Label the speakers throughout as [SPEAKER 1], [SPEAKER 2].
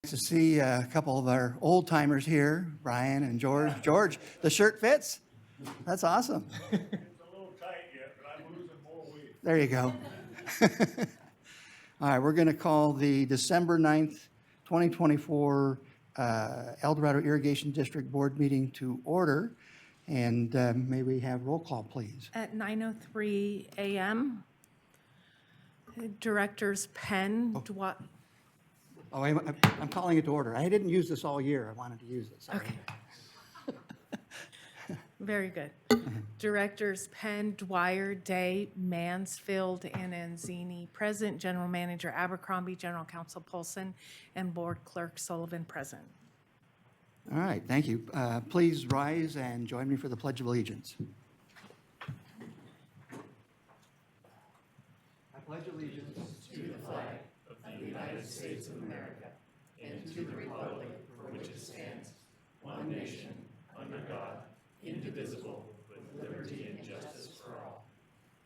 [SPEAKER 1] To see a couple of our old timers here, Brian and George. George, the shirt fits? That's awesome.
[SPEAKER 2] It's a little tight yet, but I'm losing more weight.
[SPEAKER 1] There you go. All right, we're going to call the December 9th, 2024 El Dorado Irrigation District Board meeting to order. And may we have roll call, please?
[SPEAKER 3] At 9:03 a.m., Directors Penn, Dwight.
[SPEAKER 1] Oh, I'm calling it to order. I didn't use this all year. I wanted to use it. Sorry.
[SPEAKER 3] Okay. Very good. Directors Penn, Dwyer, Day, Mansfield, and Anzini present. General Manager Abercrombie, General Counsel Polson, and Board Clerk Sullivan present.
[SPEAKER 1] All right, thank you. Please rise and join me for the Pledge of Allegiance. I pledge allegiance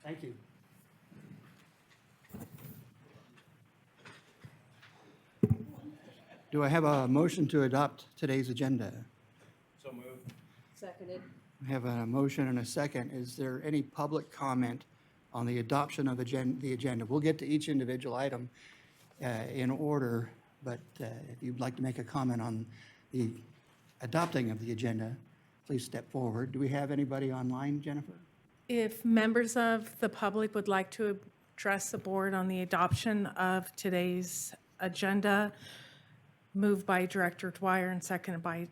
[SPEAKER 1] Thank you. Do I have a motion to adopt today's agenda?
[SPEAKER 2] So moved.
[SPEAKER 4] Seconded.
[SPEAKER 1] I have a motion and a second. Is there any public comment on the adoption of the agenda? We'll get to each individual item in order, but if you'd like to make a comment on the adopting of the agenda, please step forward. Do we have anybody online, Jennifer?
[SPEAKER 3] If members of the public would like to address the board on the adoption of today's agenda, moved by Director Dwyer and seconded by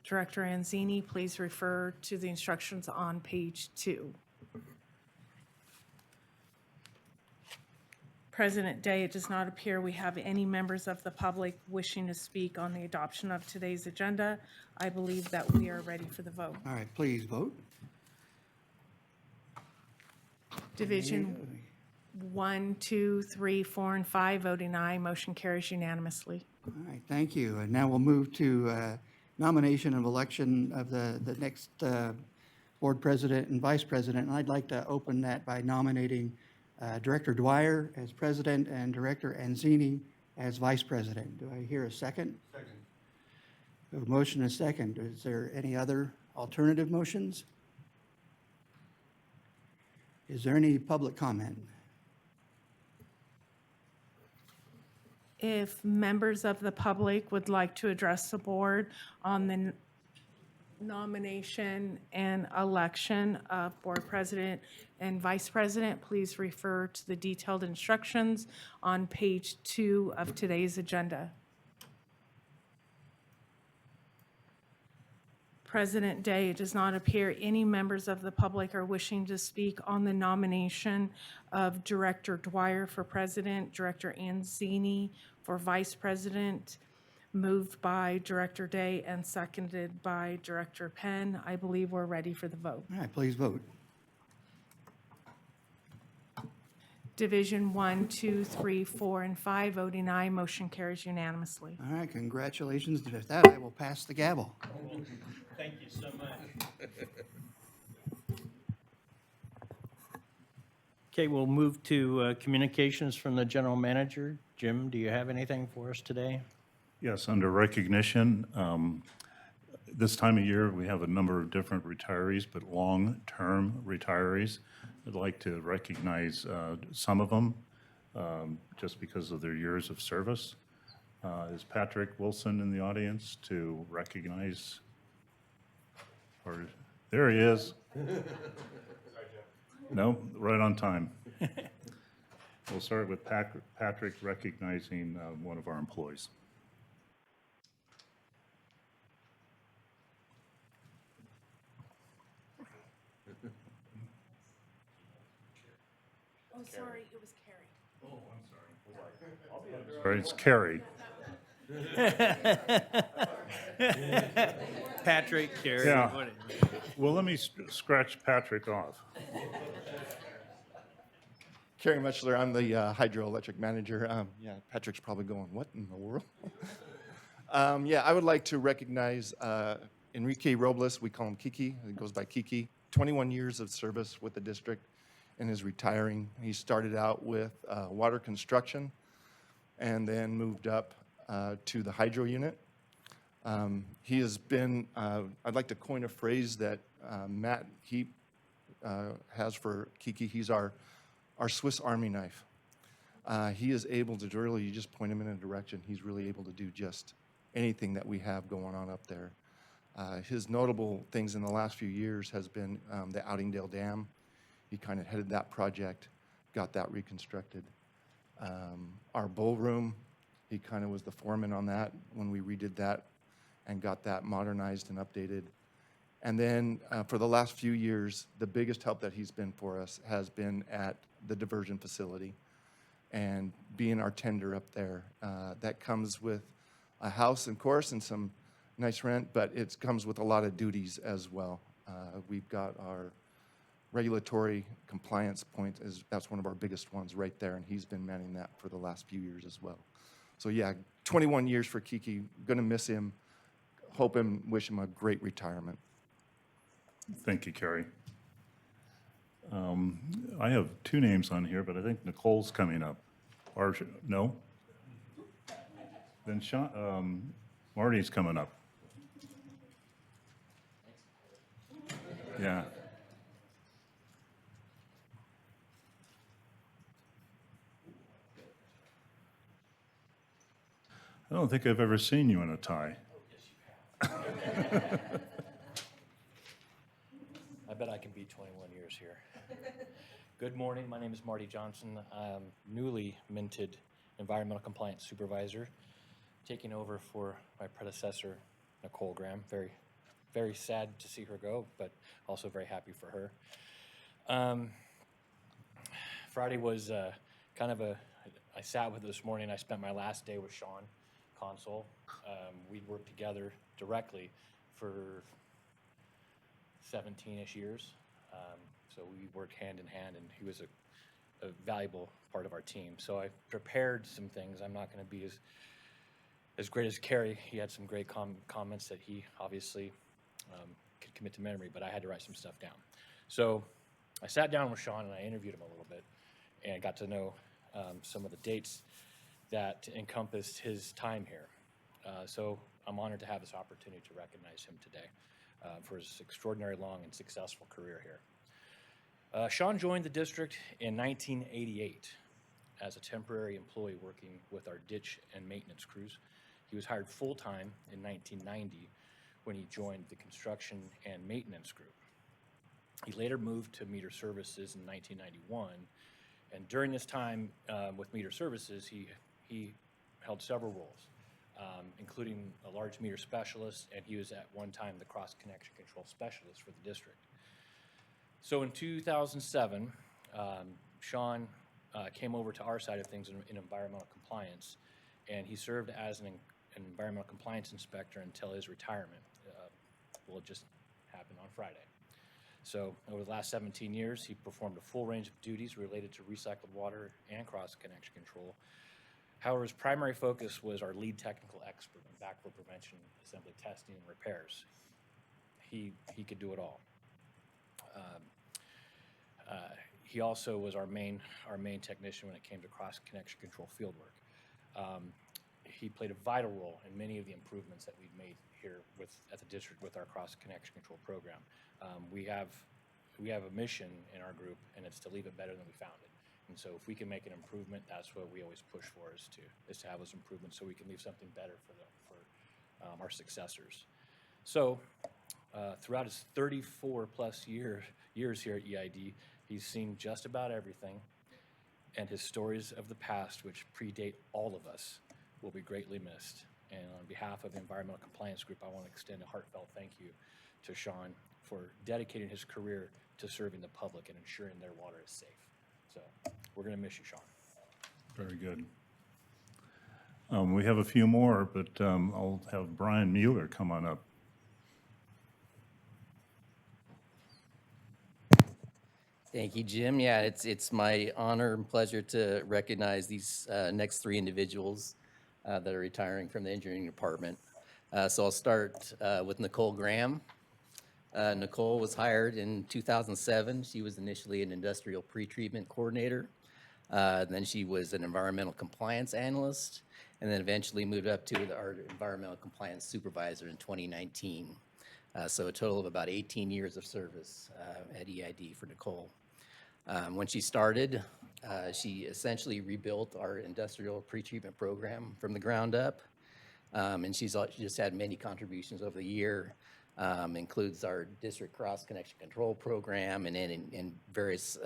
[SPEAKER 3] Director Anzini, please refer to the instructions on page 2. President Day, it does not appear we have any members of the public wishing to speak on the adoption of today's agenda. I believe that we are ready for the vote.
[SPEAKER 1] All right, please vote.
[SPEAKER 3] Division 1, 2, 3, 4, and 5, voting aye. Motion carries unanimously.
[SPEAKER 1] All right, thank you. And now we'll move to nomination and election of the next board president and vice president. And I'd like to open that by nominating Director Dwyer as president and Director Anzini as vice president. Do I hear a second?
[SPEAKER 2] Second.
[SPEAKER 1] We have a motion and a second. Is there any other alternative motions? Is there any public comment?
[SPEAKER 3] If members of the public would like to address the board on the nomination and election of board president and vice president, please refer to the detailed instructions on page 2 of today's agenda. President Day, it does not appear any members of the public are wishing to speak on the nomination of Director Dwyer for president, Director Anzini for vice president, moved by Director Day and seconded by Director Penn. I believe we're ready for the vote.
[SPEAKER 1] All right, please vote.
[SPEAKER 3] Division 1, 2, 3, 4, and 5, voting aye. Motion carries unanimously.
[SPEAKER 1] All right, congratulations. With that, I will pass the gavel.
[SPEAKER 2] Thank you so much.
[SPEAKER 5] Okay, we'll move to communications from the general manager. Jim, do you have anything for us today?
[SPEAKER 6] Yes, under recognition, this time of year, we have a number of different retirees, but long-term retirees. I'd like to recognize some of them just because of their years of service. Is Patrick Wilson in the audience to recognize? Or there he is. No, right on time. We'll start with Patrick recognizing one of our employees.
[SPEAKER 3] Oh, sorry, it was Carrie.
[SPEAKER 6] Oh, I'm sorry. Sorry, it's Carrie.
[SPEAKER 5] Patrick, Carrie,
[SPEAKER 6] Yeah.
[SPEAKER 5] whatever.
[SPEAKER 6] Well, let me scratch Patrick off.
[SPEAKER 7] Kerry Mutchler, I'm the hydroelectric manager. Yeah, Patrick's probably going, what in the world? Yeah, I would like to recognize Enrique Robles. We call him Kiki. He goes by Kiki. 21 years of service with the district and is retiring. He started out with water construction and then moved up to the hydro unit. He has been, I'd like to coin a phrase that Matt Heap has for Kiki. He's our Swiss Army knife. He is able to really, you just point him in a direction, he's really able to do just anything that we have going on up there. His notable things in the last few years has been the Outingdale Dam. He kind of headed that project, got that reconstructed. Our bull room, he kind of was the foreman on that when we redid that and got that modernized and updated. And then for the last few years, the biggest help that he's been for us has been at the diversion facility and being our tender up there. That comes with a house, of course, and some nice rent, but it comes with a lot of duties as well. We've got our regulatory compliance point, that's one of our biggest ones right there, and he's been manning that for the last few years as well. So yeah, 21 years for Kiki. Gonna miss him. Hope and wish him a great retirement.
[SPEAKER 6] Thank you, Kerry. I have two names on here, but I think Nicole's coming up. Or, no? Then Sean, Marty's coming up. Yeah. I don't think I've ever seen you in a tie.
[SPEAKER 4] I bet I can be 21 years here. Good morning, my name is Marty Johnson. I'm newly minted environmental compliance supervisor, taking over for my predecessor, Nicole Graham. Very, very sad to see her go, but also very happy for her. Friday was I sat with her this morning. I spent my last day with Sean Consul. We'd worked together directly for 17-ish years. So we worked hand in hand, and he was a valuable part of our team. So I prepared some things. I'm not going to be as great as Kerry. He had some great comments that he obviously could commit to memory, but I had to write some stuff down. So I sat down with Sean and I interviewed him a little bit and got to know some of the dates that encompassed his time here. So I'm honored to have this opportunity to recognize him today for his extraordinary long and successful career here. Sean joined the district in 1988 as a temporary employee working with our ditch and maintenance crews. He was hired full-time in 1990 when he joined the construction and maintenance group. He later moved to meter services in 1991, and during this time with meter services, he held several roles, including a large meter specialist, and he was at one time the cross-connection control specialist for the district. So in 2007, Sean came over to our side of things in environmental compliance, and he served as an environmental compliance inspector until his retirement. Well, it just happened on Friday. So over the last 17 years, he performed a full range of duties related to recycled water and cross-connection control. However, his primary focus was our lead technical expert in backflow prevention, assembly testing, and repairs. He could do it all. He also was our main technician when it came to cross-connection control fieldwork. He played a vital role in many of the improvements that we've made here at the district with our cross-connection control program. We have a mission in our group, and it's to leave it better than we found it. And so if we can make an improvement, that's what we always push for, is to have those improvements so we can leave something better for our successors. So throughout his 34 plus years here at EID, he's seen just about everything, and his stories of the past, which predate all of us, will be greatly missed. And on behalf of the Environmental Compliance Group, I want to extend a heartfelt thank you to Sean for dedicating his career to serving the public and ensuring their water is safe. So we're going to miss you, Sean.
[SPEAKER 6] Very good. We have a few more, but I'll have Brian Mueller come on up.
[SPEAKER 8] Thank you, Jim. Yeah, it's my honor and pleasure to recognize these next three individuals that are retiring from the engineering department. So I'll start with Nicole Graham. Nicole was hired in 2007. She was initially an industrial pretreatment coordinator. Then she was an environmental compliance analyst. and then eventually moved up to our environmental compliance supervisor in 2019. So a total of about 18 years of service at EID for Nicole. When she started, she essentially rebuilt our industrial pretreatment program from the ground up. And she's just had many contributions over the year, includes our district cross-connection control program and then in various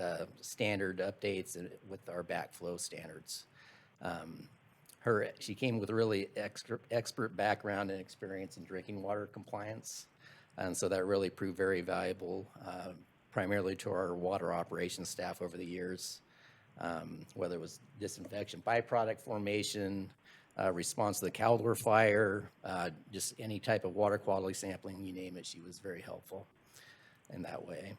[SPEAKER 8] standard updates with our backflow standards. She came with a really expert background and experience in drinking water compliance. And so that really proved very valuable, primarily to our water operations staff over the years, whether it was disinfection byproduct formation, response to the Caldor fire, just any type of water quality sampling, you name it, she was very helpful in that way.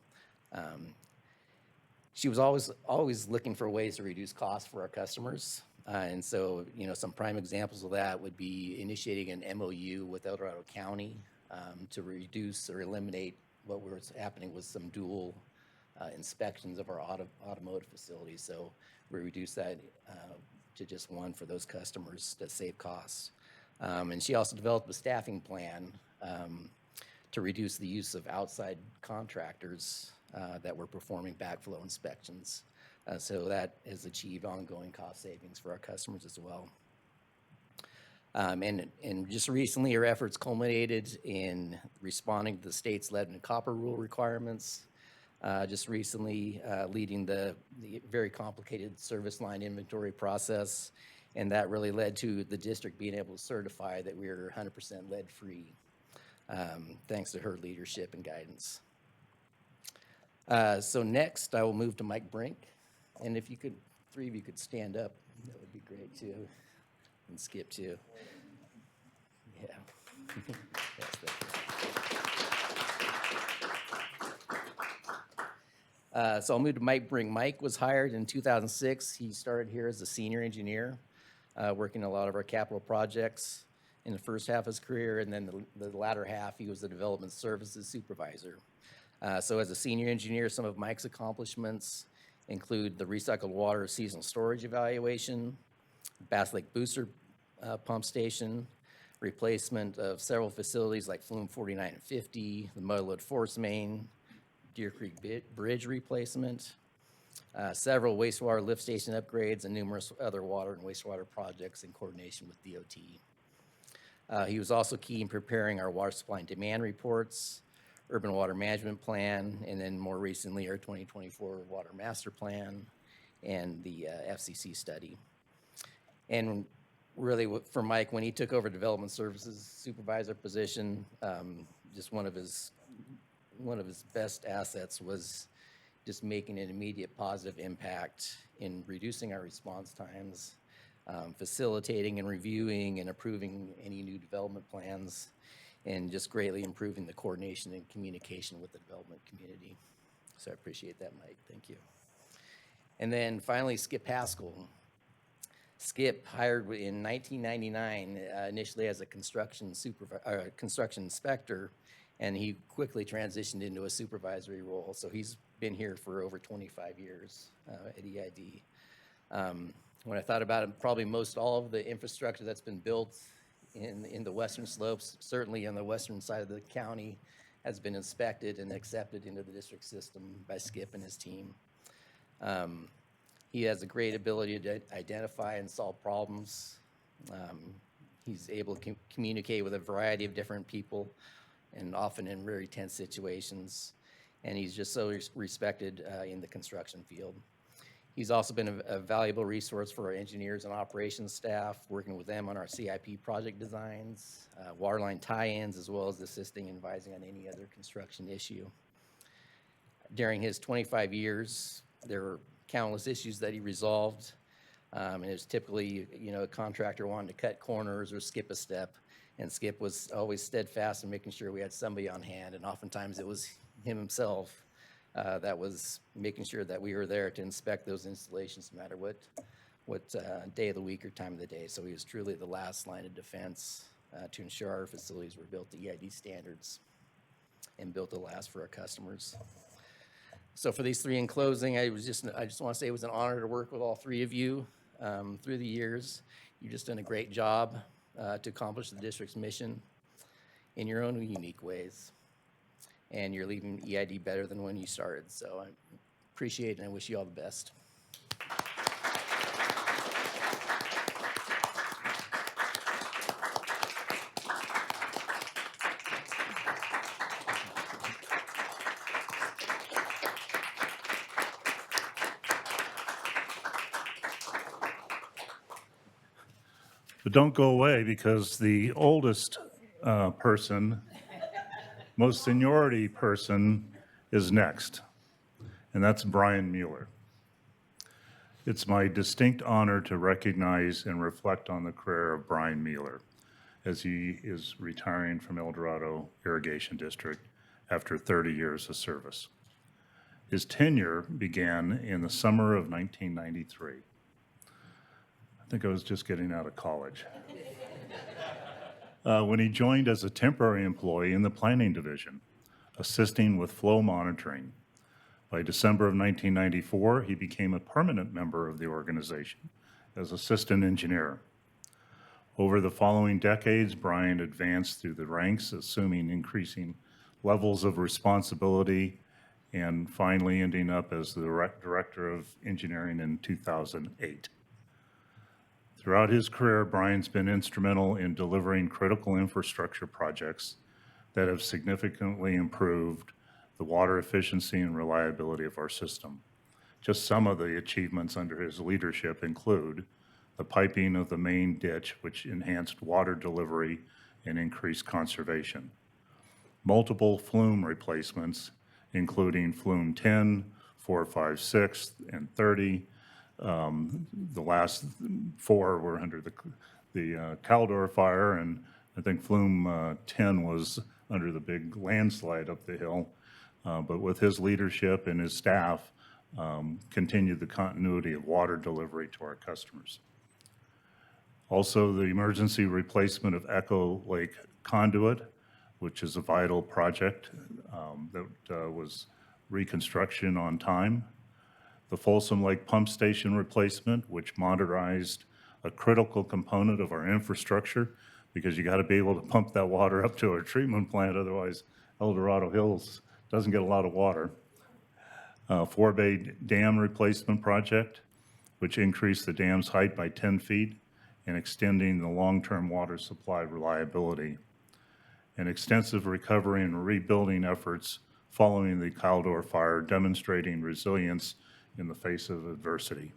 [SPEAKER 8] She was always looking for ways to reduce costs for our customers. And so, some prime examples of that would be initiating an MOU with El Dorado County to reduce or eliminate what was happening with some dual inspections of our automotive facilities. So we reduced that to just one for those customers to save costs. And she also developed a staffing plan to reduce the use of outside contractors that were performing backflow inspections. So that has achieved ongoing cost savings for our customers as well. And just recently, our efforts culminated in responding to the state's lead and copper rule requirements. Just recently, leading the very complicated service line inventory process, and that really led to the district being able to certify that we are 100% lead-free, thanks to her leadership and guidance. So next, I will move to Mike Brink, and if you could, three of you could stand up, that would be great too, and Skip too. Yeah. Yes, thank you. So I'll move to Mike Brink. Mike was hired in 2006. He started here as a senior engineer, working a lot of our capital projects in the first half of his career, and then the latter half, he was the development services supervisor. So as a senior engineer, some of Mike's accomplishments include the recycled water seasonal storage evaluation, Bass Lake Booster pump station, replacement of several facilities like Flume 49 and 50, the Mudload Force Main, Deer Creek Bridge replacement, several wastewater lift station upgrades, and numerous other water and wastewater projects in coordination with DOT. He was also key in preparing our water supply and demand reports, urban water management plan, and then more recently our 2024 water master plan and the FCC study. And really for Mike, when he took over development services supervisor position, just one of his best assets was just making an immediate positive impact in reducing our response times, facilitating and reviewing and approving any new development plans, and just greatly improving the coordination and communication with the development community. So I appreciate that, Mike. Thank you. And then finally, Skip Haskell. Skip hired in 1999, initially as a construction inspector, and he quickly transitioned into a supervisory role. So he's been here for over 25 years at EID. When I thought about it, probably most all of the infrastructure that's been built in the western slopes, certainly on the western side of the county, has been inspected and accepted into the district system by Skip and his team. He has a great ability to identify and solve problems. He's able to communicate with a variety of different people, and often in very tense situations. And he's just so respected in the construction field. He's also been a valuable resource for our engineers and operations staff, working with them on our CIP project designs, waterline tie-ins, as well as assisting and advising on any other construction issue. During his 25 years, there were countless issues that he resolved. And it was typically, a contractor wanting to cut corners or skip a step. And Skip was always steadfast in making sure we had somebody on hand. And oftentimes it was him himself that was making sure that we were there to inspect those installations no matter what day of the week or time of the day. So he was truly the last line of defense to ensure our facilities were built to EID standards and built to last for our customers. So for these three in closing, I just want to say it was an honor to work with all three of you through the years. You've just done a great job to accomplish the district's mission in your own unique ways. And you're leaving EID better than when you started. So I appreciate it and I wish you all the best.
[SPEAKER 6] But don't go away, because the oldest person, most seniority person is next, and that's Brian Mueller. It's my distinct honor to recognize and reflect on the career of Brian Mueller as he is retiring from El Dorado Irrigation District after 30 years of service. His tenure began in the summer of 1993. I think I was just getting out of college. When he joined as a temporary employee in the planning division, assisting with flow monitoring. By December of 1994, he became a permanent member of the organization as assistant engineer. Over the following decades, Brian advanced through the ranks, assuming increasing levels of responsibility, and finally ending up as the director of engineering in 2008. Throughout his career, Brian's been instrumental in delivering critical infrastructure projects that have significantly improved the water efficiency and reliability of our system. Just some of the achievements under his leadership include the piping of the main ditch, which enhanced water delivery and increased conservation. Multiple flume replacements, including flume 10, 4, 5, 6, and 30. The last 4 were under the Caldor fire, and I think flume 10 was under the big landslide up the hill. But with his leadership and his staff, continued the continuity of water delivery to our customers. Also, the emergency replacement of Echo Lake Conduit, which is a vital project that was reconstruction on time. The Folsom Lake Pump Station replacement, which modernized a critical component of our infrastructure, because you got to be able to pump that water up to our treatment plant, otherwise El Dorado Hills doesn't get a lot of water. Forebay Dam replacement project, which increased the dam's height by 10 feet and extending the long-term water supply reliability. And extensive recovery and rebuilding efforts following the Caldor fire, demonstrating resilience in the face of adversity.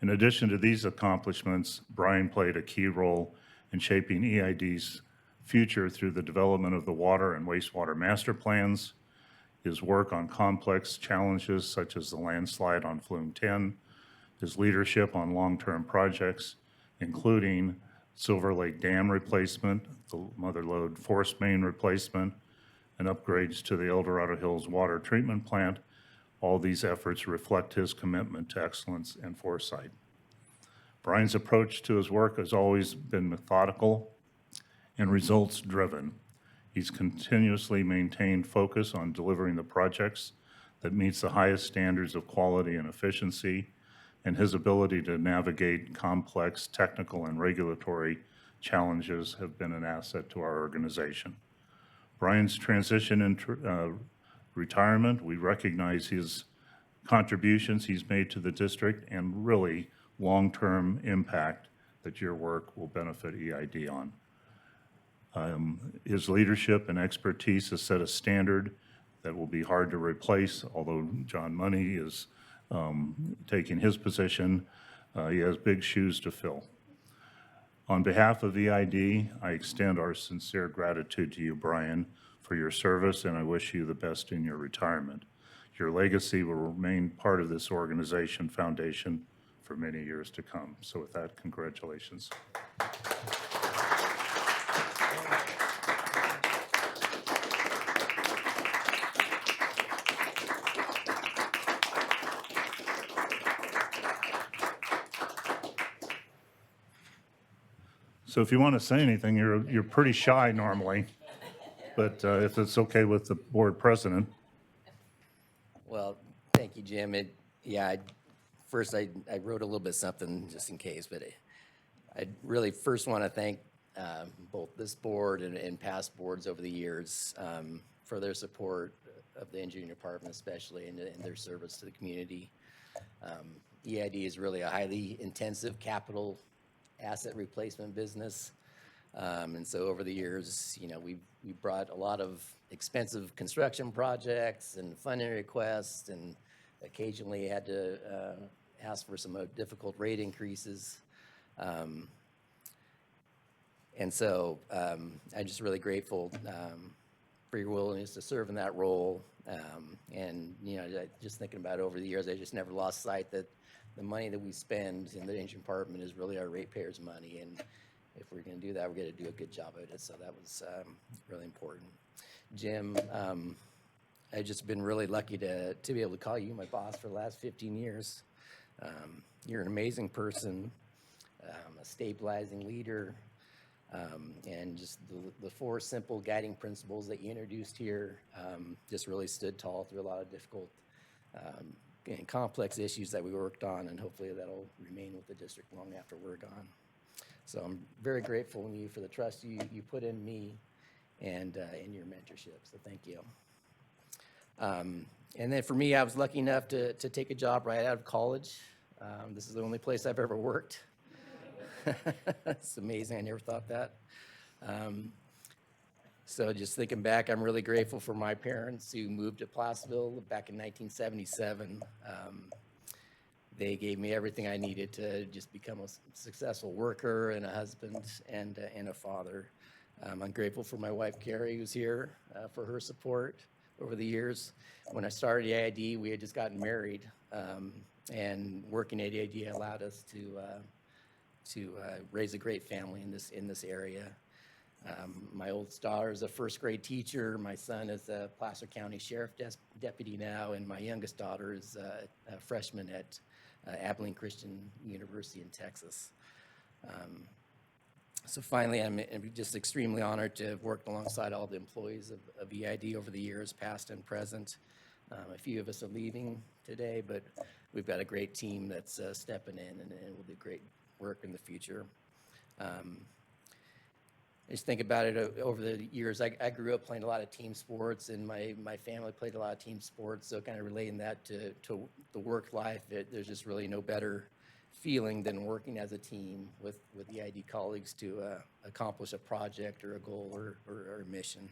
[SPEAKER 6] In addition to these accomplishments, Brian played a key role in shaping EID's future through the development of the water and wastewater master plans, his work on complex challenges such as the landslide on Flume 10, his leadership on long-term projects, including Silver Lake Dam replacement, the Mother Lode force main replacement, and upgrades to the El Dorado Hills water treatment plant. All these efforts reflect his commitment to excellence and foresight. Brian's approach to his work has always been methodical and results-driven. He's continuously maintained focus on delivering the projects that meets the highest standards of quality and efficiency, and his ability to navigate complex technical and regulatory challenges have been an asset to our organization. Brian's transition and retirement, we recognize his contributions he's made to the district and really long-term impact that your work will benefit EID on. His leadership and expertise has set a standard that will be hard to replace, although John Money is taking his position. He has big shoes to fill. On behalf of EID, I extend our sincere gratitude to you, Brian, for your service, and I wish you the best in your retirement. Your legacy will remain part of this organization foundation for many years to come. So with that, congratulations. So if you want to say anything, you're pretty shy normally, but if it's okay with the board president.
[SPEAKER 8] Well, thank you, Jim. First I wrote a little bit something just in case, but I really first want to thank both this board and past boards over the years for their support of the engineering department especially and their service to the community. EID is really a highly intensive capital asset replacement business. And so over the years, you know, we brought a lot of expensive construction projects and funding requests, and occasionally had to ask for some difficult rate increases. And so I'm just really grateful for your willingness to serve in that role. And, you know, just thinking about it over the years, I just never lost sight that the money that we spend in the engineering department is really our ratepayers' money. And if we're going to do that, we're going to do a good job of it. So that was really important. Jim, I've just been really lucky to be able to call you my boss for the last 15 years. You're an amazing person, a stabilizing leader, and just the four simple guiding principles that you introduced here just really stood tall through a lot of difficult and complex issues that we worked on, and hopefully that'll remain with the district long after we're gone. So I'm very grateful to you for the trust you put in me and in your mentorship, so thank you. And then for me, I was lucky enough to take a job right out of college. This is the only place I've ever worked. It's amazing, I never thought that. So just thinking back, I'm really grateful for my parents who moved to Placerville back in 1977. They gave me everything I needed to just become a successful worker and a husband and a father. I'm grateful for my wife, Carrie, who's here, for her support over the years. When I started AID, we had just gotten married, and working at AID allowed us to raise a great family in this area. My oldest daughter is a first grade teacher. My son is a Placer County Sheriff Deputy now, and my youngest daughter is a freshman at Abilene Christian University in Texas. So finally, I'm just extremely honored to have worked alongside all the employees of EID over the years, past and present. A few of us are leaving today, but we've got a great team that's stepping in and will do great work in the future. I just think about it over the years. I grew up playing a lot of team sports, and my family played a lot of team sports, so kind of relating that to the work life, there's just really no better feeling than working as a team with the EID colleagues to accomplish a project or a goal or a mission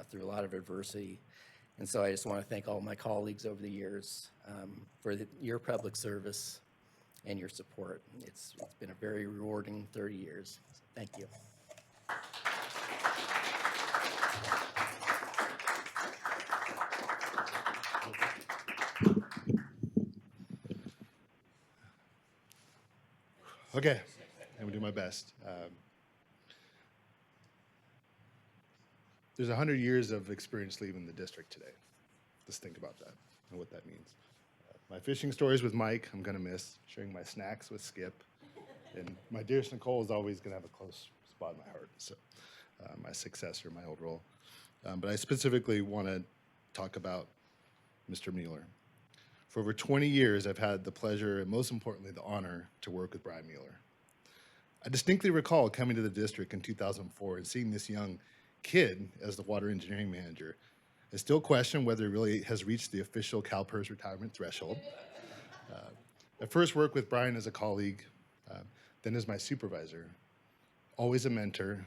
[SPEAKER 8] through a lot of adversity. And so I just want to thank all my colleagues over the years for your public service and your support. It's been a very rewarding 30 years. So thank you.
[SPEAKER 9] Okay, I'm gonna do my best. There's 100 years of experience leaving the district today. Just think about that and what that means. My fishing stories with Mike, I'm gonna miss. Sharing my snacks with Skip. And my dearest Nicole is always gonna have a close spot in my heart. So my successor, my old role. But I specifically wanna talk about Mr. Mueller. For over 20 years, I've had the pleasure and most importantly, the honor to work with Brian Mueller. I distinctly recall coming to the district in 2004 and seeing this young kid as the water engineering manager. I still question whether he really has reached the official CalPERS retirement threshold. I first worked with Brian as a colleague, then as my supervisor, always a mentor,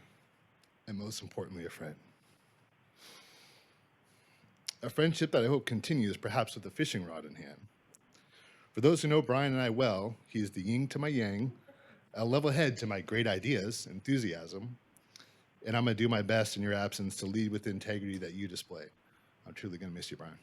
[SPEAKER 9] and most importantly, a friend. A friendship that I hope continues, perhaps with a fishing rod in hand. For those who know Brian and I well, he is the yin to my yang, a level head to my great ideas, enthusiasm, and I'm gonna do my best in your absence to lead with the integrity that you display. I'm truly gonna miss you, Brian.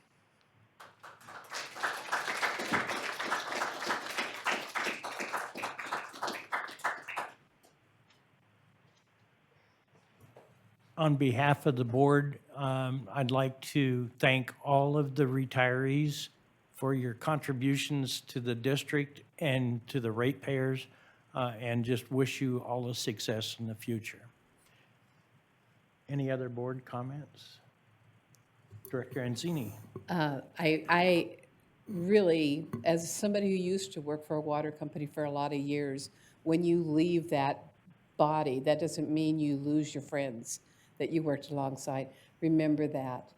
[SPEAKER 5] On behalf of the board, I'd like to thank all of the retirees for your contributions to the district and to the ratepayers, and just wish you all the success in the future. Any other board comments? Director Anzini.
[SPEAKER 10] I really, as somebody who used to work for a water company for a lot of years, when you leave that body, that doesn't mean you lose your friends that you worked alongside. Remember that.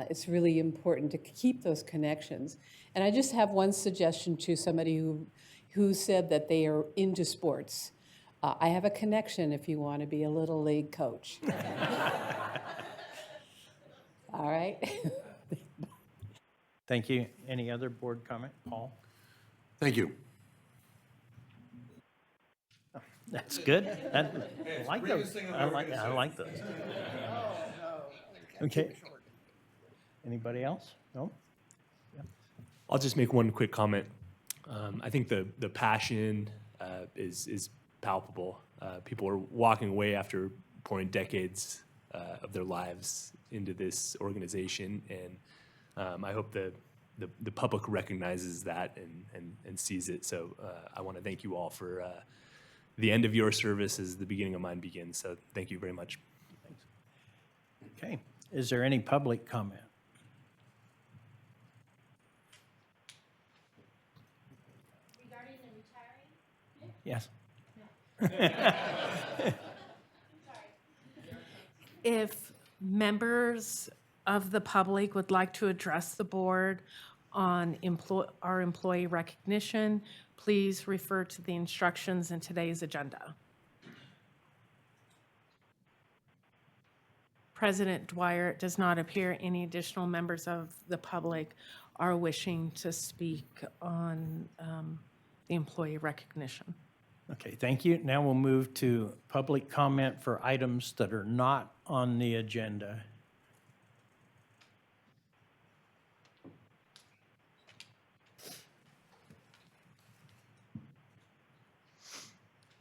[SPEAKER 10] It's really important to keep those connections. And I just have one suggestion to somebody who said that they are into sports. I have a connection if you want to be a little league coach. All right?
[SPEAKER 5] Thank you. Any other board comment? Paul?
[SPEAKER 11] Thank you.
[SPEAKER 5] That's good. I like those. I like those. Okay. Anybody else? No?
[SPEAKER 12] I'll just make one quick comment. I think the passion is palpable. People are walking away after pouring decades of their lives into this organization, and I hope the public recognizes that and sees it. So I want to thank you all for the end of your service as the beginning of mine begins. So thank you very much.
[SPEAKER 5] Okay. Is there any public comment?
[SPEAKER 13] Regarding the retiring?
[SPEAKER 5] Yes.
[SPEAKER 3] If members of the public would like to address the board on our employee recognition, please refer to the instructions in today's agenda. President Dwyer, it does not appear any additional members of the public are wishing to speak on the employee recognition.
[SPEAKER 5] Okay, thank you. Now we'll move to public comment for items that are not on the agenda.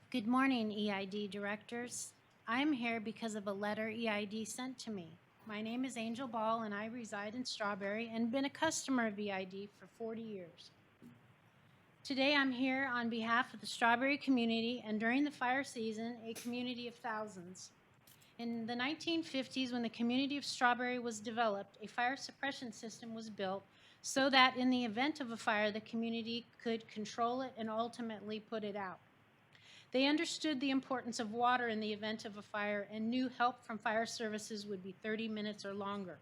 [SPEAKER 13] Good morning, EID directors. I'm here because of a letter EID sent to me. My name is Angel Ball, and I reside in Strawberry and been a customer of EID for 40 years. Today, I'm here on behalf of the Strawberry community and during the fire season, a community of thousands. In the 1950s, when the community of Strawberry was developed, a fire suppression system was built so that in the event of a fire, the community could control it and ultimately put it out. They understood the importance of water in the event of a fire and knew help from fire services would be 30 minutes or longer.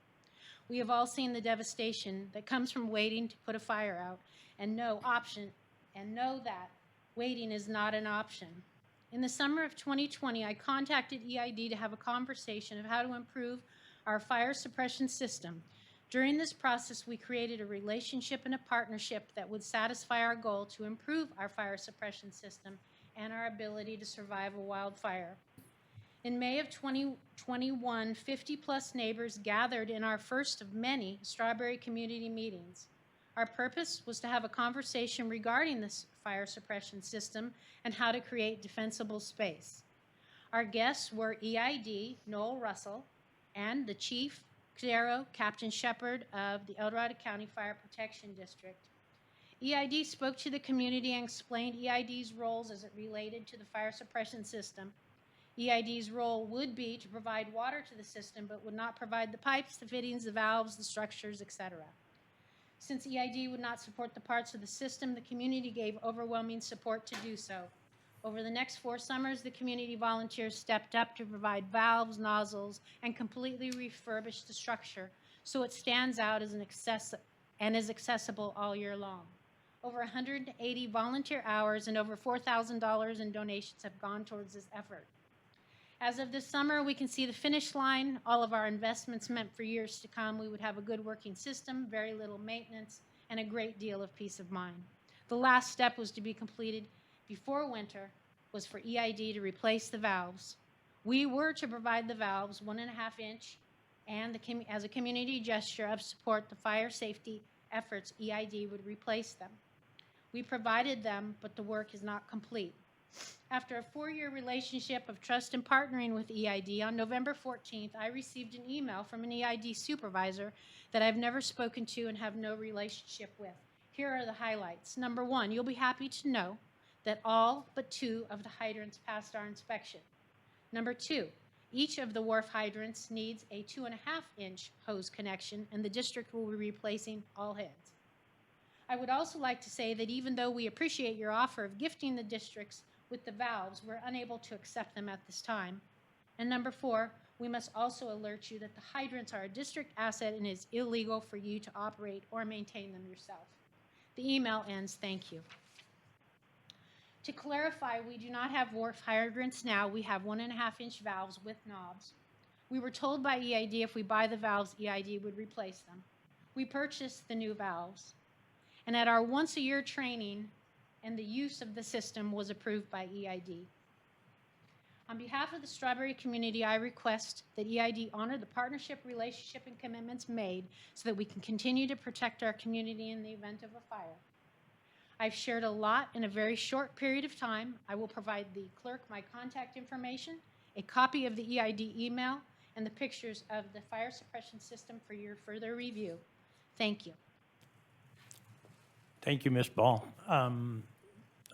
[SPEAKER 13] We have all seen the devastation that comes from waiting to put a fire out and know that waiting is not an option. In the summer of 2020, I contacted EID to have a conversation of how to improve our fire suppression system. During this process, we created a relationship and a partnership that would satisfy our goal to improve our fire suppression system and our ability to survive a wildfire. In May of 2021, 50-plus neighbors gathered in our first of many Strawberry community meetings. Our purpose was to have a conversation regarding this fire suppression system and how to create defensible space. Our guests were EID, Noel Russell, and the Chief Cudero, Captain Shepard of the El Dorado County Fire Protection District. EID spoke to the community and explained EID's roles as it related to the fire suppression system. EID's role would be to provide water to the system, but would not provide the pipes, the fittings, the valves, the structures, etc. Since EID would not support the parts of the system, the community gave overwhelming support to do so. Over the next 4 summers, the community volunteers stepped up to provide valves, nozzles, and completely refurbish the structure so it stands out as is accessible all year long. Over 180 volunteer hours and over $4,000 in donations have gone towards this effort. As of this summer, we can see the finish line. All of our investments meant for years to come. We would have a good working system, very little maintenance, and a great deal of peace of mind. The last step was to be completed before winter, was for EID to replace the valves. We were to provide the valves 1.5 inch, and as a community gesture of support, the fire safety efforts, EID would replace them. We provided them, but the work is not complete. After a 4-year relationship of trust and partnering with EID, on November 14th, I received an email from an EID supervisor that I've never spoken to and have no relationship with. Here are the highlights. Number 1, you'll be happy to know that all but 2 of the hydrants passed our inspection. Number 2, each of the wharf hydrants needs a 2.5 inch hose connection, and the district will be replacing all heads. I would also like to say that even though we appreciate your offer of gifting the districts with the valves, we're unable to accept them at this time. And number 4, we must also alert you that the hydrants are a district asset and it's illegal for you to operate or maintain them yourself. The email ends, "Thank you." To clarify, we do not have wharf hydrants now. We have 1.5-inch valves with knobs. We were told by EID if we buy the valves, EID would replace them. We purchased the new valves. And at our once-a-year training, and the use of the system was approved by EID. On behalf of the Strawberry community, I request that EID honor the partnership, relationship, and commitments made so that we can continue to protect our community in the event of a fire. I've shared a lot in a very short period of time. I will provide the clerk my contact information, a copy of the EID email, and the pictures of the fire suppression system for your further review. Thank you.
[SPEAKER 5] Thank you, Ms. Ball.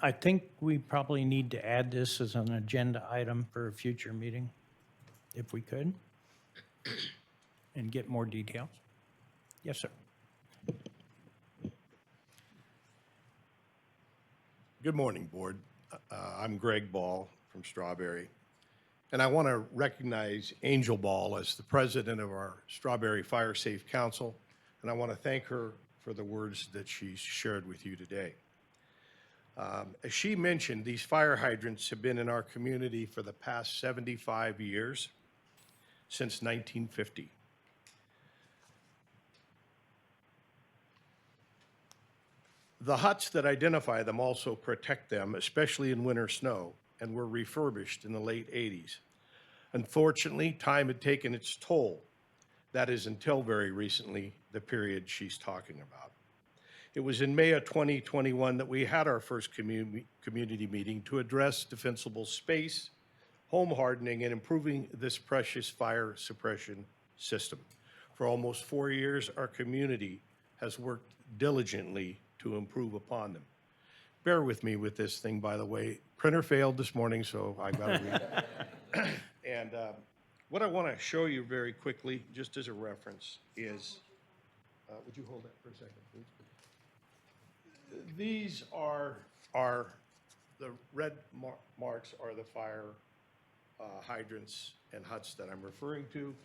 [SPEAKER 5] I think we probably need to add this as an agenda item for a future meeting, if we could, and get more details. Yes, sir.
[SPEAKER 11] Good morning, Board. I'm Greg Ball from Strawberry, and I want to recognize Angel Ball as the president of our Strawberry Fire Safe Council, and I want to thank her for the words that she's shared with you today. As she mentioned, these fire hydrants have been in our community for the past 75 years, since 1950. The huts that identify them also protect them, especially in winter snow, and were refurbished in the late 80s. Unfortunately, time had taken its toll. That is until very recently, the period she's talking about. It was in May of 2021 that we had our first community meeting to address defensible space, home hardening, and improving this precious fire suppression system. For almost 4 years, our community has worked diligently to improve upon them. Bear with me with this thing, by the way. Printer failed this morning, so I got to read it. And what I want to show you very quickly, just as a reference, is, would you hold that for a second, please? These are the red marks are the fire hydrants and huts that I'm referring to.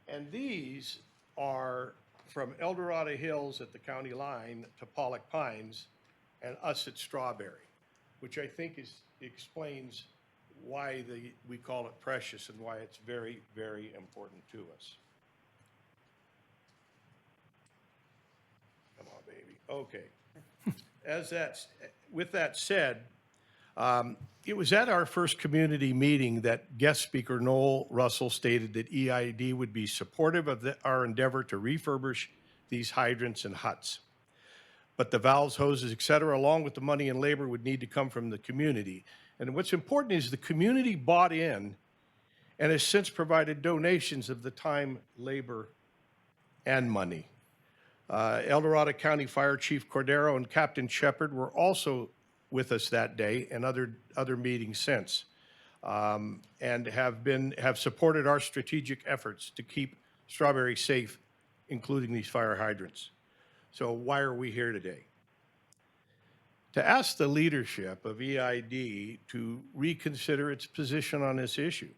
[SPEAKER 11] And these are from El Dorado Hills at the county line to Pollock Pines and us at Strawberry, which I think explains why we call it precious and why it's very, very important to us. Come on, baby. Okay. With that said, it was at our first community meeting that guest speaker Noel Russell stated that EID would be supportive of our endeavor to refurbish these hydrants and huts. But the valves, hoses, et cetera, along with the money and labor would need to come from the community. And what's important is the community bought in and has since provided donations of the time, labor, and money. El Dorado County Fire Chief Cordero and Captain Shepard were also with us that day and other meetings since, and have supported our strategic efforts to keep Strawberry safe, including these fire hydrants. So why are we here today? To ask the leadership of EID to reconsider its position on this issue.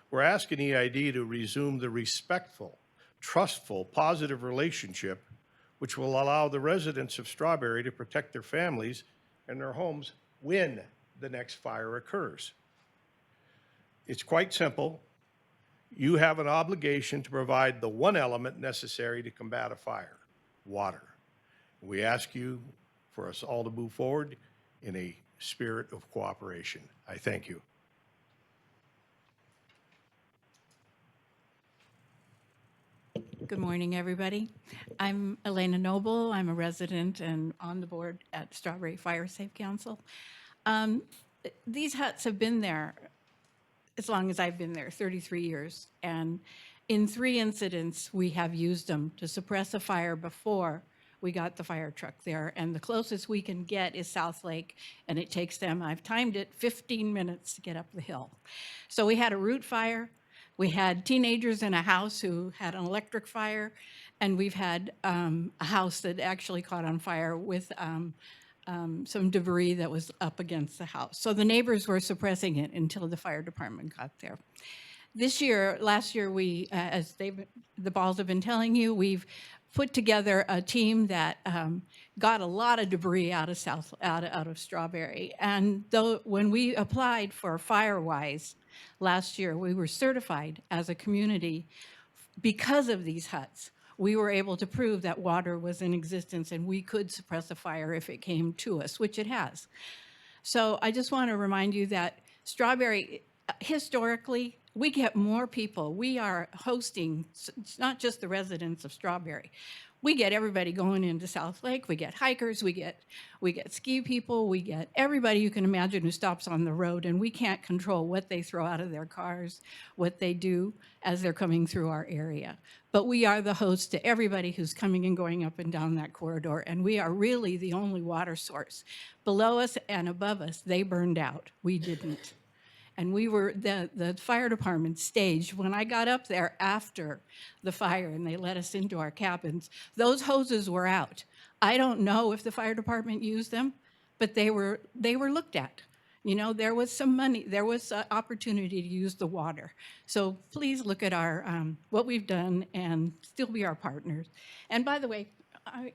[SPEAKER 11] We're asking EID to resume the respectful, trustful, positive relationship which will allow the residents of Strawberry to protect their families and their homes when the next fire occurs. It's quite simple. You have an obligation to provide the one element necessary to combat a fire, water. We ask you for us all to move forward in a spirit of cooperation. I thank you.
[SPEAKER 14] Good morning, everybody. I'm Elena Noble. I'm a resident and on the board at Strawberry Fire Safe Council. These huts have been there as long as I've been there, 33 years. And in 3 incidents, we have used them to suppress a fire before we got the fire truck there. And the closest we can get is South Lake, and it takes them, I've timed it, 15 minutes to get up the hill. So we had a root fire. We had teenagers in a house who had an electric fire, and we've had a house that actually caught on fire with some debris that was up against the house. So the neighbors were suppressing it until the fire department got there. Last year, we, the balls have been telling you, we've put together a team that got a lot of debris out of Strawberry. And though when we applied for Firewise last year, we were certified as a community because of these huts. We were able to prove that water was in existence and we could suppress a fire if it came to us, which it has. So I just want to remind you that Strawberry, historically, we get more people. We are hosting, it's not just the residents of Strawberry. We get everybody going into South Lake. We get hikers, we get ski people, we get everybody you can imagine who stops on the road, and we can't control what they throw out of their cars, what they do as they're coming through our area. But we are the host to everybody who's coming and going up and down that corridor, and we are really the only water source. Below us and above us, they burned out. We didn't. And we were, the fire department staged, when I got up there after the fire and they let us into our cabins, those hoses were out. I don't know if the fire department used them, but they were looked at. You know, there was some money, there was opportunity to use the water. So please look at our, what we've done and still be our partners. And by the way,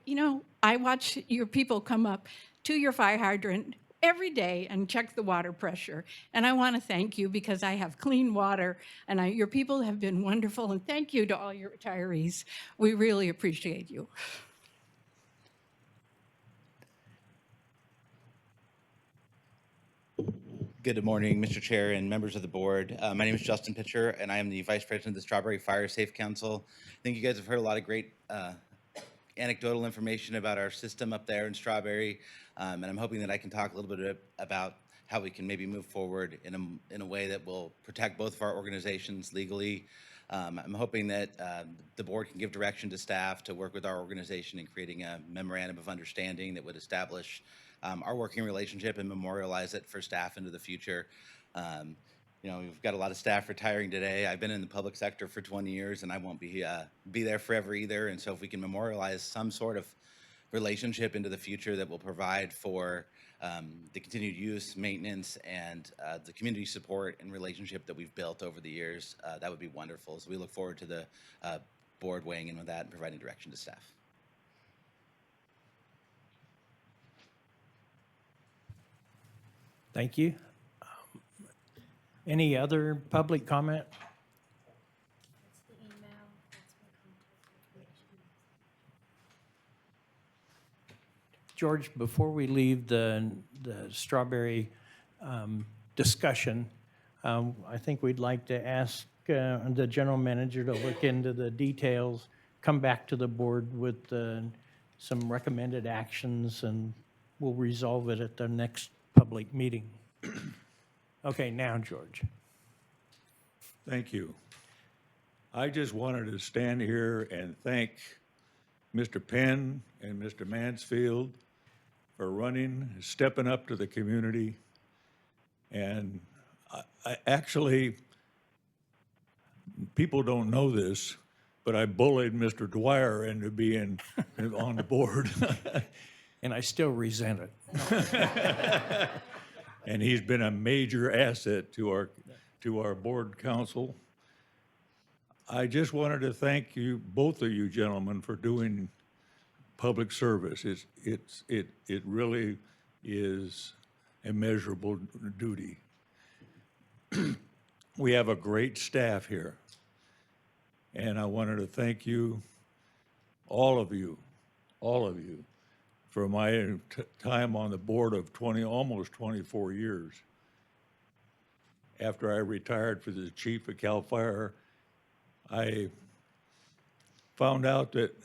[SPEAKER 14] you know, I watch your people come up to your fire hydrant every day and check the water pressure. And I want to thank you because I have clean water and your people have been wonderful. And thank you to all your retirees. We really appreciate you.
[SPEAKER 15] Good morning, Mr. Chair and members of the board. My name is Justin Pitcher, and I am the Vice President of the Strawberry Fire Safe Council. I think you guys have heard a lot of great anecdotal information about our system up there in Strawberry, and I'm hoping that I can talk a little bit about how we can maybe move forward in a way that will protect both of our organizations legally. I'm hoping that the board can give direction to staff to work with our organization in creating a memorandum of understanding that would establish our working relationship and memorialize it for staff into the future. You know, we've got a lot of staff retiring today. I've been in the public sector for 20 years, and I won't be there forever either. And so if we can memorialize some sort of relationship into the future that will provide for the continued use, maintenance, and the community support and relationship that we've built over the years, that would be wonderful. So we look forward to the board weighing in with that and providing direction to staff.
[SPEAKER 5] Thank you. Any other public comment? George, before we leave the Strawberry discussion, I think we'd like to ask the general manager to look into the details, come back to the board with some recommended actions, and we'll resolve it at the next public meeting. Okay, now, George.
[SPEAKER 16] Thank you. I just wanted to stand here and thank Mr. Penn and Mr. Mansfield for stepping up to the community. And I actually, people don't know this, but I bullied Mr. Dwyer into being on the board.
[SPEAKER 5] And I still resent it.
[SPEAKER 16] And he's been a major asset to our board council. I just wanted to thank you, both of you gentlemen, for doing public service. It really is a measurable duty. We have a great staff here. And I wanted to thank you, all of you, for my time on the board of almost 24 years. After I retired for the chief of CAL FIRE, I found out that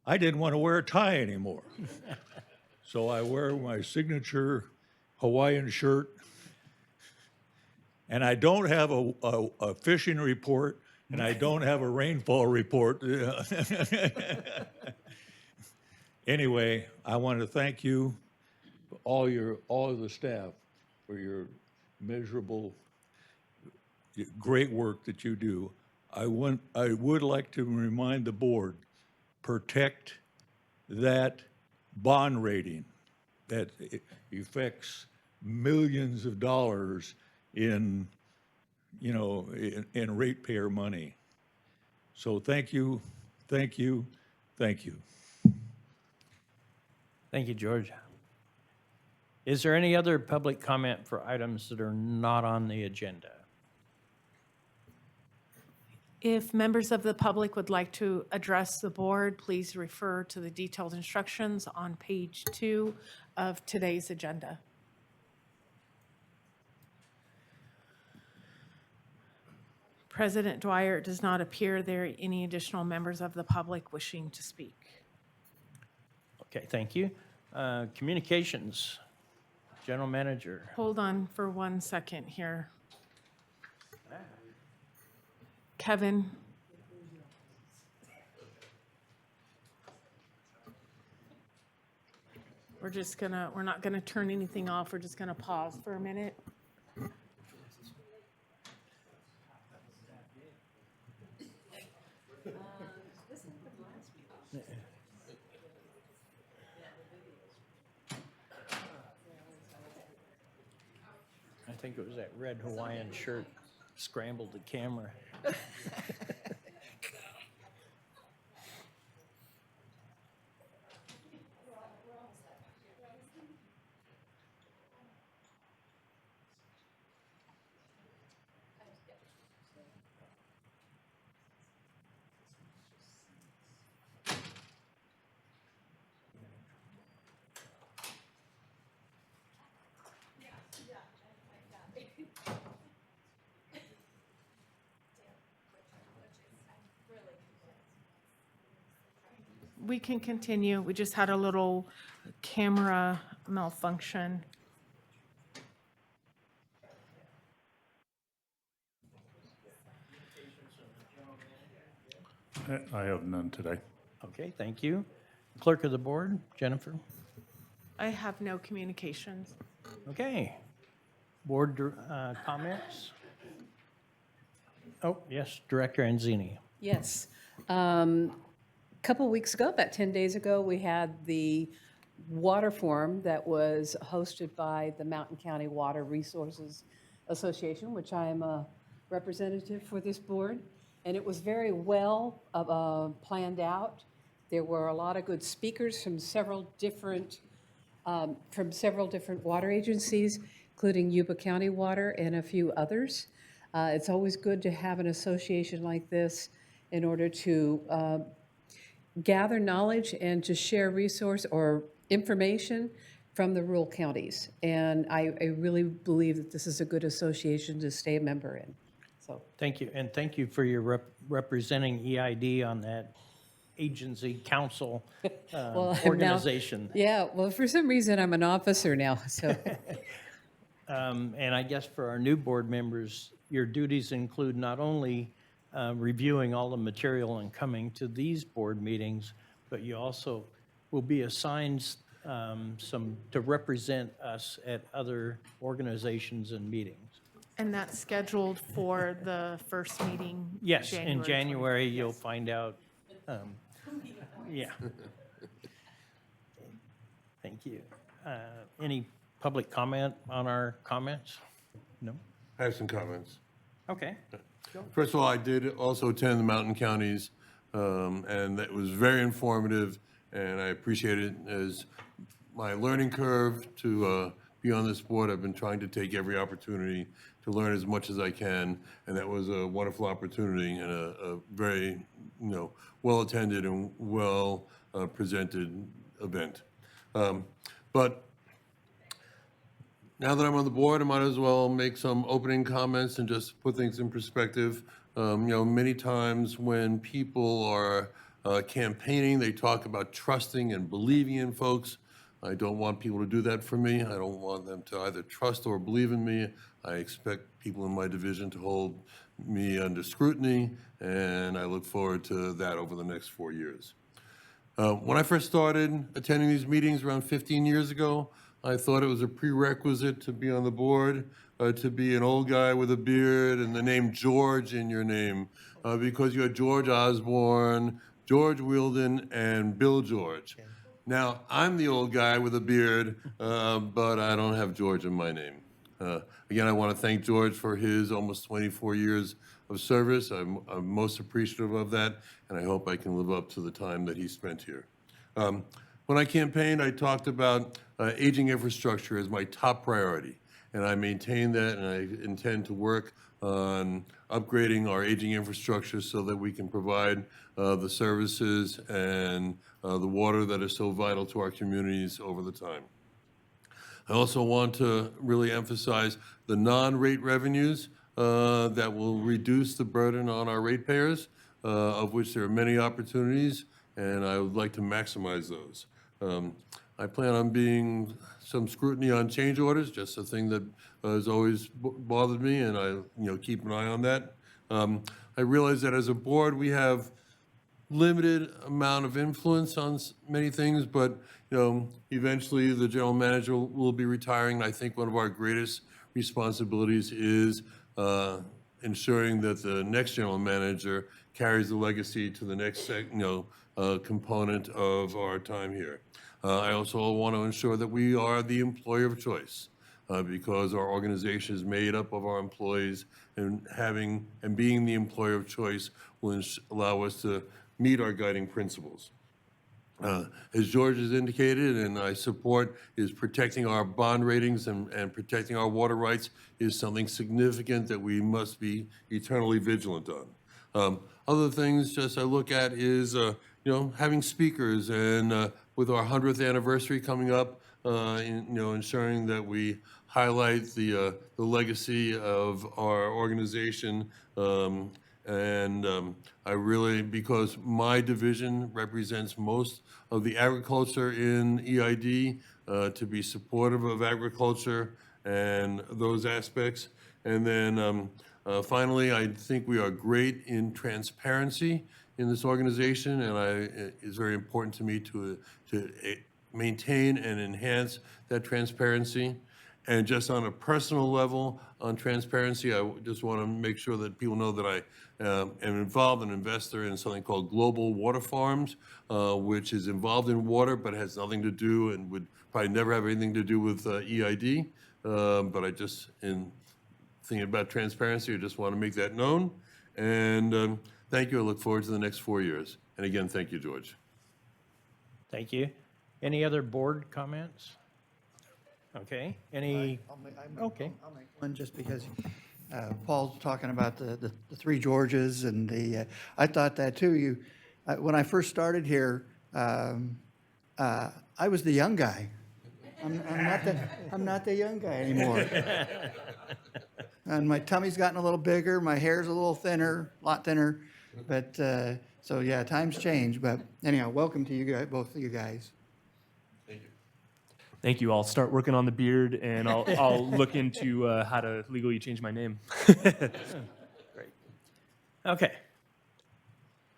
[SPEAKER 16] I didn't want to wear a tie anymore. So I wear my signature Hawaiian shirt, and I don't have a fishing report, and I don't have a rainfall report. Anyway, I want to thank you, all of the staff, for your measurable, great work that you do. I would like to remind the board, protect that bond rating. that affects millions of dollars in, you know, in ratepayer money. So thank you, thank you, thank you.
[SPEAKER 5] Thank you, George. Is there any other public comment for items that are not on the agenda?
[SPEAKER 3] If members of the public would like to address the board, please refer to the detailed instructions on page 2 of today's agenda. President Dwyer, it does not appear there are any additional members of the public wishing to speak.
[SPEAKER 5] Okay, thank you. Communications, General Manager.
[SPEAKER 3] Hold on for 1 second here. Kevin. We're not gonna turn anything off. We're just gonna pause for a minute.
[SPEAKER 5] I think it was that red Hawaiian shirt scrambled the camera.
[SPEAKER 3] We can continue. We just had a little camera malfunction.
[SPEAKER 6] I have none today.
[SPEAKER 5] Okay, thank you. Clerk of the Board, Jennifer.
[SPEAKER 3] I have no communications.
[SPEAKER 5] Okay. Board comments? Oh, yes, Director Anzini.
[SPEAKER 10] Yes. Couple weeks ago, about 10 days ago, we had the water forum that was hosted by the Mountain County Water Resources Association, which I am a representative for this board. And it was very well planned out. There were a lot of good speakers from several different water agencies, including Yuba County Water and a few others. It's always good to have an association like this in order to gather knowledge and to share resource or information from the rural counties. And I really believe that this is a good association to stay a member in. So
[SPEAKER 5] Thank you, and thank you for your representing EID on that agency council
[SPEAKER 10] Well, I'm now-
[SPEAKER 5] organization.
[SPEAKER 10] yeah, well, for some reason, I'm an officer now, so.
[SPEAKER 5] And I guess for our new board members, your duties include not only reviewing all the material and coming to these board meetings, but you also will be assigned to represent us at other organizations and meetings.
[SPEAKER 3] And that's scheduled for the first meeting?
[SPEAKER 5] Yes, in January,
[SPEAKER 3] 20th.
[SPEAKER 5] you'll
[SPEAKER 3] Yes.
[SPEAKER 5] find out. Yeah. Thank you. Any public comment on our comments? No?
[SPEAKER 17] I have some comments.
[SPEAKER 5] Okay.
[SPEAKER 17] First of all, I did also attend the Mountain Counties, and that was very informative, and I appreciate it as my learning curve to be on this board. I've been trying to take every opportunity to learn as much as I can, and that was a wonderful opportunity and a very, well-attended and well-presented event. But now that I'm on the board, I might as well make some opening comments and just put things in perspective. Many times when people are campaigning, they talk about trusting and believing in folks. I don't want people to do that for me. I don't want them to either trust or believe in me. I expect people in my division to hold me under scrutiny, and I look forward to that over the next 4 years. When I first started attending these meetings around 15 years ago, I thought it was a prerequisite to be on the board, to be an old guy with a beard and the name George in your name, because you had George Osborne, George Wielden, and Bill George. Now, I'm the old guy with a beard, but I don't have George in my name. Again, I want to thank George for his almost 24 years of service. I'm most appreciative of that, and I hope I can live up to the time that he spent here. When I campaigned, I talked about aging infrastructure as my top priority, and I maintain that, and I intend to work on upgrading our aging infrastructure so that we can provide the services and the water that is so vital to our communities over the time. I also want to really emphasize the non-rate revenues that will reduce the burden on our ratepayers, of which there are many opportunities, and I would like to maximize those. I plan on being some scrutiny on change orders, just a thing that has always bothered me, and I keep an eye on that. I realize that as a board, we have limited amount of influence on many things, but eventually the general manager will be retiring. I think one of our greatest responsibilities is ensuring that the next general manager carries the legacy to the next component of our time here. I also want to ensure that we are the employer of choice because our organization is made up of our employees, and being the employer of choice will allow us to meet our guiding principles. As George has indicated, and I support, is protecting our bond ratings and protecting our water rights is something significant that we must be eternally vigilant on. Other things just I look at is, having speakers, and with our 100th anniversary coming up, ensuring that we highlight the legacy of our organization. I really, because my division represents most of the agriculture in EID, to be supportive of agriculture and those aspects. And then finally, I think we are great in transparency in this organization, and it's very important to me to maintain and enhance that transparency. And just on a personal level, on transparency, I just want to make sure that people know that I am involved, an investor in something called Global Water Farms, which is involved in water but has nothing to do and would probably never have anything to do with EID. But I just, in thinking about transparency, I just want to make that known. And thank you. I look forward to the next 4 years. And again, thank you, George.
[SPEAKER 5] Thank you. Any other board comments? Okay, okay.
[SPEAKER 1] I'll make one just because Paul's talking about the three Georges, and I thought that too. When I first started here, I was the young guy. I'm not the young guy anymore. And my tummy's gotten a little bigger, my hair's a little thinner, a lot thinner. But so yeah, times change. But anyhow, welcome to you guys, both of you guys.
[SPEAKER 12] Thank you. I'll start working on the beard, and I'll look into how to legally change my name.
[SPEAKER 5] Great. Okay.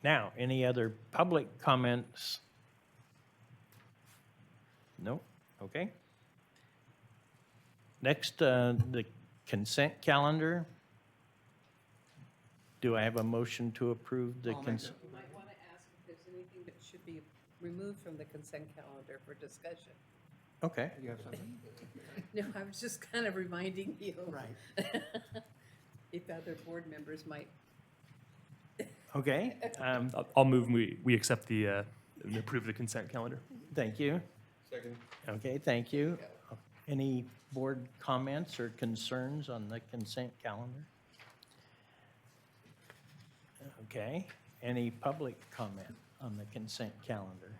[SPEAKER 5] Now, any other public comments? No? Okay. Next, the consent calendar. Do I have a motion to approve the consent?
[SPEAKER 10] You might want to ask if there's anything that should be removed from the consent calendar for discussion.
[SPEAKER 5] Okay.
[SPEAKER 1] You have something?
[SPEAKER 10] No, I was just kind of reminding you.
[SPEAKER 1] Right.
[SPEAKER 10] If other board members might.
[SPEAKER 5] Okay.
[SPEAKER 12] I'll move. We accept the approve the consent calendar.
[SPEAKER 5] Thank you.
[SPEAKER 17] Second.
[SPEAKER 5] Okay, thank you. Any board comments or concerns on the consent calendar? Okay. Any public comment on the consent calendar?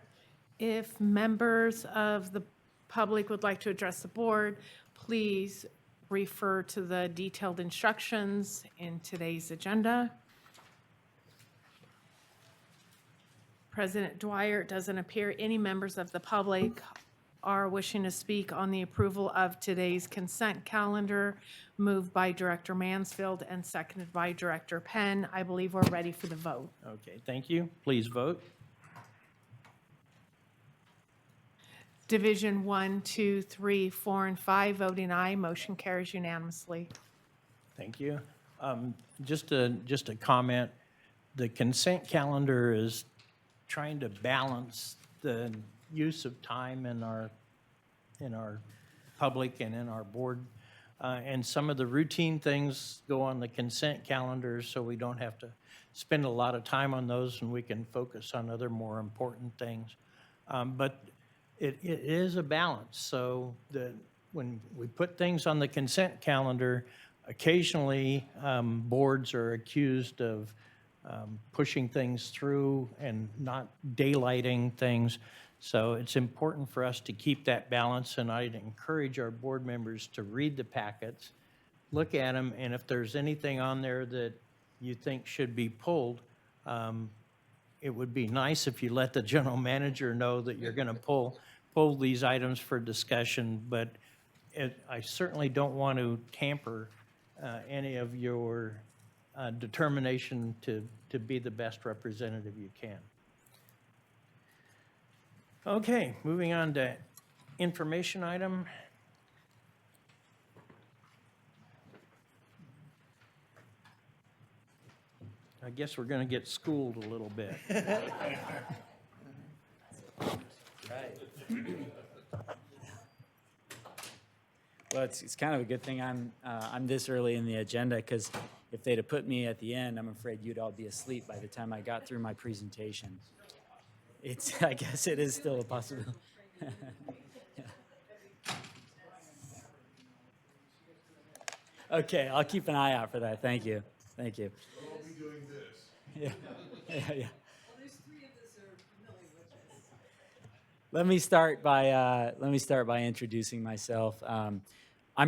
[SPEAKER 3] If members of the public would like to address the board, please refer to the detailed instructions in today's agenda. President Dwyer, it doesn't appear any members of the public are wishing to speak on the approval of today's consent calendar, moved by Director Mansfield and seconded by Director Penn. I believe we're ready for the vote.
[SPEAKER 5] Okay, thank you. Please vote.
[SPEAKER 3] Division 1, 2, 3, 4, and 5, voting aye. Motion carries unanimously.
[SPEAKER 5] Thank you. Just a comment. The consent calendar is trying to balance the use of time in our public and in our board. And some of the routine things go on the consent calendar, so we don't have to spend a lot of time on those, and we can focus on other more important things. But it is a balance, so that when we put things on the consent calendar, occasionally boards are accused of pushing things through and not daylighting things. So it's important for us to keep that balance, and I'd encourage our board members to read the packets, look at them, and if there's anything on there that you think should be pulled, it would be nice if you let the general manager know that you're going to pull these items for discussion, but I certainly don't want to tamper any of your determination to be the best representative you can. Okay, moving on to information item. I guess we're going to get schooled a little bit.
[SPEAKER 18] Well, it's kind of a good thing I'm this early in the agenda, because if they'd have put me at the end, I'm afraid you'd all be asleep by the time I got through my presentation. I guess it is still a possibility. Okay, I'll keep an eye out for that. Thank you. Thank you.
[SPEAKER 17] We'll all be doing this.
[SPEAKER 18] Yeah. Yeah. Let me start by introducing myself. I'm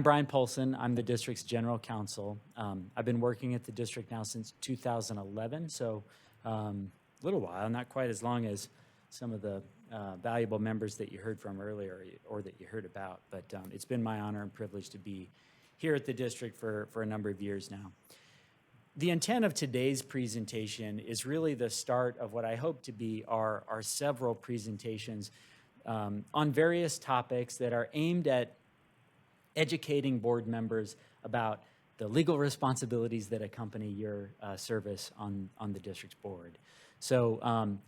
[SPEAKER 18] Brian Polson. I'm the district's general counsel. I've been working at the district now since 2011, so a little while, not quite as long as some of the valuable members that you heard from earlier or that you heard about. But it's been my honor and privilege to be here at the district for a number of years now. The intent of today's presentation is really the start of what I hope to be our several presentations on various topics that are aimed at educating board members about the legal responsibilities that accompany your service on the district's board. So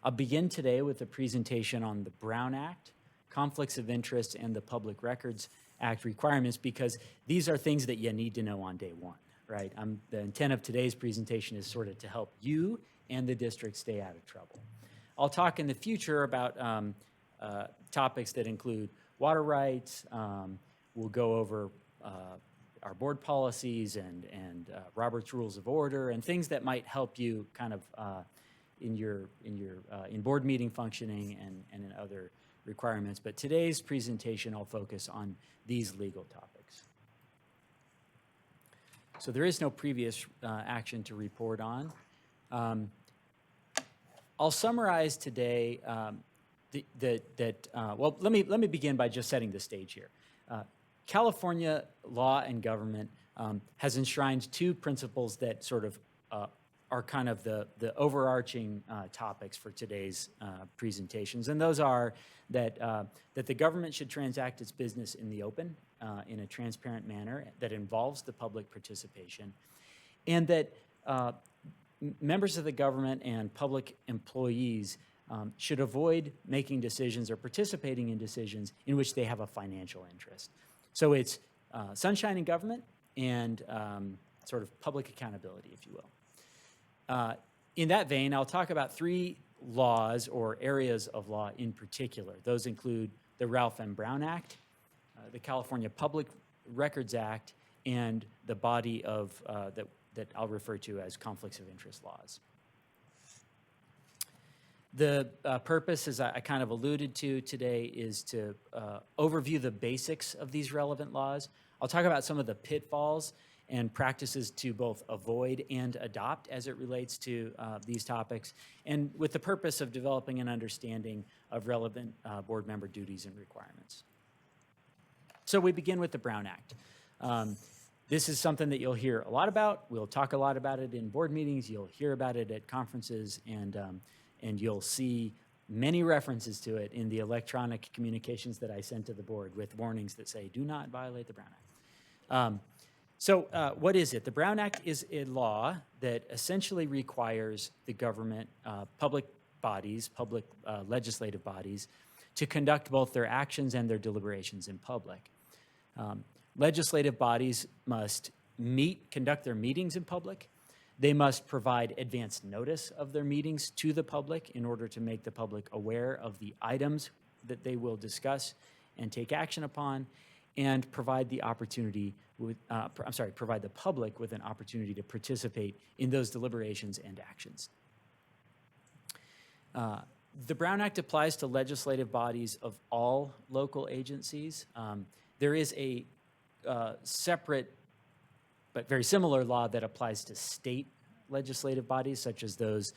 [SPEAKER 18] I'll begin today with a presentation on the Brown Act, conflicts of interest, and the Public Records Act requirements, because these are things that you need to know on day one, right? The intent of today's presentation is sort of to help you and the district stay out of trouble. I'll talk in the future about topics that include water rights. We'll go over our board policies and Robert's Rules of Order and things that might help you kind of in board meeting functioning and in other requirements. But today's presentation will focus on these legal topics. So there is no previous action to report on. I'll summarize today well, let me begin by just setting the stage here. California law and government has enshrined two principles that sort of are kind of the overarching topics for today's presentations, and those are that the government should transact its business in the open, in a transparent manner that involves the public participation, and that members of the government and public employees should avoid making decisions or participating in decisions in which they have a financial interest. So it's sunshine in government and sort of public accountability, if you will. In that vein, I'll talk about three laws or areas of law in particular. Those include the Ralph M. Brown Act, the California Public Records Act, and the body of that I'll refer to as conflicts of interest laws. The purpose, as I kind of alluded to today, is to overview the basics of these relevant laws. I'll talk about some of the pitfalls and practices to both avoid and adopt as it relates to these topics, and with the purpose of developing an understanding of relevant board member duties and requirements. So we begin with the Brown Act. This is something that you'll hear a lot about. We'll talk a lot about it in board meetings. You'll hear about it at conferences, and you'll see many references to it in the electronic communications that I sent to the board with warnings that say, do not violate the Brown Act. So what is it? The Brown Act is a law that essentially requires the government, public bodies, public legislative bodies, to conduct both their actions and their deliberations in public. Legislative bodies must conduct their meetings in public. They must provide advance notice of their meetings to the public in order to make the public aware of the items that they will discuss and take action upon, and provide the public with an opportunity to participate in those deliberations and actions. The Brown Act applies to legislative bodies of all local agencies. There is a separate but very similar law that applies to state legislative bodies, such as the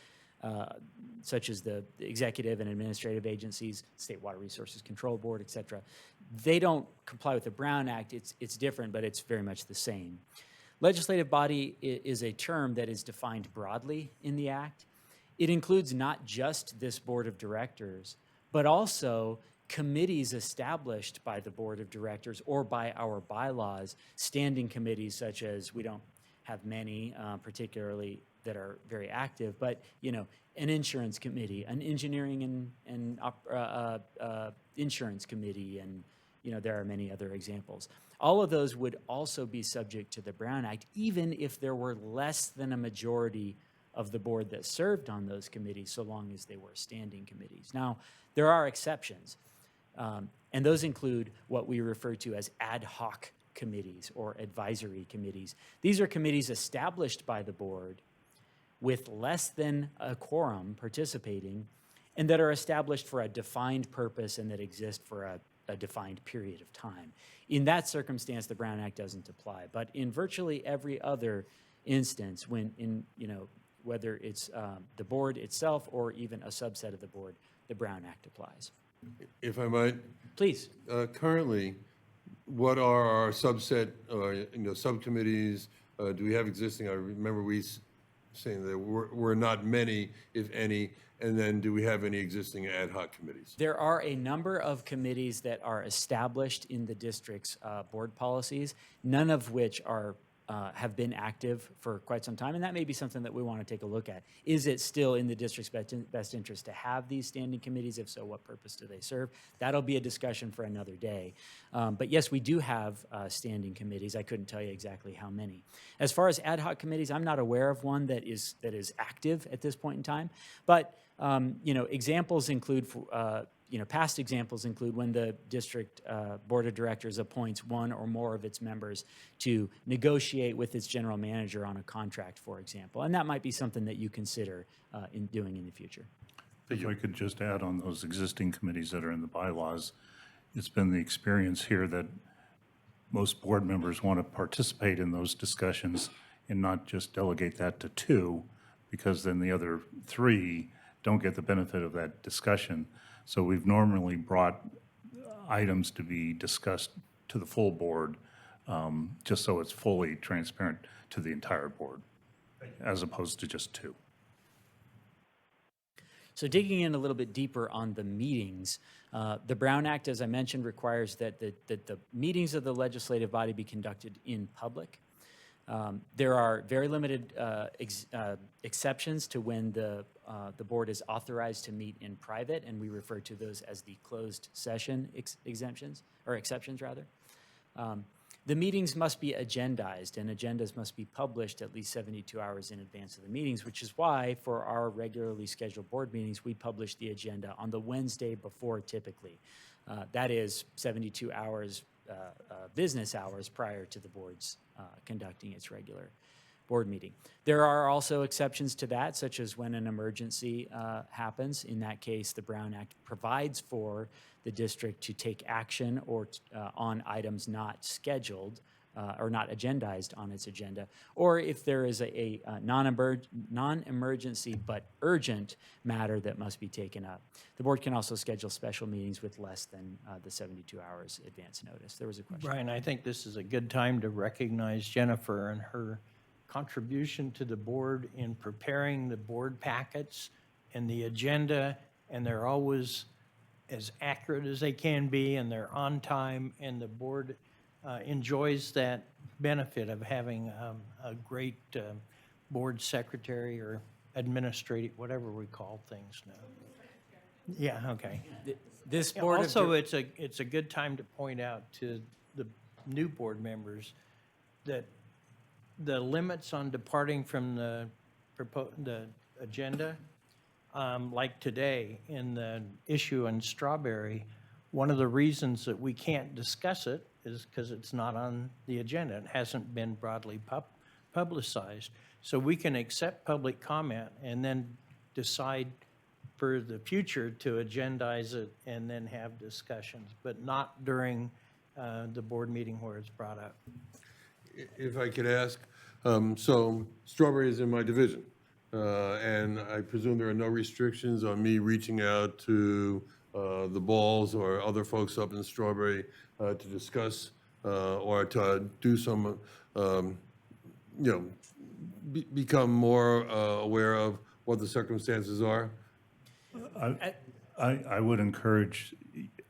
[SPEAKER 18] executive and administrative agencies, State Water Resources Control Board, et cetera. They don't comply with the Brown Act. It's different, but it's very much the same. Legislative body is a term that is defined broadly in the Act. It includes not just this board of directors, but also committees established by the board of directors or by our bylaws, standing committees such as, we don't have many particularly that are very active, but an insurance committee, an engineering and insurance committee, and there are many other examples. All of those would also be subject to the Brown Act, even if there were less than a majority of the board that served on those committees, so long as they were standing committees. Now, there are exceptions, and those include what we refer to as ad hoc committees or advisory committees. These are committees established by the board with less than a quorum participating, and that are established for a defined purpose and that exist for a defined period of time. In that circumstance, the Brown Act doesn't apply. But in virtually every other instance, whether it's the board itself or even a subset of the board, the Brown Act applies.
[SPEAKER 17] If I might?
[SPEAKER 18] Please.
[SPEAKER 17] Currently, what are our subset, subcommittees? Do we have existing? I remember we saying there were not many, if any, and then do we have any existing ad hoc committees?
[SPEAKER 18] There are a number of committees that are established in the district's board policies, none of which have been active for quite some time, and that may be something that we want to take a look at. Is it still in the district's best interest to have these standing committees? If so, what purpose do they serve? That'll be a discussion for another day. But yes, we do have standing committees. I couldn't tell you exactly how many. As far as ad hoc committees, I'm not aware of one that is active at this point in time. But examples include past examples include when the district board of directors appoints one or more of its members to negotiate with its general manager on a contract, for example. And that might be something that you consider in doing in the future.
[SPEAKER 6] If I could just add on those existing committees that are in the bylaws, it's been the experience here that most board members want to participate in those discussions and not just delegate that to two, because then the other three don't get the benefit of that discussion. So we've normally brought items to be discussed to the full board, just so it's fully transparent to the entire board, as opposed to just two.
[SPEAKER 18] So digging in a little bit deeper on the meetings, the Brown Act, as I mentioned, requires that the meetings of the legislative body be conducted in public. There are very limited exceptions to when the board is authorized to meet in private, and we refer to those as the closed session exceptions. The meetings must be agendized, and agendas must be published at least 72 hours in advance of the meetings, which is why for our regularly scheduled board meetings, we publish the agenda on the Wednesday before typically. That is 72 hours business hours prior to the board's conducting its regular board meeting. There are also exceptions to that, such as when an emergency happens. In that case, the Brown Act provides for the district to take action or on items not scheduled or not agendized on its agenda, or if there is a non-emergency but urgent matter that must be taken up. The board can also schedule special meetings with less than the 72 hours advance notice. There was a question.
[SPEAKER 5] Brian, I think this is a good time to recognize Jennifer and her contribution to the board in preparing the board packets and the agenda, and they're always as accurate as they can be, and they're on time, and the board enjoys that benefit of having a great board secretary or administrative, whatever we call things now. Yeah, okay.
[SPEAKER 18] This
[SPEAKER 5] Yeah,
[SPEAKER 18] board of
[SPEAKER 5] Also,
[SPEAKER 18] dir-
[SPEAKER 5] it's a good time to point out to the new board members that the limits on departing from the the agenda, like today in the issue in Strawberry, one of the reasons that we can't discuss it is because it's not on the agenda. It hasn't been broadly publicized. So we can accept public comment and then decide for the future to agendize it and then have discussions, but not during the board meeting where it's brought up.
[SPEAKER 17] If I could ask, so Strawberry is in my division, and I presume there are no restrictions on me reaching out to the Balls or other folks up in Strawberry to discuss or to do some, become more aware of what the circumstances are?
[SPEAKER 6] I would encourage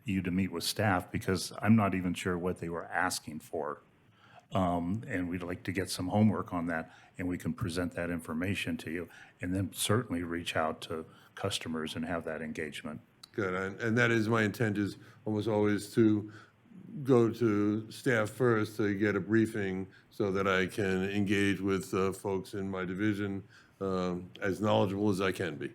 [SPEAKER 6] you to meet with staff because I'm not even sure what they were asking for. And we'd like to get some homework on that, and we can present that information to you, and then certainly reach out to customers and have that engagement.
[SPEAKER 17] Good, and that is my intent, is almost always to go to staff first to get a briefing so that I can engage with folks in my division as knowledgeable as I can be.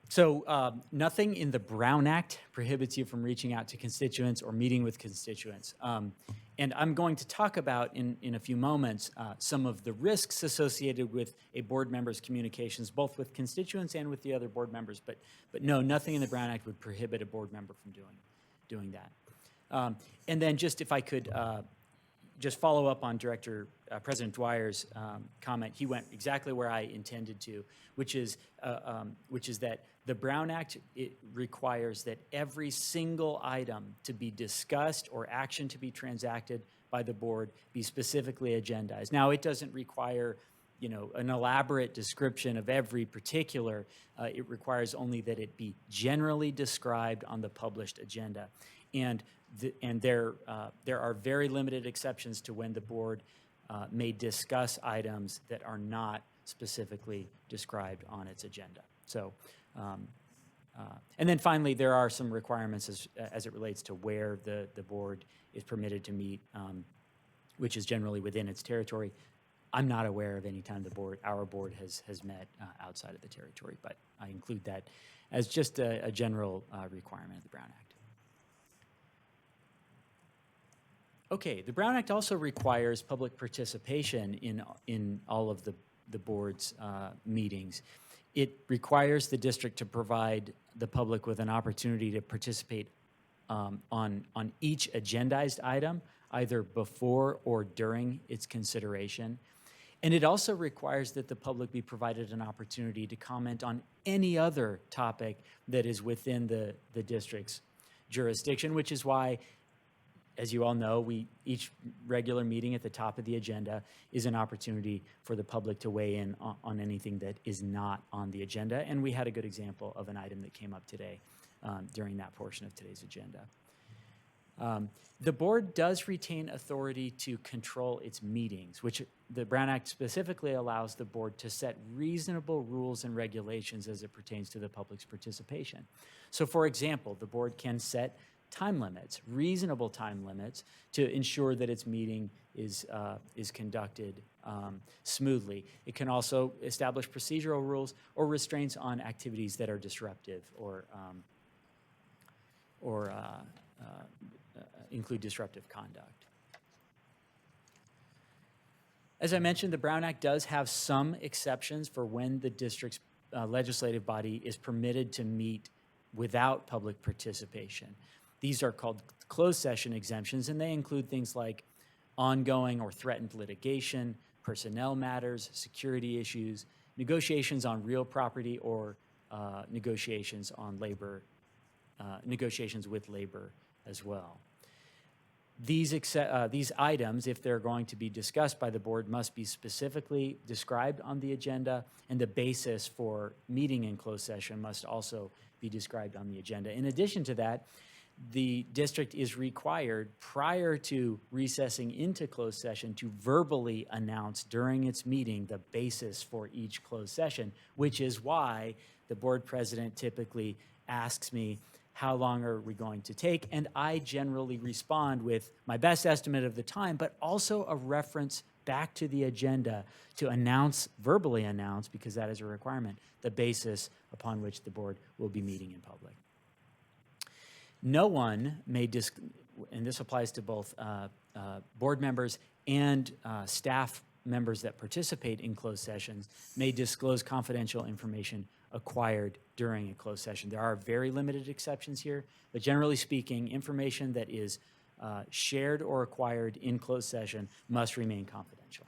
[SPEAKER 18] So nothing in the Brown Act prohibits you from reaching out to constituents or meeting with constituents. And I'm going to talk about in a few moments some of the risks associated with a board member's communications, both with constituents and with the other board members. But no, nothing in the Brown Act would prohibit a board member from doing that. And then just if I could just follow up on President Dwyer's comment, he went exactly where I intended to, which is that the Brown Act, it requires that every single item to be discussed or action to be transacted by the board be specifically agendized. Now, it doesn't require, an elaborate description of every particular. It requires only that it be generally described on the published agenda. And there are very limited exceptions to when the board may discuss items that are not specifically described on its agenda. So, and then finally, there are some requirements as it relates to where the board is permitted to meet, which is generally within its territory. I'm not aware of any time our board has met outside of the territory, but I include that as just a general requirement of the Brown Act. Okay, the Brown Act also requires public participation in all of the board's meetings. It requires the district to provide the public with an opportunity to participate on each agendized item, either before or during its consideration. And it also requires that the public be provided an opportunity to comment on any other topic that is within the district's jurisdiction, which is why, as you all know, each regular meeting at the top of the agenda is an opportunity for the public to weigh in on anything that is not on the agenda. And we had a good example of an item that came up today during that portion of today's agenda. The board does retain authority to control its meetings, which the Brown Act specifically allows the board to set reasonable rules and regulations as it pertains to the public's participation. So, for example, the board can set time limits, reasonable time limits, to ensure that its meeting is conducted smoothly. It can also establish procedural rules or restraints on activities that are disruptive or include disruptive conduct. As I mentioned, the Brown Act does have some exceptions for when the district's legislative body is permitted to meet without public participation. These are called closed session exemptions, and they include things like ongoing or threatened litigation, personnel matters, security issues, negotiations on real property, or negotiations on labor, negotiations with labor as well. These items, if they're going to be discussed by the board, must be specifically described on the agenda, and the basis for meeting in closed session must also be described on the agenda. In addition to that, the district is required prior to recessing into closed session to verbally announce during its meeting the basis for each closed session, which is why the board president typically asks me, how long are we going to take? And I generally respond with my best estimate of the time, but also a reference back to the agenda to announce, verbally announce, because that is a requirement, the basis upon which the board will be meeting in public. No one may, and this applies to both board members and staff members that participate in closed sessions, may disclose confidential information acquired during a closed session. There are very limited exceptions here, but generally speaking, information that is shared or acquired in closed session must remain confidential.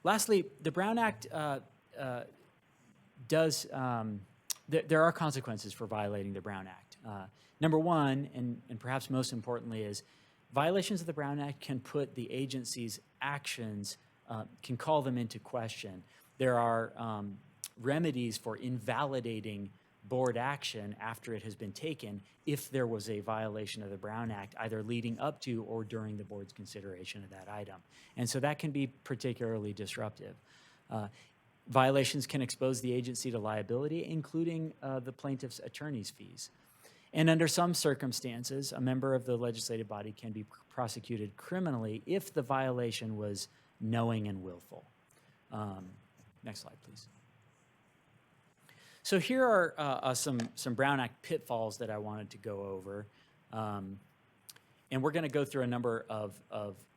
[SPEAKER 18] Lastly, the Brown Act does, there are consequences for violating the Brown Act. Number one, and perhaps most importantly, is violations of the Brown Act can put the agency's actions, can call them into question. There are remedies for invalidating board action after it has been taken if there was a violation of the Brown Act, either leading up to or during the board's consideration of that item. And so that can be particularly disruptive. Violations can expose the agency to liability, including the plaintiff's attorney's fees. And under some circumstances, a member of the legislative body can be prosecuted criminally if the violation was knowing and willful. Next slide, please. So here are some Brown Act pitfalls that I wanted to go over. And we're going to go through a number of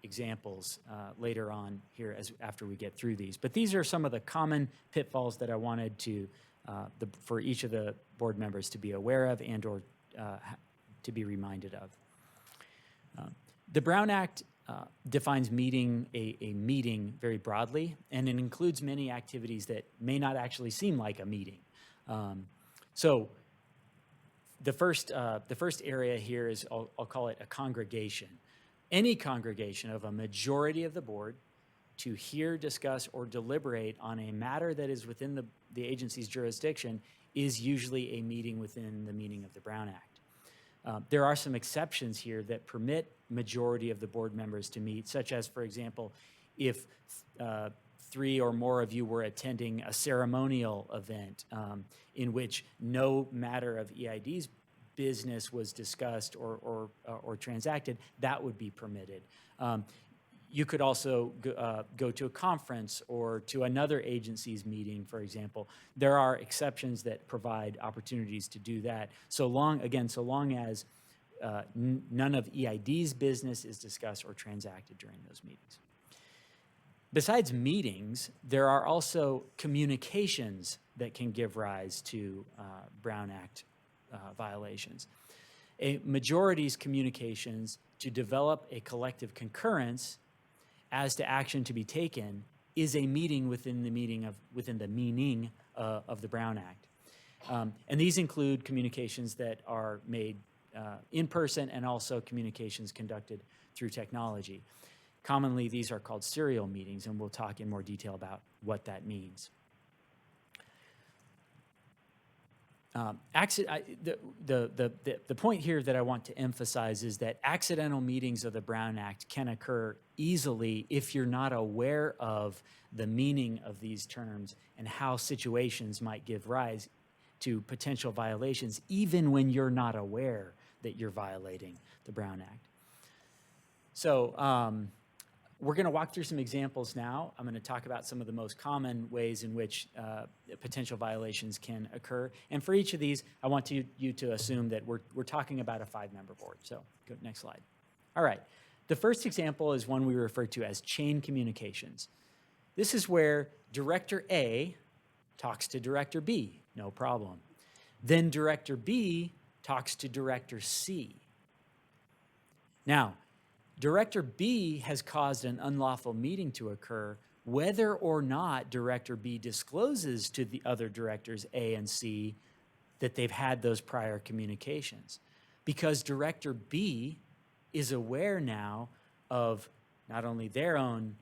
[SPEAKER 18] examples later on here after we get through these. But these are some of the common pitfalls that I wanted to, for each of the board members to be aware of and or to be reminded of. The Brown Act defines meeting, a meeting very broadly, and it includes many activities that may not actually seem like a meeting. So the first area here is, I'll call it a congregation. Any congregation of a majority of the board to hear, discuss, or deliberate on a matter that is within the agency's jurisdiction is usually a meeting within the meaning of the Brown Act. There are some exceptions here that permit majority of the board members to meet, such as, for example, if 3 or more of you were attending a ceremonial event in which no matter of EID's business was discussed or transacted, that would be permitted. You could also go to a conference or to another agency's meeting, for example. There are exceptions that provide opportunities to do that, so long as none of EID's business is discussed or transacted during those meetings. Besides meetings, there are also communications that can give rise to Brown Act violations. A majority's communications to develop a collective concurrence as to action to be taken is a meeting within the meaning of the Brown Act. And these include communications that are made in person and also communications conducted through technology. Commonly, these are called serial meetings, and we'll talk in more detail about what that means. The point here that I want to emphasize is that accidental meetings of the Brown Act can occur easily if you're not aware of the meaning of these terms and how situations might give rise to potential violations, even when you're not aware that you're violating the Brown Act. So we're going to walk through some examples now. I'm going to talk about some of the most common ways in which potential violations can occur. And for each of these, I want you to assume that we're talking about a 5-member board. So go next slide. All right. The first example is one we refer to as chain communications. This is where Director A talks to Director B, no problem. Then Director B talks to Director C. Now, Director B has caused an unlawful meeting to occur whether or not Director B discloses to the other directors A and C that they've had those prior communications. Because Director B is aware now of not only their own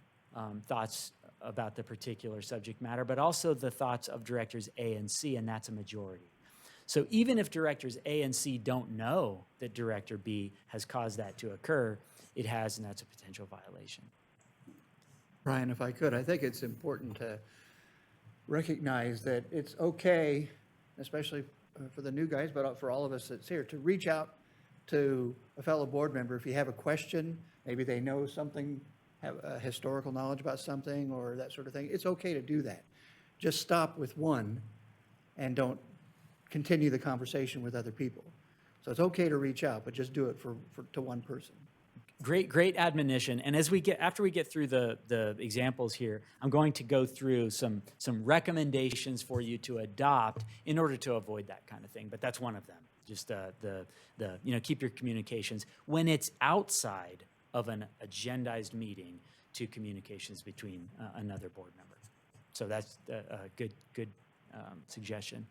[SPEAKER 18] thoughts about the particular subject matter, but also the thoughts of directors A and C, and that's a majority. So even if directors A and C don't know that director B has caused that to occur, it has, and that's a potential violation.
[SPEAKER 1] Brian, if I could, I think it's important to recognize that it's okay, especially for the new guys, but for all of us that's here, to reach out to a fellow board member if you have a question, maybe they know something, have historical knowledge about something or that sort of thing. It's okay to do that. Just stop with one and don't continue the conversation with other people. So it's okay to reach out, but just do it to one person.
[SPEAKER 18] Great admonition. And after we get through the examples here, I'm going to go through some recommendations for you to adopt in order to avoid that kind of thing. But that's one of them. Just keep your communications when it's outside of an agendized meeting to communications between another board member. So that's a good suggestion.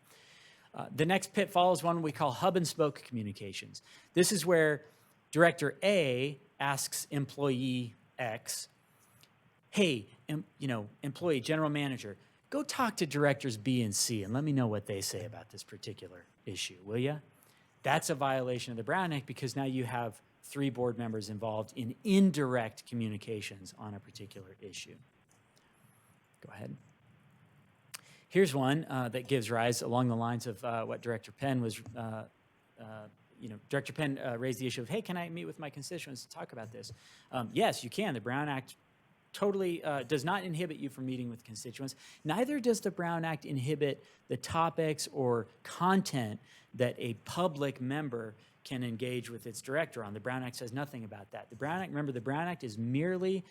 [SPEAKER 18] The next pitfall is one we call hub and spoke communications. This is where Director A asks employee X, hey, employee, general manager, go talk to directors B and C and let me know what they say about this particular issue, will you? That's a violation of the Brown Act because now you have 3 board members involved in indirect communications on a particular issue. Go ahead. Here's one that gives rise along the lines of what Director Penn was Director Penn raised the issue of, hey, can I meet with my constituents to talk about this? Yes, you can. The Brown Act totally does not inhibit you from meeting with constituents. Neither does the Brown Act inhibit the topics or content that a public member can engage with its director on. The Brown Act says nothing about that. The Brown Act is merely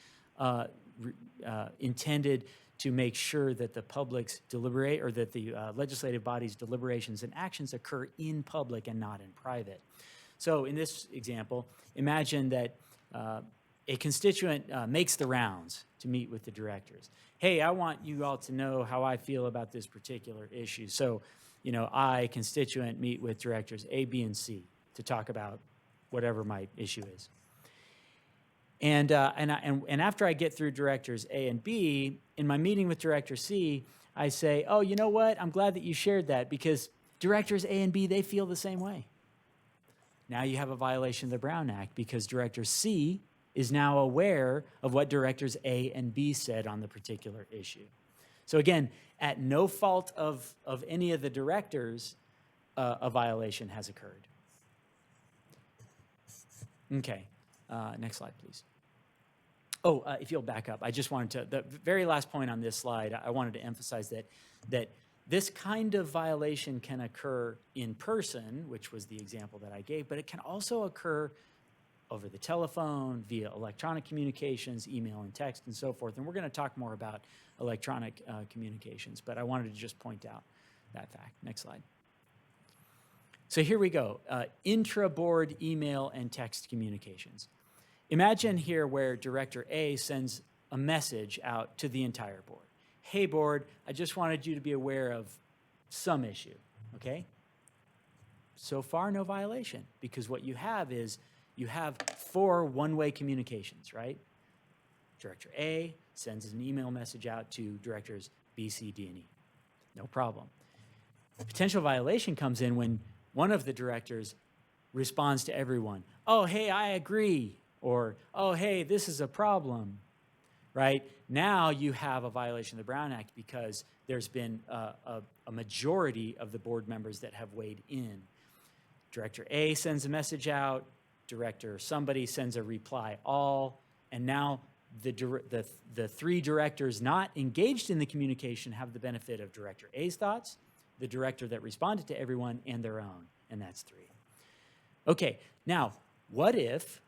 [SPEAKER 18] intended to make sure that the public's deliberate or that the legislative body's deliberations and actions occur in public and not in private. So in this example, imagine that a constituent makes the rounds to meet with the directors. Hey, I want you all to know how I feel about this particular issue. So, I, constituent, meet with directors A, B, and C to talk about whatever my issue is. And after I get through directors A and B, in my meeting with director C, I say, oh, you know what? I'm glad that you shared that because directors A and B, they feel the same way. Now you have a violation of the Brown Act because director C is now aware of what directors A and B said on the particular issue. So again, at no fault of any of the directors, a violation has occurred. Okay, next slide, please. Oh, if you'll back up, I just wanted to, the very last point on this slide, I wanted to emphasize that this kind of violation can occur in person, which was the example that I gave, but it can also occur over the telephone, via electronic communications, email and text, and so forth. And we're going to talk more about electronic communications, but I wanted to just point out that fact. Next slide. So here we go, intra-board email and text communications. Imagine here where Director A sends a message out to the entire board. Hey, board, I just wanted you to be aware of some issue, okay? So far, no violation, because what you have is you have 4 one-way communications, right? Director A sends an email message out to directors B, C, D, and E. No problem. Potential violation comes in when one of the directors responds to everyone. Oh, hey, I agree. Or, oh, hey, this is a problem, right? Now you have a violation of the Brown Act because there's been a majority of the board members that have weighed in. Director A sends a message out, director somebody sends a reply all, and now the 3 directors not engaged in the communication have the benefit of Director A's thoughts, the director that responded to everyone, and their own, and that's 3. Okay, now, what if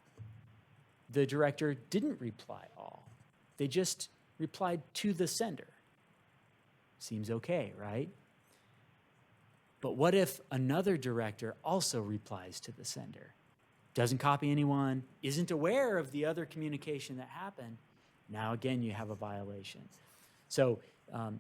[SPEAKER 18] the director didn't reply all? They just replied to the sender. Seems okay, right? But what if another director also replies to the sender? Doesn't copy anyone, isn't aware of the other communication that happened? Now again, you have a violation. So, the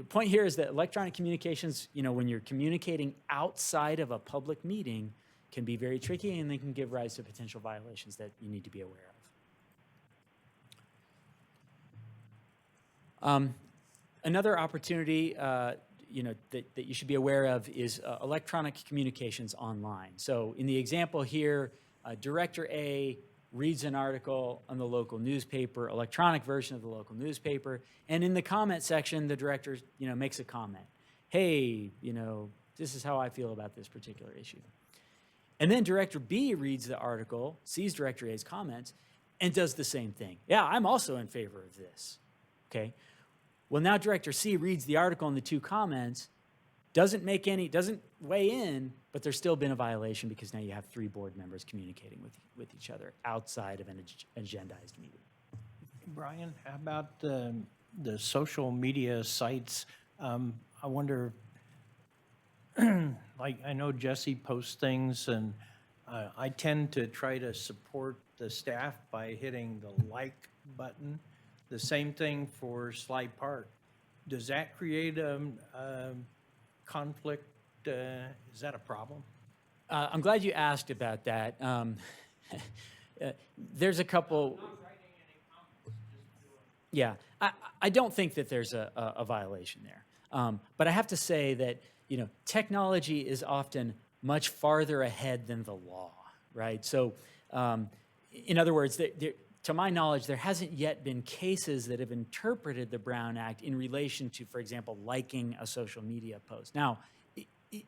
[SPEAKER 18] point here is that electronic communications, when you're communicating outside of a public meeting, can be very tricky and they can give rise to potential violations that you need to be aware of. Another opportunity that you should be aware of is electronic communications online. So in the example here, Director A reads an article on the local newspaper, electronic version of the local newspaper, and in the comment section, the director, makes a comment. Hey, this is how I feel about this particular issue. And then Director B reads the article, sees Director A's comments, and does the same thing. Yeah, I'm also in favor of this. Okay. Well, now Director C reads the article and the 2 comments, doesn't weigh in, but there's still been a violation because now you have 3 board members communicating with each other outside of an agendized meeting.
[SPEAKER 5] Brian, how about the social media sites? I wonder, like, I know Jesse posts things, and I tend to try to support the staff by hitting the like button. The same thing for Sly Park. Does that create a conflict? Is that a problem?
[SPEAKER 18] I'm glad you asked about that. There's a couple. Yeah, I don't think that there's a violation there. But I have to say that, technology is often much farther ahead than the law, right? So, in other words, to my knowledge, there hasn't yet been cases that have interpreted the Brown Act in relation to, for example, liking a social media post. Now,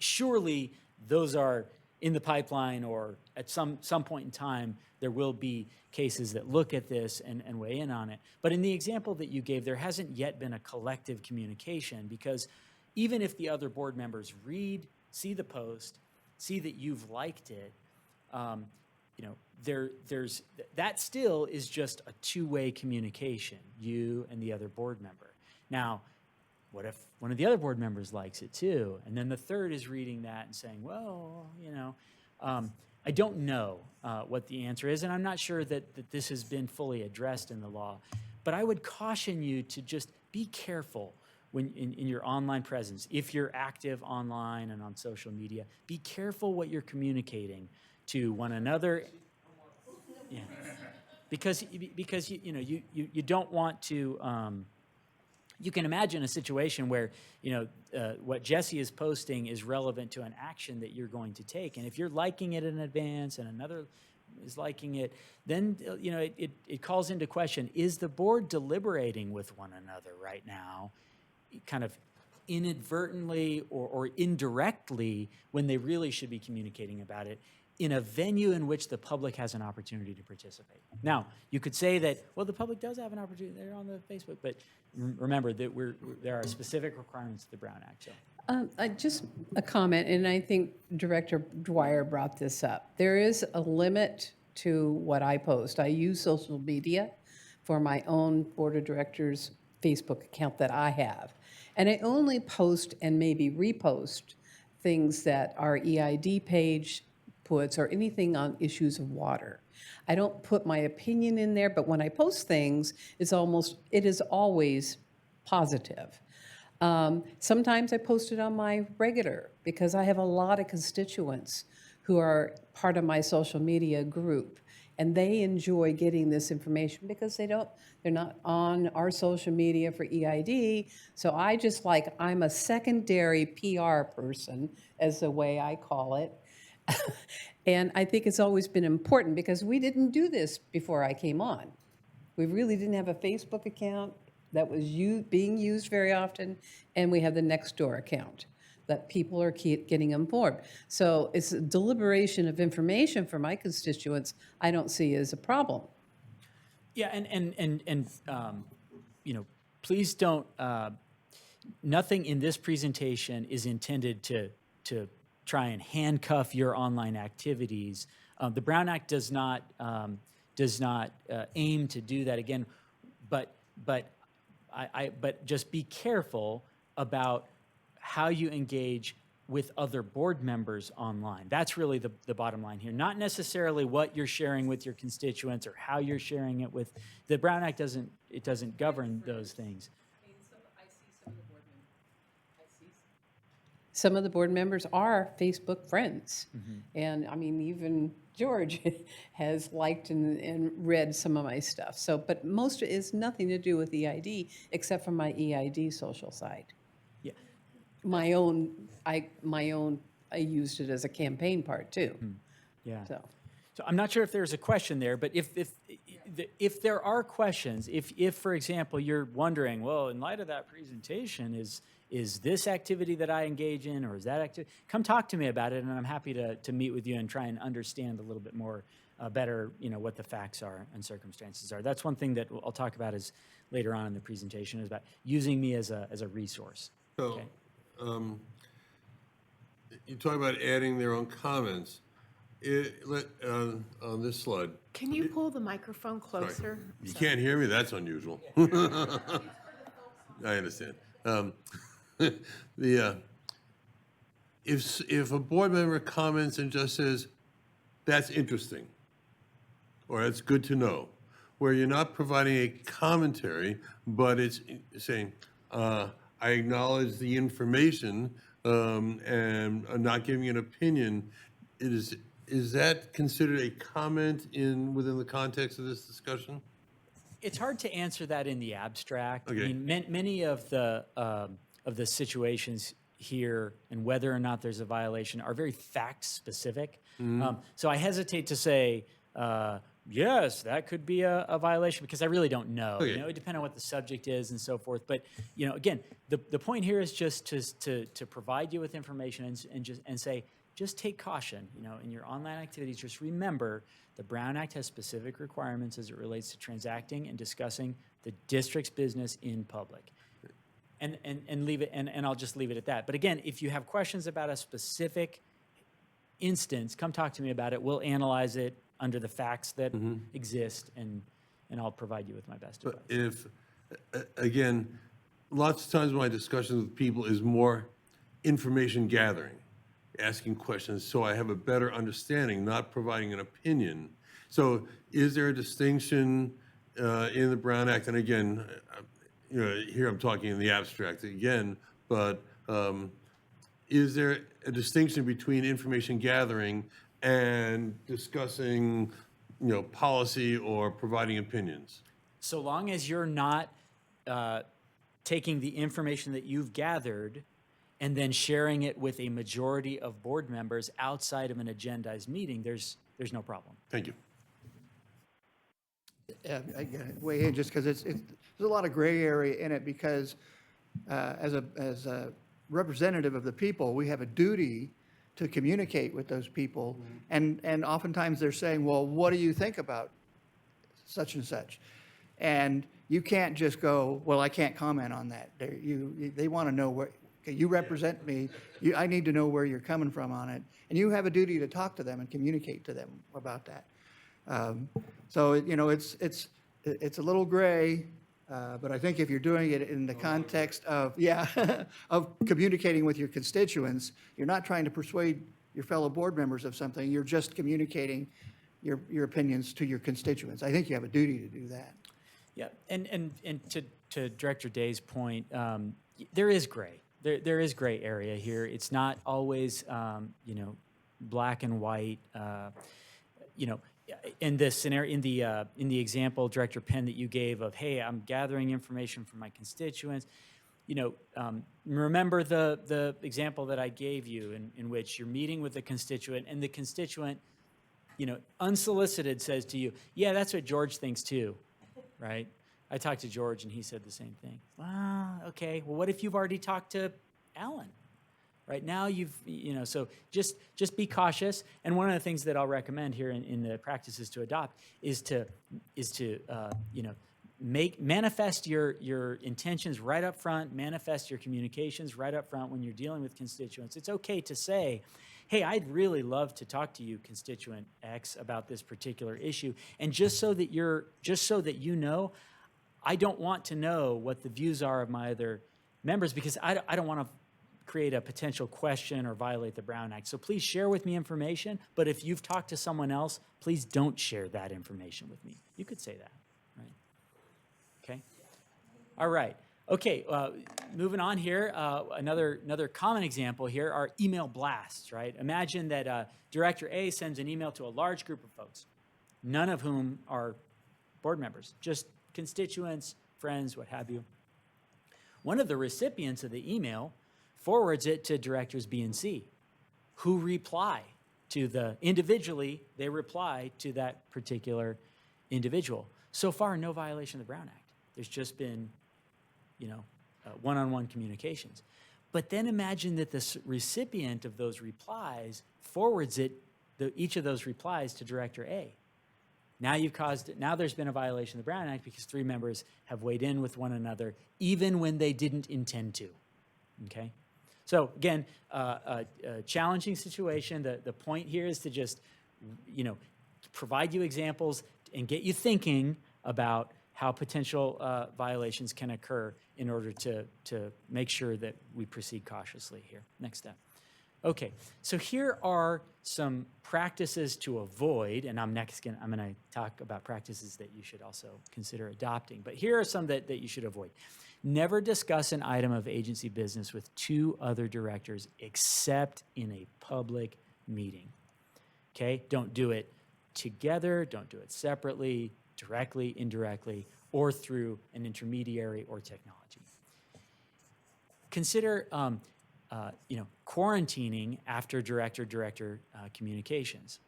[SPEAKER 18] surely those are in the pipeline, or at some point in time, there will be cases that look at this and weigh in on it. But in the example that you gave, there hasn't yet been a collective communication, because even if the other board members see the post, see that you've liked it, that still is just a 2-way communication, you and the other board member. Now, what if one of the other board members likes it too? And then the third is reading that and saying, well, I don't know what the answer is, and I'm not sure that this has been fully addressed in the law. But I would caution you to just be careful when in your online presence. If you're active online and on social media, be careful what you're communicating to one another. Yeah. Because you don't want to. You can imagine a situation where what Jesse is posting is relevant to an action that you're going to take, and if you're liking it in advance and another is liking it, then it calls into question: is the board deliberating with one another right now, kind of inadvertently or indirectly, when they really should be communicating about it in a venue in which the public has an opportunity to participate? Now, you could say that, well, the public does have an opportunity, they're on the Facebook, but remember that there are specific requirements of the Brown Act. So.
[SPEAKER 10] Just a comment, and I think Director Dwyer brought this up. There is a limit to what I post. I use social media for my own Board of Directors Facebook account that I have. And I only post and maybe repost things that our EID page puts, or anything on issues of water. I don't put my opinion in there, but when I post things, it is always positive. Sometimes I post it on my regular, because I have a lot of constituents who are part of my social media group, and they enjoy getting this information because they're not on our social media for EID. So I'm a secondary PR person, as the way I call it. And I think it's always been important, because we didn't do this before I came on. We really didn't have a Facebook account that was being used very often, and we have the Nextdoor account that people are getting informed. So it's a deliberation of information for my constituents I don't see as a problem.
[SPEAKER 18] Yeah, and please don't, nothing in this presentation is intended to try and handcuff your online activities. The Brown Act does not aim to do that again, but just be careful about how you engage with other board members online. That's really the bottom line here. Not necessarily what you're sharing with your constituents or how you're sharing it with. The Brown Act doesn't govern those things.
[SPEAKER 10] Some of the board members are Facebook friends. And I mean, even George has liked and read some of my stuff. So, but most of it is nothing to do with EID, except for my EID social site.
[SPEAKER 18] Yeah.
[SPEAKER 10] my own, I used it as a campaign part too.
[SPEAKER 18] Yeah.
[SPEAKER 10] So,
[SPEAKER 18] So I'm not sure if there's a question there, but if there are questions, if for example you're wondering, well, in light of that presentation, is this activity that I engage in, or is that activity? Come talk to me about it, and I'm happy to meet with you and try and understand a little bit more better, what the facts are and circumstances are. That's one thing that I'll talk about is later on in the presentation, is about using me as a resource.
[SPEAKER 17] So, you talk about adding their own comments. On this slide,
[SPEAKER 3] Can you pull the microphone closer?
[SPEAKER 17] you can't hear me? That's unusual. I understand. If a board member comments and just says, "That's interesting," or "That's good to know," where you're not providing a commentary, but it's saying, "I acknowledge the information," and not giving an opinion, is that considered a comment within the context of this discussion?
[SPEAKER 18] It's hard to answer that in the abstract.
[SPEAKER 17] Okay.
[SPEAKER 18] I mean, many of the situations here and whether or not there's a violation are very fact specific. So I hesitate to say, yes, that could be a violation, because I really don't know.
[SPEAKER 17] Okay.
[SPEAKER 18] It would depend on what the subject is and so forth. But again, the point here is just to provide you with information and say, just take caution, in your online activities. Just remember, the Brown Act has specific requirements as it relates to transacting and discussing the district's business in public. And leave it, and I'll just leave it at that. But again, if you have questions about a specific instance, come talk to me about it. We'll analyze it under the facts that exist, and I'll provide you with my best advice.
[SPEAKER 17] But again, lots of times my discussions with people is more information gathering, asking questions so I have a better understanding, not providing an opinion. So is there a distinction in the Brown Act? And again, here I'm talking in the abstract again, but is there a distinction between information gathering and discussing, policy or providing opinions?
[SPEAKER 18] So long as you're not taking the information that you've gathered and then sharing it with a majority of board members outside of an agendized meeting, there's no problem.
[SPEAKER 17] Thank you.
[SPEAKER 1] Yeah, I gotta weigh in just because there's a lot of gray area in it, because as a representative of the people, we have a duty to communicate with those people. And oftentimes they're saying, well, what do you think about such and such? And you can't just go, well, I can't comment on that. They want to know where, okay, you represent me. I need to know where you're coming from on it. And you have a duty to talk to them and communicate to them about that. So, it's a little gray, but I think if you're doing it in the context of, of communicating with your constituents, you're not trying to persuade your fellow board members of something, you're just communicating your opinions to your constituents. I think you have a duty to do that.
[SPEAKER 18] Yeah, and to Director Day's point, there is gray. There is gray area here. It's not always, black and white. In this scenario, in the example, Director Penn, that you gave of, hey, I'm gathering information from my constituents. Remember the example that I gave you in which you're meeting with a constituent, and the constituent, unsolicited says to you, yeah, that's what George thinks too, right? I talked to George and he said the same thing. Well, okay, well, what if you've already talked to Alan? Right now, so just be cautious. And one of the things that I'll recommend here in the practices to adopt is to manifest your intentions right up front, manifest your communications right up front when you're dealing with constituents. It's okay to say, hey, I'd really love to talk to you, constituent X, about this particular issue. And just so that you know, I don't want to know what the views are of my other members, because I don't want to create a potential question or violate the Brown Act. So please share with me information, but if you've talked to someone else, please don't share that information with me. You could say that, right? Okay? All right. Okay, moving on here, another common example here are email blasts, right? Imagine that Director A sends an email to a large group of folks, none of whom are board members, just constituents, friends, what have you. One of the recipients of the email forwards it to directors B and C, who reply to individually, they reply to that particular individual. So far, no violation of the Brown Act. There's just been, one-on-one communications. But then imagine that the recipient of those replies forwards each of those replies to Director A. Now there's been a violation of the Brown Act because 3 members have weighed in with one another, even when they didn't intend to, okay? So again, a challenging situation. The point here is to just, provide you examples and get you thinking about how potential violations can occur in order to make sure that we proceed cautiously here. Next step. Okay, so here are some practices to avoid, and I'm going to talk about practices that you should also consider adopting. But here are some that you should avoid. Never discuss an item of agency business with 2 other directors except in a public meeting. Okay, don't do it together, don't do it separately, directly, indirectly, or through an intermediary or technology. Consider quarantining after director-director communications.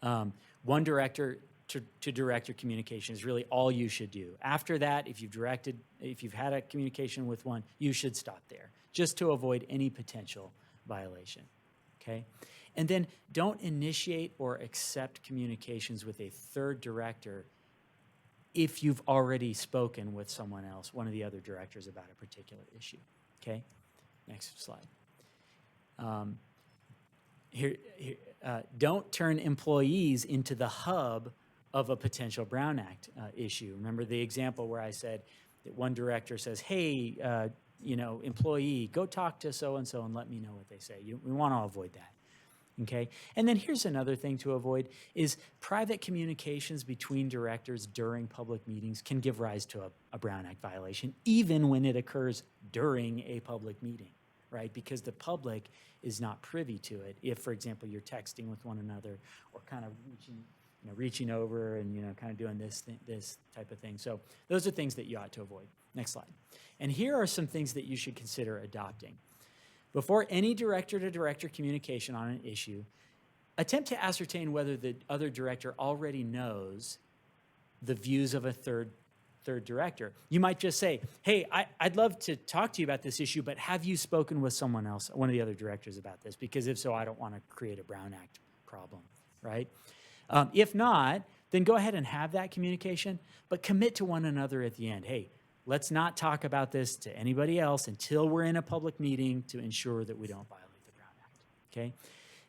[SPEAKER 18] One director to director communication is really all you should do. After that, if you've had a communication with one, you should stop there, just to avoid any potential violation, okay? And then don't initiate or accept communications with a 3rd director if you've already spoken with someone else, one of the other directors, about a particular issue, okay? Next slide. Don't turn employees into the hub of a potential Brown Act issue. Remember the example where I said that one director says, hey, employee, go talk to so-and-so and let me know what they say. We want to avoid that, okay? And then here's another thing to avoid is private communications between directors during public meetings can give rise to a Brown Act violation, even when it occurs during a public meeting, right? Because the public is not privy to it. If, for example, you're texting with one another or kind of reaching over and, kind of doing this type of thing. So those are things that you ought to avoid. Next slide. And here are some things that you should consider adopting. Before any director-to-director communication on an issue, attempt to ascertain whether the other director already knows the views of a third director. You might just say, hey, I'd love to talk to you about this issue, but have you spoken with someone else, one of the other directors, about this? Because if so, I don't want to create a Brown Act problem, right? If not, then go ahead and have that communication, but commit to one another at the end. Hey, let's not talk about this to anybody else until we're in a public meeting to ensure that we don't violate the Brown Act, okay?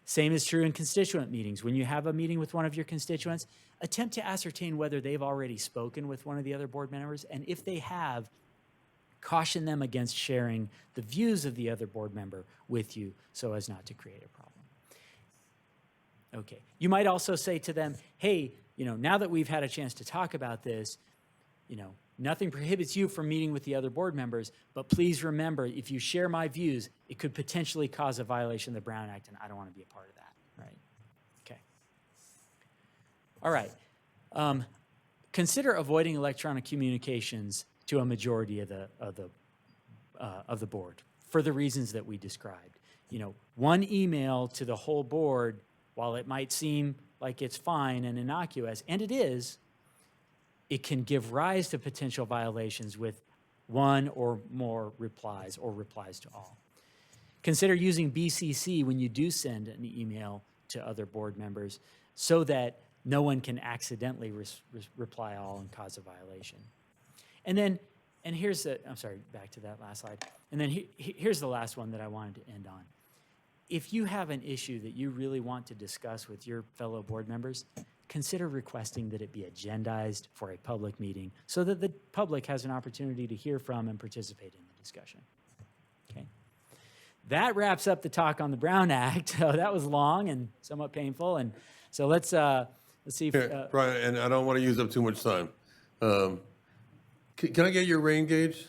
[SPEAKER 18] Same is true in constituent meetings. When you have a meeting with one of your constituents, attempt to ascertain whether they've already spoken with one of the other board members, and if they have, caution them against sharing the views of the other board member with you so as not to create a problem. Okay. You might also say to them, hey, now that we've had a chance to talk about this, nothing prohibits you from meeting with the other board members, but please remember, if you share my views, it could potentially cause a violation of the Brown Act, and I don't want to be a part of that, right? Okay. All right. Consider avoiding electronic communications to a majority of the board for the reasons that we described. One email to the whole board, while it might seem like it's fine and innocuous, and it is, it can give rise to potential violations with one or more replies or replies to all. Consider using BCC when you do send an email to other board members so that no one can accidentally reply all and cause a violation. And here's back to that last slide. And then here's the last one that I wanted to end on. If you have an issue that you really want to discuss with your fellow board members, consider requesting that it be agendized for a public meeting so that the public has an opportunity to hear from and participate in the discussion. Okay? That wraps up the talk on the Brown Act. That was long and somewhat painful. And so let's see if...
[SPEAKER 17] Brian, and I don't want to use up too much time. Can I get your rain gauge?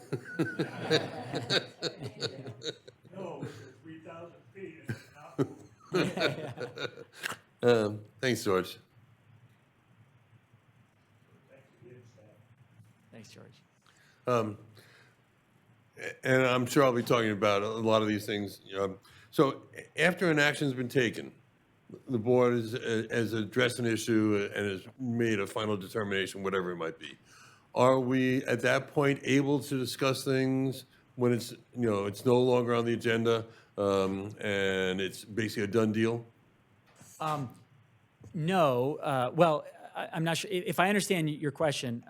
[SPEAKER 2] No, it's 3,000 feet. It's not.
[SPEAKER 17] Thanks, George.
[SPEAKER 18] Thanks, George.
[SPEAKER 17] and I'm sure I'll be talking about a lot of these things. So after an action's been taken, the board has addressed an issue and has made a final determination, whatever it might be. Are we at that point able to discuss things when it's, it's no longer on the agenda, and it's basically a done deal?
[SPEAKER 18] No, well, I'm not sure, if I understand your question,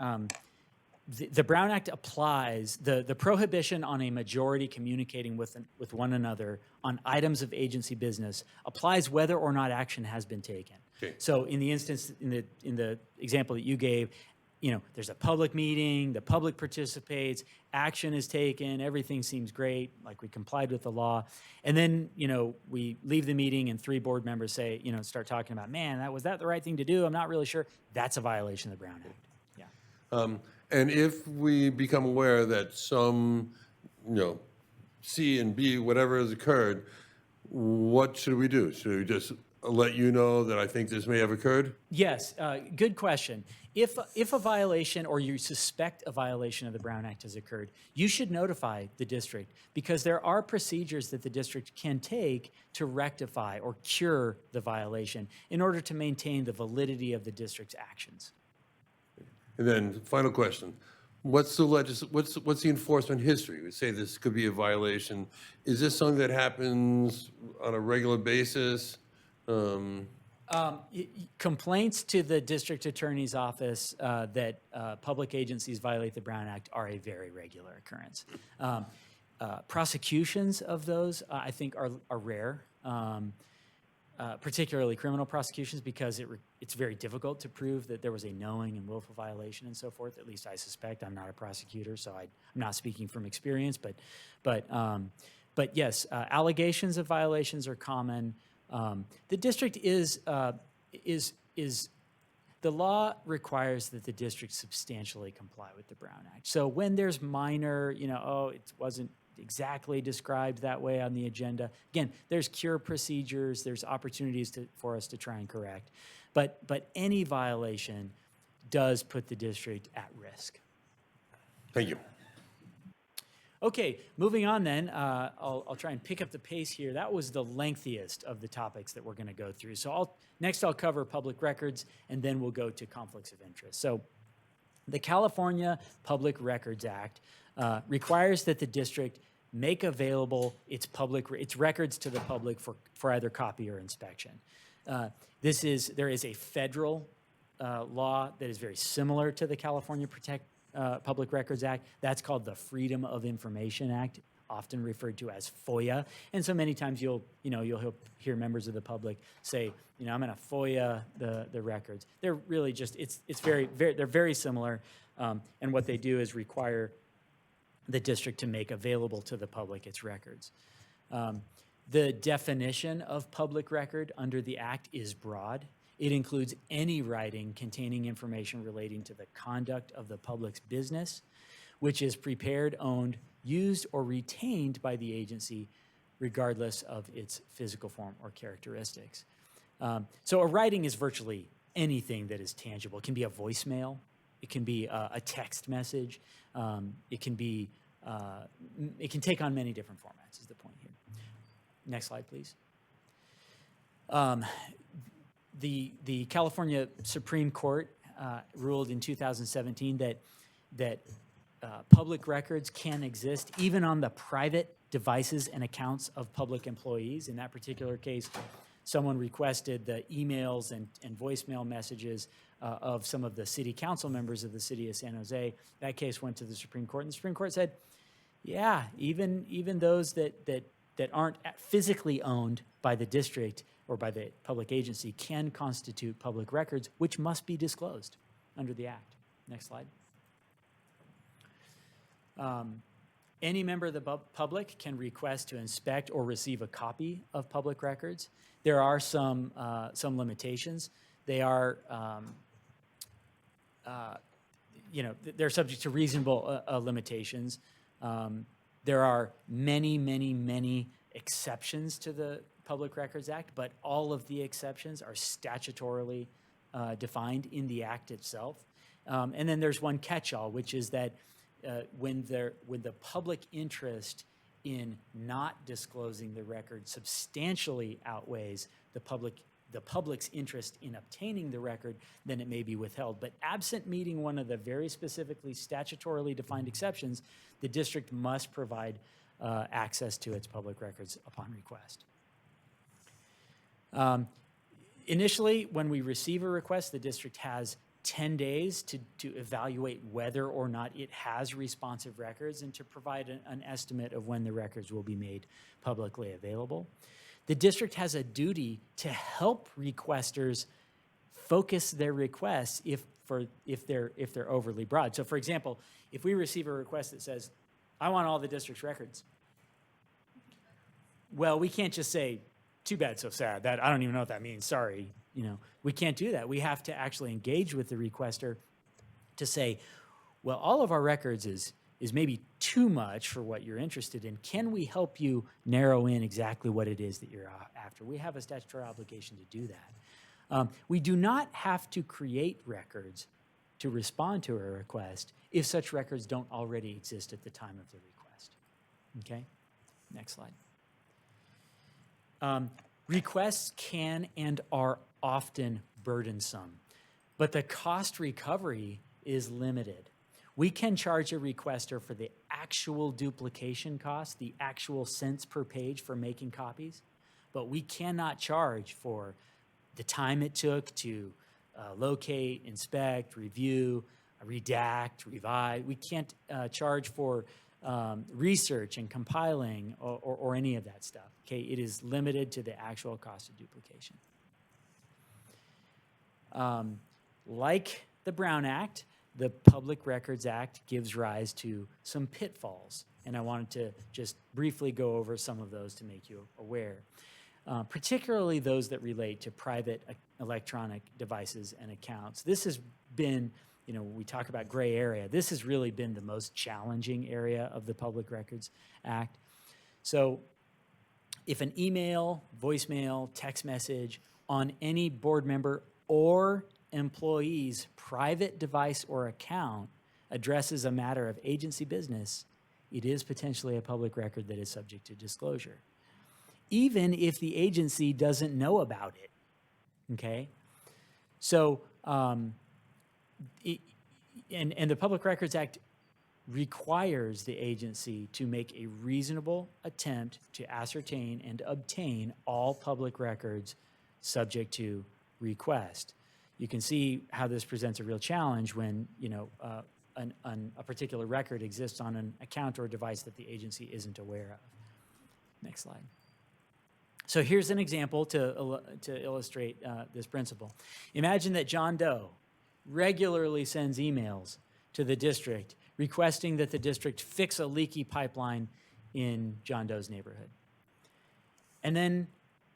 [SPEAKER 18] the Brown Act applies, the prohibition on a majority communicating with one another on items of agency business applies whether or not action has been taken.
[SPEAKER 17] Okay.
[SPEAKER 18] So in the instance, in the example that you gave, there's a public meeting, the public participates, action is taken, everything seems great, like we complied with the law. And then, we leave the meeting and 3 board members say, start talking about, man, was that the right thing to do? I'm not really sure. That's a violation of the Brown Act. Yeah.
[SPEAKER 17] And if we become aware that some, C and B, whatever has occurred, what should we do? Should we just let you know that I think this may have occurred?
[SPEAKER 18] Yes, good question. If a violation or you suspect a violation of the Brown Act has occurred, you should notify the district because there are procedures that the district can take to rectify or cure the violation in order to maintain the validity of the district's actions.
[SPEAKER 17] And then, final question. What's the enforcement history? We say this could be a violation. Is this something that happens on a regular basis?
[SPEAKER 18] Complaints to the district attorney's office that public agencies violate the Brown Act are a very regular occurrence. Prosecutions of those, I think, are rare, particularly criminal prosecutions, because it's very difficult to prove that there was a knowing and willful violation and so forth. At least I suspect. I'm not a prosecutor, so I'm not speaking from experience. But yes, allegations of violations are common. The district the law requires that the district substantially comply with the Brown Act. So when there's minor, it wasn't exactly described that way on the agenda. Again, there's cure procedures, there's opportunities for us to try and correct. But any violation does put the district at risk.
[SPEAKER 17] Thank you.
[SPEAKER 18] Okay, moving on then, I'll try and pick up the pace here. That was the lengthiest of the topics that we're going to go through. So next I'll cover public records, and then we'll go to conflicts of interest. So the California Public Records Act requires that the district make available its records to the public for either copy or inspection. There is a federal law that is very similar to the California Public Records Act. That's called the Freedom of Information Act, often referred to as FOIA. And so many times you'll hear members of the public say, I'm going to FOIA the records. They're really just they're very similar. And what they do is require the district to make available to the public its records. The definition of public record under the Act is broad. It includes any writing containing information relating to the conduct of the public's business, which is prepared, owned, used, or retained by the agency, regardless of its physical form or characteristics. So a writing is virtually anything that is tangible. It can be a voicemail. It can be a text message. It can take on many different formats, is the point here. Next slide, please. The California Supreme Court ruled in 2017 that public records can exist even on the private devices and accounts of public employees. In that particular case, someone requested the emails and voicemail messages of some of the city council members of the city of San Jose. That case went to the Supreme Court, and the Supreme Court said, yeah, even those that aren't physically owned by the district or by the public agency can constitute public records, which must be disclosed under the Act. Next slide. Any member of the public can request to inspect or receive a copy of public records. There are some limitations. They are, they're subject to reasonable limitations. There are many exceptions to the Public Records Act, but all of the exceptions are statutorily defined in the Act itself. And then there's one catch-all, which is that when the public interest in not disclosing the record substantially outweighs the public's interest in obtaining the record, then it may be withheld. But absent meeting one of the very specifically statutorily defined exceptions, the district must provide access to its public records upon request. Initially, when we receive a request, the district has 10 days to evaluate whether or not it has responsive records and to provide an estimate of when the records will be made publicly available. The district has a duty to help requesters focus their requests if they're overly broad. So for example, if we receive a request that says, I want all the district's records, well, we can't just say, too bad, so sad. That I don't even know what that means. Sorry. We can't do that. We have to actually engage with the requester to say, well, all of our records is maybe too much for what you're interested in. Can we help you narrow in exactly what it is that you're after? We have a statutory obligation to do that. We do not have to create records to respond to a request if such records don't already exist at the time of the request. Okay? Next slide. Requests can and are often burdensome, but the cost recovery is limited. We can charge a requester for the actual duplication cost, the actual cents per page for making copies, but we cannot charge for the time it took to locate, inspect, review, redact, revise. We can't charge for research and compiling or any of that stuff. Okay, it is limited to the actual cost of duplication. Like the Brown Act, the Public Records Act gives rise to some pitfalls, and I wanted to just briefly go over some of those to make you aware, particularly those that relate to private electronic devices and accounts. This has been, when we talk about gray area, this has really been the most challenging area of the Public Records Act. So if an email, voicemail, text message on any board member or employee's private device or account addresses a matter of agency business, it is potentially a public record that is subject to disclosure, even if the agency doesn't know about it, okay? So, and the Public Records Act requires the agency to make a reasonable attempt to ascertain and obtain all public records subject to request. You can see how this presents a real challenge when, a particular record exists on an account or device that the agency isn't aware of. Next slide. So here's an example to illustrate this principle. Imagine that John Doe regularly sends emails to the district requesting that the district fix a leaky pipeline in John Doe's neighborhood. And then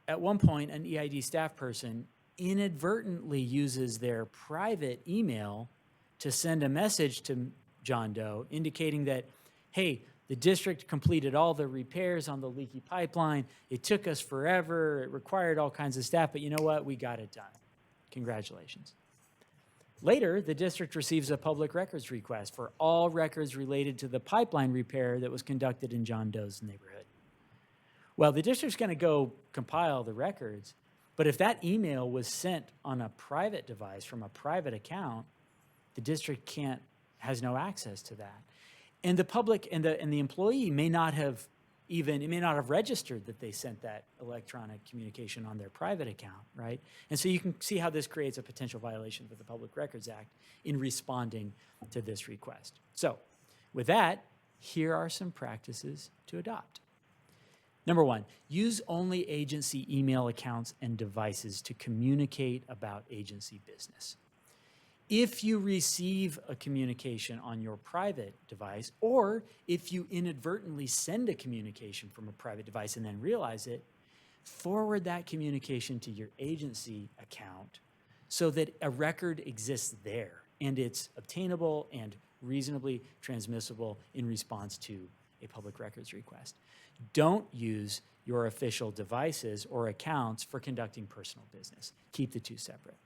[SPEAKER 18] at one point, an EID staff person inadvertently uses their private email to send a message to John Doe indicating that, hey, the district completed all the repairs on the leaky pipeline. It took us forever. It required all kinds of staff, but you know what? We got it done. Congratulations. Later, the district receives a public records request for all records related to the pipeline repair that was conducted in John Doe's neighborhood. Well, the district's going to go compile the records, but if that email was sent on a private device from a private account, the district has no access to that. And the public and the employee may not have registered that they sent that electronic communication on their private account, right? And so you can see how this creates a potential violation of the Public Records Act in responding to this request. So with that, here are some practices to adopt. Number one, use only agency email accounts and devices to communicate about agency business. If you receive a communication on your private device, or if you inadvertently send a communication from a private device and then realize it, forward that communication to your agency account so that a record exists there and it's obtainable and reasonably transmissible in response to a public records request. Don't use your official devices or accounts for conducting personal business. Keep the two separate.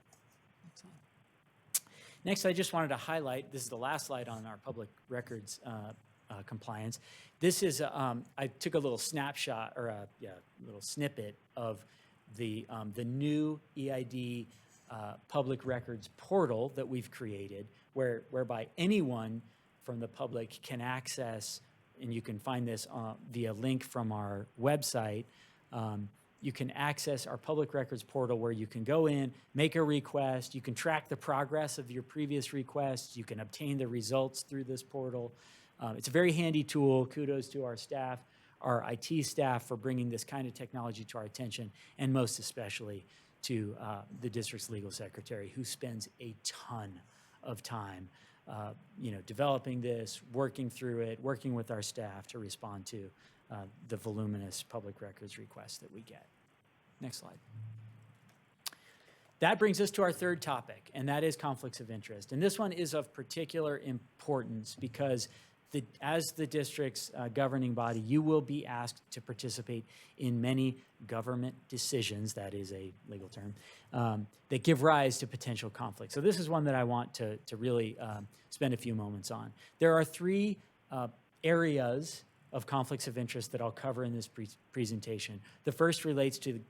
[SPEAKER 18] Next, I just wanted to highlight, this is the last slide on our public records compliance. This is, I took a little snapshot, or a little snippet of the new EID public records portal that we've created, whereby anyone from the public can access, and you can find this via link from our website. You can access our public records portal where you can go in, make a request, you can track the progress of your previous requests, you can obtain the results through this portal. It's a very handy tool. Kudos to our staff, our IT staff, for bringing this kind of technology to our attention, and most especially to the district's legal secretary, who spends a ton of time developing this, working through it, working with our staff to respond to the voluminous public records requests that we get. Next slide. That brings us to our third topic, and that is conflicts of interest. And this one is of particular importance because as the district's governing body, you will be asked to participate in many government decisions, that is a legal term, that give rise to potential conflicts. So this is one that I want to really spend a few moments on. There are three areas of conflicts of interest that I'll cover in this presentation. The first relates to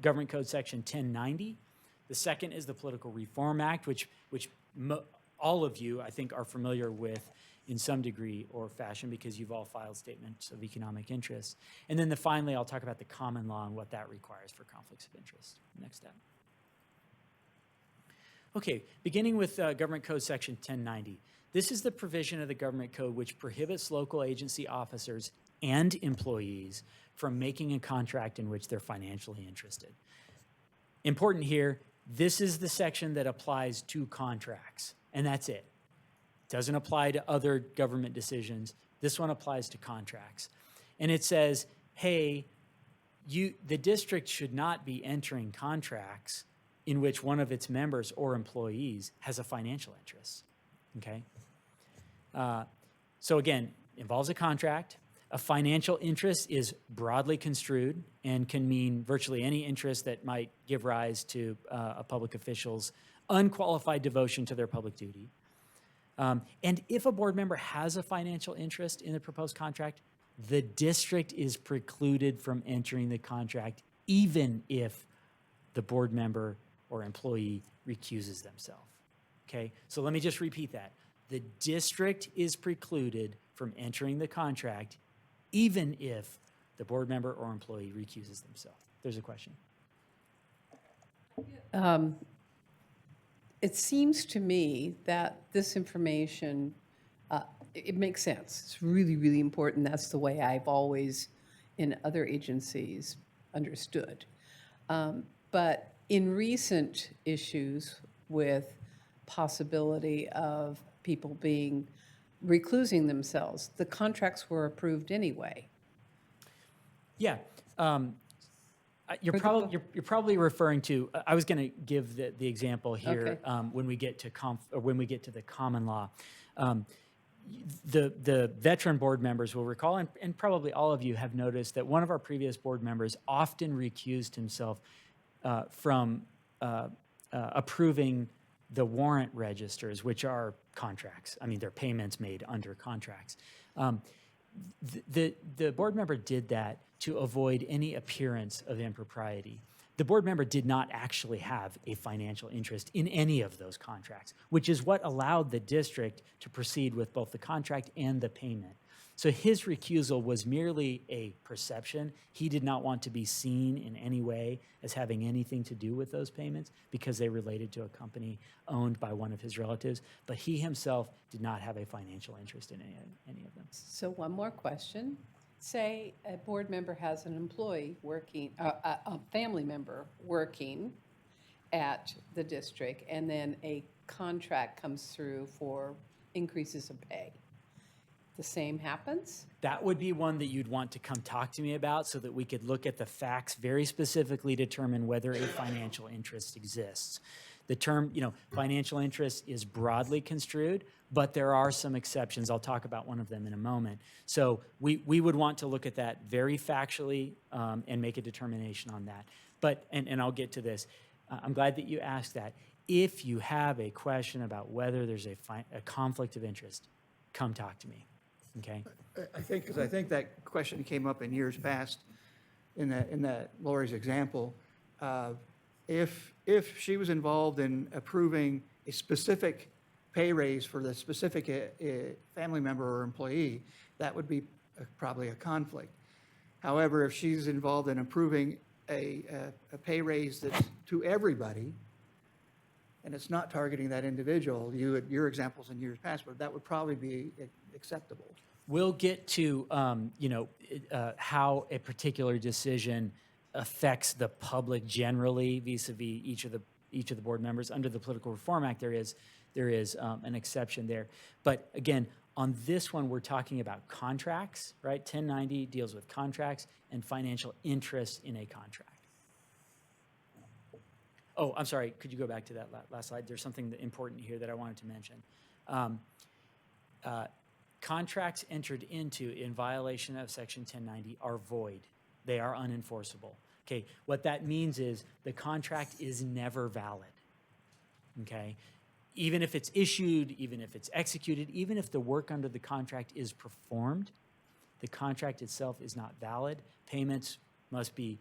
[SPEAKER 18] Government Code Section 1090. The second is the Political Reform Act, which all of you, I think, are familiar with in some degree or fashion because you've all filed statements of economic interest. And then finally, I'll talk about the common law and what that requires for conflicts of interest. Next step. Okay, beginning with Government Code Section 1090. This is the provision of the Government Code which prohibits local agency officers and employees from making a contract in which they're financially interested. Important here, this is the section that applies to contracts, and that's it. Doesn't apply to other government decisions. This one applies to contracts. And it says, hey, the district should not be entering contracts in which one of its members or employees has a financial interest, okay? So again, involves a contract. A financial interest is broadly construed and can mean virtually any interest that might give rise to a public official's unqualified devotion to their public duty. And if a board member has a financial interest in the proposed contract, the district is precluded from entering the contract even if the board member or employee recuses themselves. Okay, so let me just repeat that. The district is precluded from entering the contract even if the board member or employee recuses themselves. There's a question.
[SPEAKER 10] It seems to me that this information, it makes sense. It's really, really important. That's the way I've always, in other agencies, understood. But in recent issues with possibility of people reclusing themselves, the contracts were approved anyway.
[SPEAKER 18] Yeah. You're probably referring to. I was going to give the example here.
[SPEAKER 10] Okay.
[SPEAKER 18] When we get to the common law. The veteran board members will recall, and probably all of you have noticed, that one of our previous board members often recused himself from approving the warrant registers, which are contracts. I mean, they're payments made under contracts. The board member did that to avoid any appearance of impropriety. The board member did not actually have a financial interest in any of those contracts, which is what allowed the district to proceed with both the contract and the payment. So his recusal was merely a perception. He did not want to be seen in any way as having anything to do with those payments because they related to a company owned by one of his relatives, but he himself did not have a financial interest in any of them.
[SPEAKER 10] So one more question. Say a board member has an employee working, a family member working at the district, and then a contract comes through for increases of pay. The same happens?
[SPEAKER 18] That would be one that you'd want to come talk to me about so that we could look at the facts, very specifically determine whether a financial interest exists. The term, financial interest is broadly construed, but there are some exceptions. I'll talk about one of them in a moment. So we would want to look at that very factually and make a determination on that. But, and I'll get to this. I'm glad that you asked that. if you have a question about whether there's a conflict of interest, come talk to me, okay?
[SPEAKER 1] I think, because I think that question came up in years past, in that Lori's example. If she was involved in approving a specific pay raise for the specific family member or employee, that would be probably a conflict. However, if she's involved in approving a pay raise that's to everybody, and it's not targeting that individual, your examples in years past, but that would probably be acceptable.
[SPEAKER 18] We'll get to, how a particular decision affects the public generally vis-a-vis each of the board members. Under the Political Reform Act, there is an exception there. But again, on this one, we're talking about contracts, right? 1090 deals with contracts and financial interest in a contract. Oh, I'm sorry. Could you go back to that last slide? There's something important here that I wanted to mention. Contracts entered into in violation of Section 1090 are void. They are unenforceable. Okay, what that means is the contract is never valid. Okay, even if it's issued, even if it's executed, even if the work under the contract is performed, the contract itself is not valid. Payments must be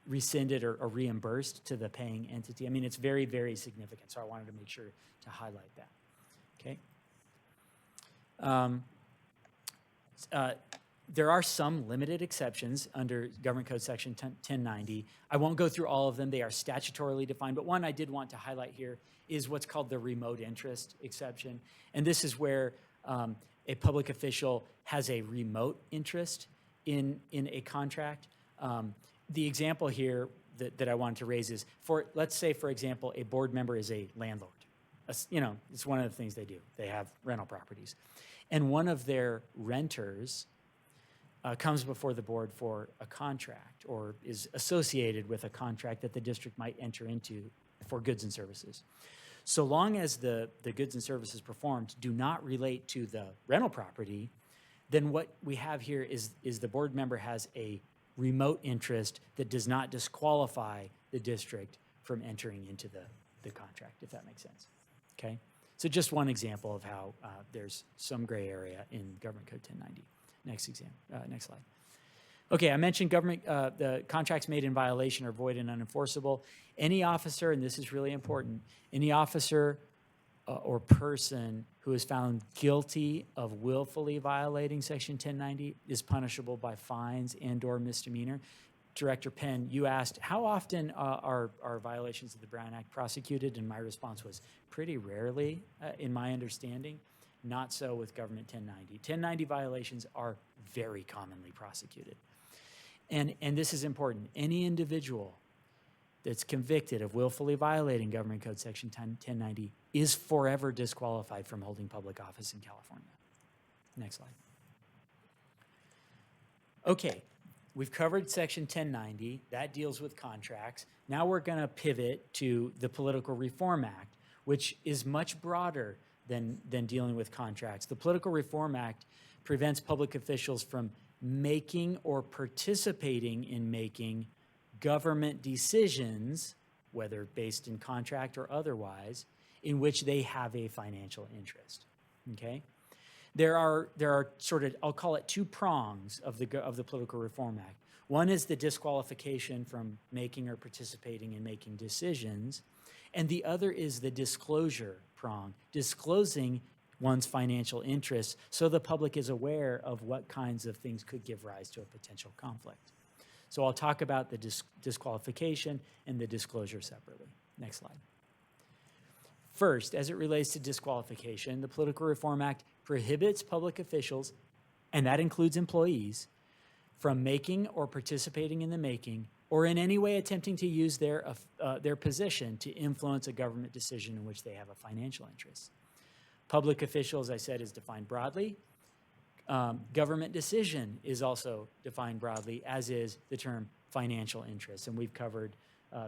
[SPEAKER 18] rescinded or reimbursed to the paying entity. I mean, it's very, very significant, so I wanted to make sure to highlight that. Okay. There are some limited exceptions under Government Code Section 1090. I won't go through all of them. They are statutorily defined, but one I did want to highlight here is what's called the remote interest exception. And this is where a public official has a remote interest in a contract. The example here that I wanted to raise is, let's say, for example, a board member is a landlord. It's one of the things they do. They have rental properties. And one of their renters comes before the board for a contract or is associated with a contract that the district might enter into for goods and services. So long as the goods and services performed do not relate to the rental property, then what we have here is the board member has a remote interest that does not disqualify the district from entering into the contract, if that makes sense. Okay? So just one example of how there's some gray area in Government Code 1090. Next slide. Okay, I mentioned the contracts made in violation are void and unenforceable. Any officer, and this is really important, any officer or person who is found guilty of willfully violating Section 1090 is punishable by fines and/or misdemeanor. Director Penn, you asked, how often are violations of the Brown Act prosecuted? And my response was pretty rarely, in my understanding. Not so with Government 1090. 1090 violations are very commonly prosecuted. And this is important. Any individual that's convicted of willfully violating Government Code Section 1090 is forever disqualified from holding public office in California. Next slide. Okay, we've covered Section 1090. That deals with contracts. Now we're going to pivot to the Political Reform Act, which is much broader than dealing with contracts. The Political Reform Act prevents public officials from making or participating in making government decisions, whether based in contract or otherwise, in which they have a financial interest. Okay? There are sort of, I'll call it two prongs of the Political Reform Act. One is the disqualification from making or participating in making decisions, and the other is the disclosure prong, disclosing one's financial interests so the public is aware of what kinds of things could give rise to a potential conflict. So I'll talk about the disqualification and the disclosure separately. Next slide. First, as it relates to disqualification, the Political Reform Act prohibits public officials, and that includes employees, from making or participating in the making or in any way attempting to use their position to influence a government decision in which they have a financial interest. Public official, as I said, is defined broadly. Government decision is also defined broadly, as is the term financial interest, and we've covered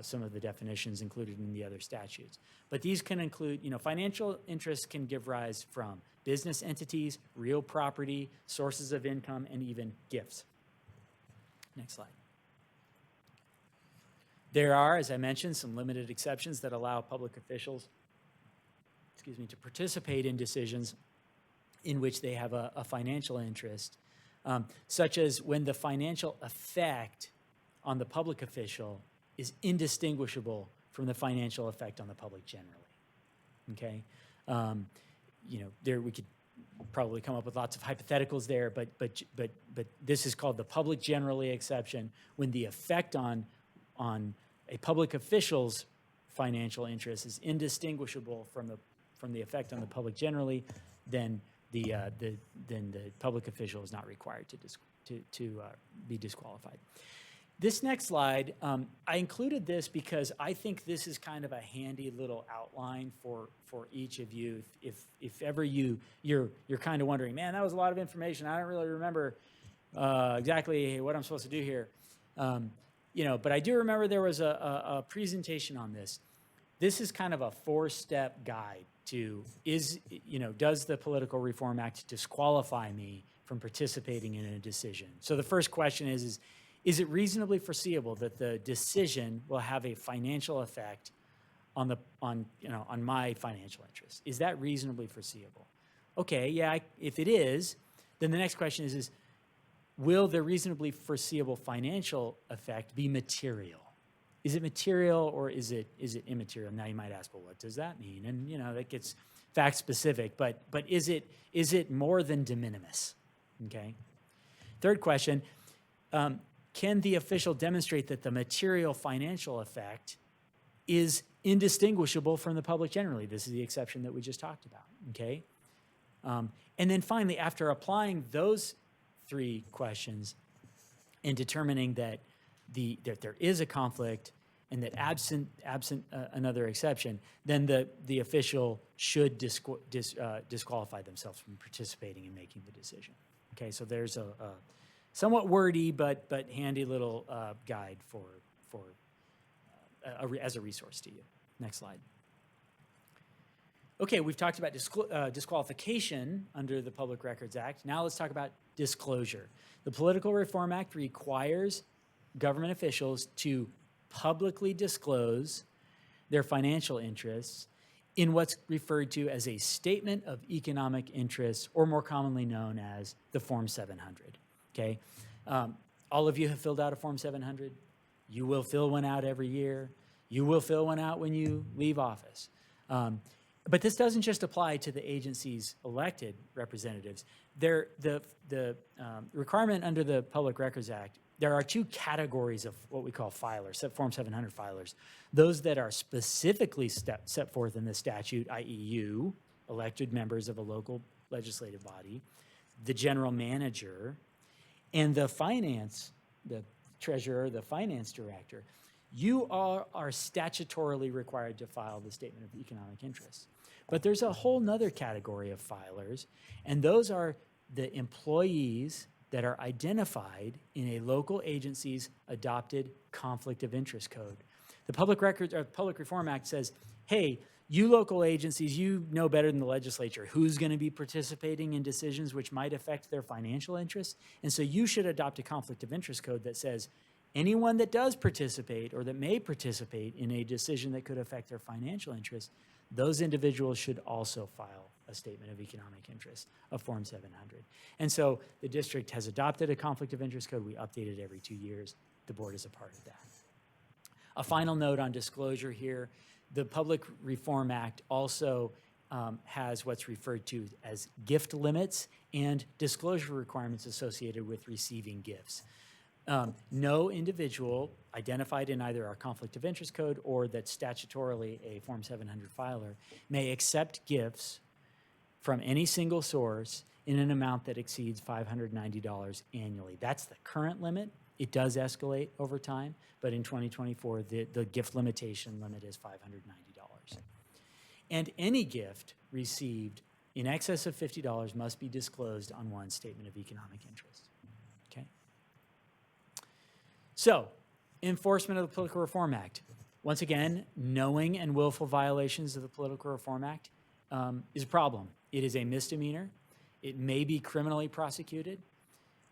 [SPEAKER 18] some of the definitions included in the other statutes. But these can include, financial interests can give rise from business entities, real property, sources of income, and even gifts. Next slide. There are, as I mentioned, some limited exceptions that allow public officials, to participate in decisions in which they have a financial interest, such as when the financial effect on the public official is indistinguishable from the financial effect on the public generally. Okay? There we could probably come up with lots of hypotheticals there, but this is called the public generally exception when the effect on a public official's financial interest is indistinguishable from the effect on the public generally, then the public official is not required to be disqualified. This next slide, I included this because I think this is kind of a handy little outline for each of you. If ever you're kind of wondering, man, that was a lot of information. I don't really remember exactly what I'm supposed to do here. But I do remember there was a presentation on this. This is kind of a 4-step guide to does the Political Reform Act disqualify me from participating in a decision? So the first question is it reasonably foreseeable that the decision will have a financial effect on my financial interests? Is that reasonably foreseeable? Okay, yeah, if it is, then the next question is will the reasonably foreseeable financial effect be material? Is it material or is it immaterial? Now you might ask, well, what does that mean? And that gets fact specific, but is it more than de minimis? Okay. Third question, can the official demonstrate that the material financial effect is indistinguishable from the public generally? This is the exception that we just talked about, okay? And then finally, after applying those 3 questions and determining that there is a conflict and that absent another exception, then the official should disqualify themselves from participating in making the decision. Okay, so there's a somewhat wordy but handy little guide as a resource to you. Next slide. Okay, we've talked about disqualification under the Public Records Act. Now let's talk about disclosure. The Political Reform Act requires government officials to publicly disclose their financial interests in what's referred to as a statement of economic interest, or more commonly known as the Form 700. Okay, all of you have filled out a Form 700. You will fill one out every year. You will fill one out when you leave office. But this doesn't just apply to the agency's elected representatives. The requirement under the Public Records Act, there are 2 categories of what we call filers, Form 700 filers. Those that are specifically set forth in the statute, i.e. you, elected members of a local legislative body, the general manager, and the treasurer, the finance director. You are statutorily required to file the statement of economic interest. But there's a whole nother category of filers, and those are the employees that are identified in a local agency's adopted conflict of interest code. The Public Reform Act says, hey, you local agencies, you know better than the legislature who's going to be participating in decisions which might affect their financial interests, and so you should adopt a conflict of interest code that says anyone that does participate or that may participate in a decision that could affect their financial interests, those individuals should also file a statement of economic interest, a Form 700. And so the district has adopted a conflict of interest code. We update it every 2 years. The board is a part of that. A final note on disclosure here. The Public Reform Act also has what's referred to as gift limits and disclosure requirements associated with receiving gifts. No individual identified in either our conflict of interest code or that's statutorily a Form 700 filer may accept gifts from any single source in an amount that exceeds $590 annually. That's the current limit. It does escalate over time, but in 2024, the gift limitation limit is $590. And any gift received in excess of $50 must be disclosed on one's statement of economic interest. Okay? So, enforcement of the Political Reform Act. Once again, knowing and willful violations of the Political Reform Act is a problem. It is a misdemeanor. It may be criminally prosecuted.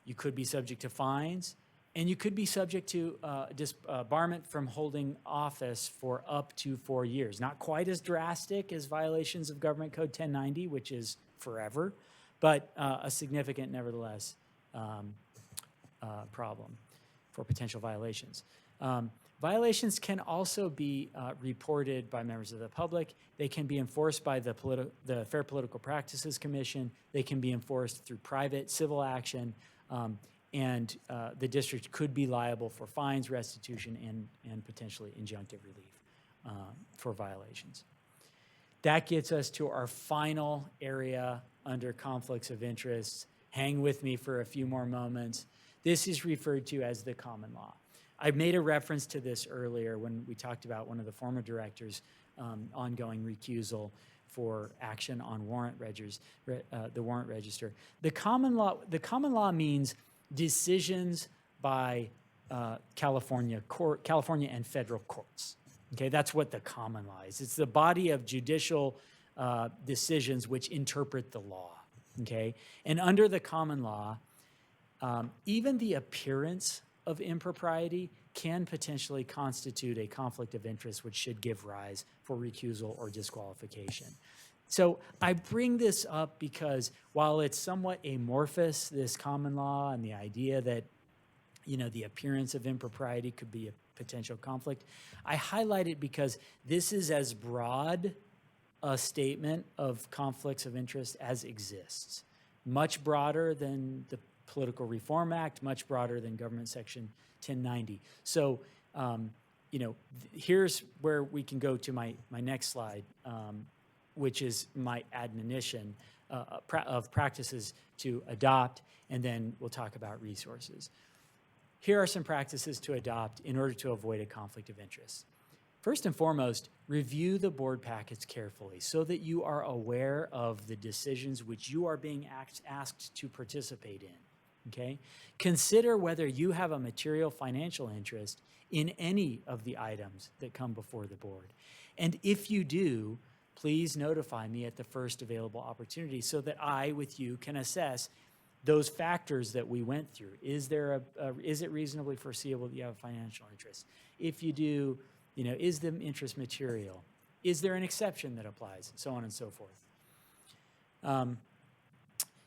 [SPEAKER 18] You could be subject to fines. And you could be subject to disbarment from holding office for up to 4 years. Not quite as drastic as violations of Government Code 1090, which is forever, but a significant, nevertheless, problem for potential violations. Violations can also be reported by members of the public. They can be enforced by the Fair Political Practices Commission. They can be enforced through private civil action, and the district could be liable for fines, restitution, and potentially injunctive relief for violations. That gets us to our final area under conflicts of interest. Hang with me for a few more moments. This is referred to as the common law. I made a reference to this earlier when we talked about one of the former directors' ongoing recusal for action on the warrant register. The common law means decisions by California and federal courts. Okay, that's what the common law is. It's the body of judicial decisions which interpret the law. Okay, and under the common law, even the appearance of impropriety can potentially constitute a conflict of interest which should give rise for recusal or disqualification. So I bring this up because while it's somewhat amorphous, this common law and the idea that, you know, the appearance of impropriety could be a potential conflict, I highlight it because this is as broad a statement of conflicts of interest as exists. Much broader than the Political Reform Act, much broader than Government Section 1090. So, you know, here's where we can go to my next slide, which is my admonition of practices to adopt, and then we'll talk about resources. Here are some practices to adopt in order to avoid a conflict of interest. First and foremost, review the board packets carefully so that you are aware of the decisions which you are being asked to participate in. Okay? Consider whether you have a material financial interest in any of the items that come before the board. And if you do, please notify me at the first available opportunity so that I, with you, can assess those factors that we went through. Is it reasonably foreseeable that you have a financial interest? If you do, you know, is the interest material? Is there an exception that applies? So on and so forth.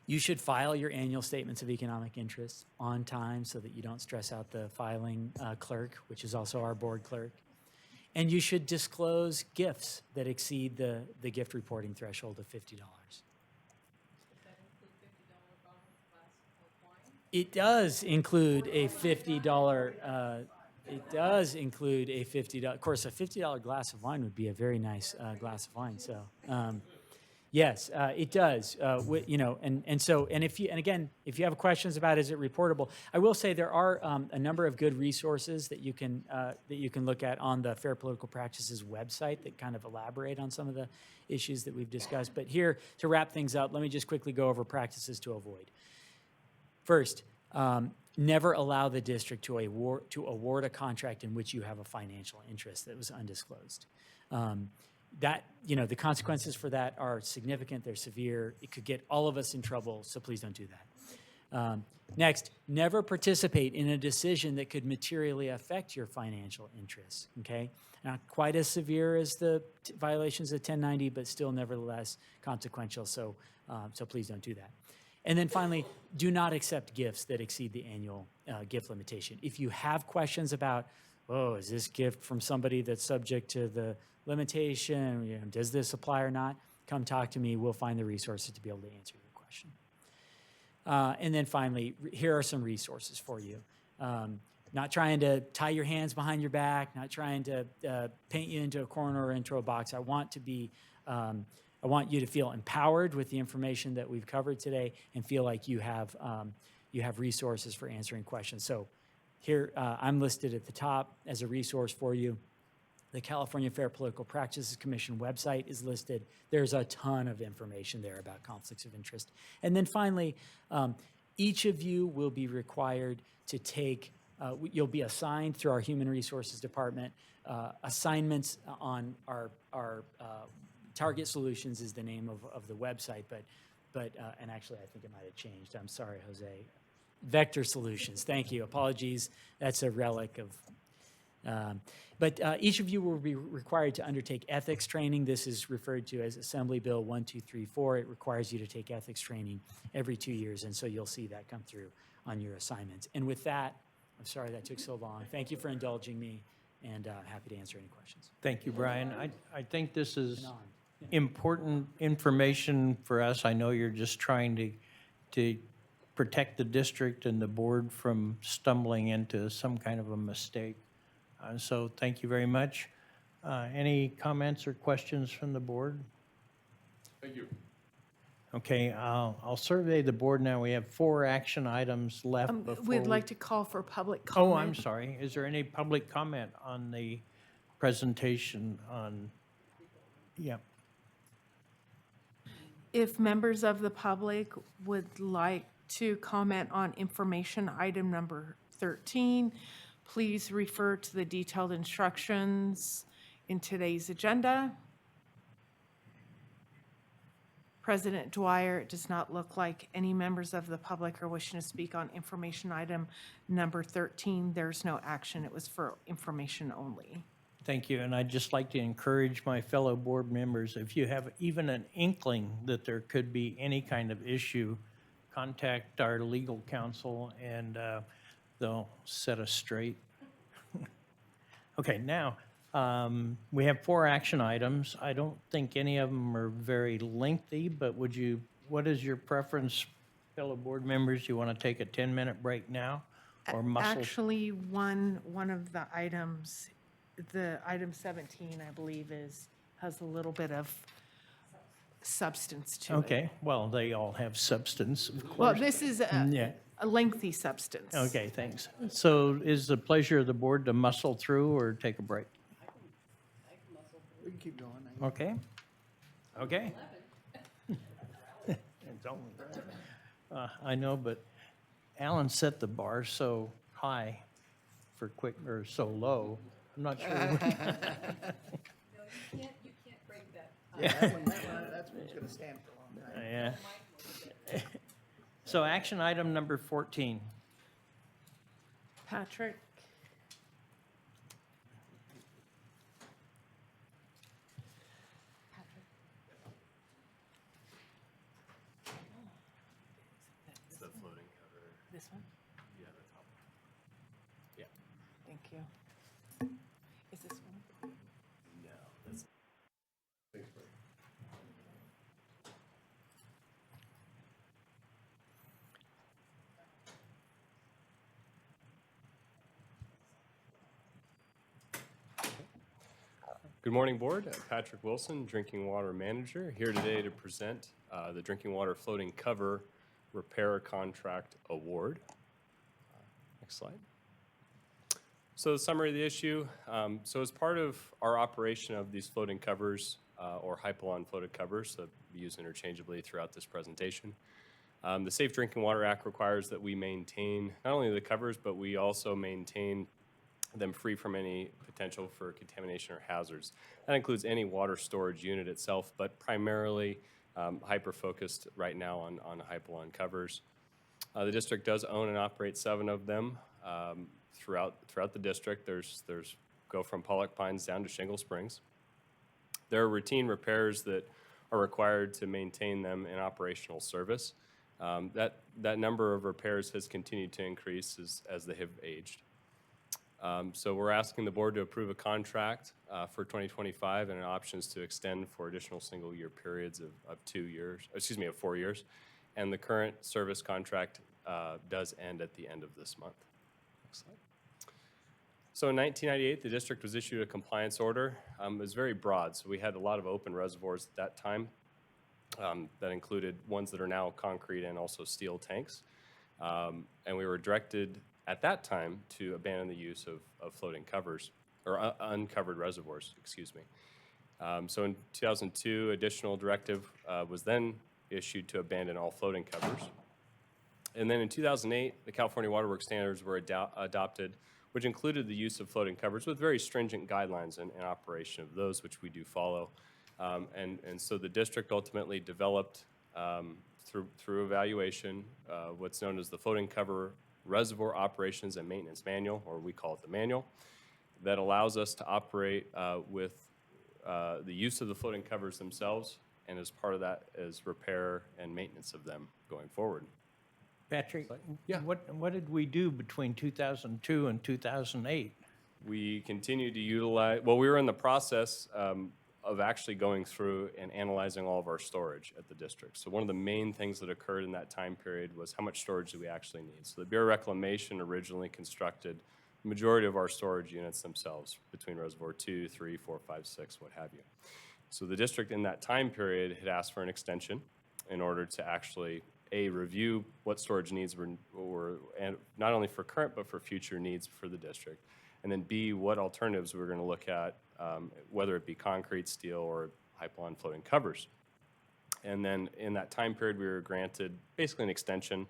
[SPEAKER 18] You should file your annual statements of economic interest on time so that you don't stress out the filing clerk, which is also our board clerk. And you should disclose gifts that exceed the gift reporting threshold of $50. It does include a $50. It does include a $50. Of course, a $50 glass of wine would be a very nice glass of wine. So, yes, it does. You know, and if you have questions about is it reportable, I will say there are a number of good resources that you can look at on the Fair Political Practices website that kind of elaborate on some of the issues that we've discussed. But here, to wrap things up, let me just quickly go over practices to avoid. First, never allow the district to award a contract in which you have a financial interest that was undisclosed. That, you know, the consequences for that are significant, they're severe, it could get all of us in trouble, so please don't do that. Next, never participate in a decision that could materially affect your financial interests, okay? Not quite as severe as the violations of 1090, but still nevertheless consequential, so please don't do that. And then finally, do not accept gifts that exceed the annual gift limitation. If you have questions about, oh, is this gift from somebody that's subject to the limitation, you know, does this apply or not, come talk to me. We'll find the resources to be able to answer your question. And then finally, here are some resources for you. Not trying to tie your hands behind your back, not trying to paint you into a corner or into a box. I want you to feel empowered with the information that we've covered today and feel like you have resources for answering questions. So here, I'm listed at the top as a resource for you. The California Fair Political Practices Commission website is listed. There's a ton of information there about conflicts of interest. And then finally, each of you will be required to take, you'll be assigned through our Human Resources Department, assignments on our Target Solutions is the name of the website, but and actually I think it might have changed. I'm sorry, Jose. Vector Solutions, thank you. Apologies, that's a relic of, but each of you will be required to undertake ethics training. This is referred to as Assembly Bill 1234. It requires you to take ethics training every 2 years, and so you'll see that come through on your assignments. And with that, I'm sorry that took so long. Thank you for indulging me, and happy to answer any questions.
[SPEAKER 11] Thank you, Brian. I think this is
[SPEAKER 18] on.
[SPEAKER 11] important information for us. I know you're just trying to protect the district and the board from stumbling into some kind of a mistake. So thank you very much. Any comments or questions from the board?
[SPEAKER 17] Thank you.
[SPEAKER 11] Okay, I'll survey the board now. We have 4 action items left before
[SPEAKER 3] We'd
[SPEAKER 11] we-
[SPEAKER 3] like to call for public comment.
[SPEAKER 11] Oh, I'm sorry. Is there any public comment on the presentation on, yeah.
[SPEAKER 3] If members of the public would like to comment on information item number 13, please refer to the detailed instructions in today's agenda. President Dwyer, it does not look like any members of the public are wishing to speak on information item number 13. There's no action. It was for information only.
[SPEAKER 11] Thank you, and I'd just like to encourage my fellow board members, if you have even an inkling that there could be any kind of issue, contact our legal counsel and they'll set us straight. Okay, now, we have 4 action items. I don't think any of them are very lengthy, but what is your preference, fellow board members? You want to take a 10-minute break now or muscle?
[SPEAKER 3] Actually, one of the items, the item 17, I believe, has a little bit of substance to it.
[SPEAKER 11] Okay, well, they all have substance, of course.
[SPEAKER 3] Well, this is
[SPEAKER 11] Yeah.
[SPEAKER 3] a lengthy substance.
[SPEAKER 11] Okay, thanks. So is the pleasure of the board to muscle through or take a break?
[SPEAKER 1] We can keep going.
[SPEAKER 11] Okay? Okay? It's only- I know, but Alan set the bar so high for quick, or so low. I'm not sure.
[SPEAKER 10] You can't break that.
[SPEAKER 1] That's what's going to stand for a long time.
[SPEAKER 11] Yeah. So action item number 14.
[SPEAKER 3] Patrick?
[SPEAKER 12] The floating cover.
[SPEAKER 3] This one?
[SPEAKER 12] Yeah, the top one. Yeah.
[SPEAKER 3] Thank you. Is this one?
[SPEAKER 12] No, that's. Thanks, Brian.
[SPEAKER 19] Good morning, Board. Patrick Wilson, Drinking Water Manager, here today to present the Drinking Water Floating Cover Repair Contract Award. Next slide. So the summary of the issue. So as part of our operation of these floating covers, or Hypalon floated covers that we use interchangeably throughout this presentation, the Safe Drinking Water Act requires that we maintain not only the covers, but we also maintain them free from any potential for contamination or hazards. That includes any water storage unit itself, but primarily hyper-focused right now on Hypalon covers. The district does own and operate 7 of them throughout the district. There's go from Pollock Pines down to Shingle Springs. There are routine repairs that are required to maintain them in operational service. That number of repairs has continued to increase as they have aged. So we're asking the board to approve a contract for 2025 and options to extend for additional single-year periods of 2 years, excuse me, of 4 years. And the current service contract does end at the end of this month. Next slide. So in 1998, the district was issued a compliance order. It was very broad, so we had a lot of open reservoirs at that time that included ones that are now concrete and also steel tanks. And we were directed at that time to abandon the use of floating covers, or uncovered reservoirs, excuse me. So in 2002, additional directive was then issued to abandon all floating covers. And then in 2008, the California Water Works standards were adopted, which included the use of floating covers with very stringent guidelines and operation of those, which we do follow. And so the district ultimately developed through evaluation, what's known as the Floating Cover Reservoir Operations and Maintenance Manual, or we call it the manual, that allows us to operate with the use of the floating covers themselves, and as part of that is repair and maintenance of them going forward.
[SPEAKER 5] Patrick,
[SPEAKER 19] Yeah.
[SPEAKER 5] what did we do between 2002 and 2008?
[SPEAKER 19] We continue to utilize, well, we were in the process of actually going through and analyzing all of our storage at the district. So one of the main things that occurred in that time period was how much storage do we actually need? So the Bureau of Reclamation originally constructed the majority of our storage units themselves between Reservoir 2, 3, 4, 5, 6, what have you. So the district in that time period had asked for an extension in order to actually, A, review what storage needs were and not only for current but for future needs for the district, and then B, what alternatives we were going to look at, whether it be concrete, steel, or pipeline floating covers. And then in that time period, we were granted basically an extension,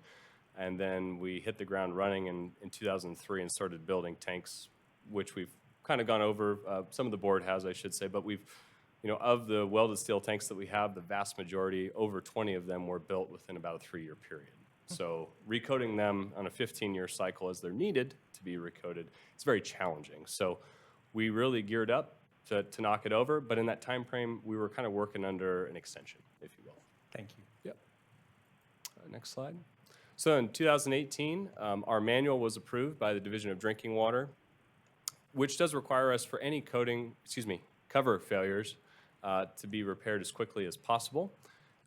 [SPEAKER 19] and then we hit the ground running in 2003 and started building tanks, which we've kind of gone over. Some of the board has, I should say, but we've, of the welded steel tanks that we have, the vast majority, over 20 of them, were built within about a 3-year period. So recoating them on a 15-year cycle as they're needed to be recoated, it's very challenging. So we really geared up to knock it over, but in that time frame, we were kind of working under an extension, if you will.
[SPEAKER 5] Thank you.
[SPEAKER 19] Yep. Next slide. So in 2018, our manual was approved by the Division of Drinking Water, which does require us for any cover failures to be repaired as quickly as possible.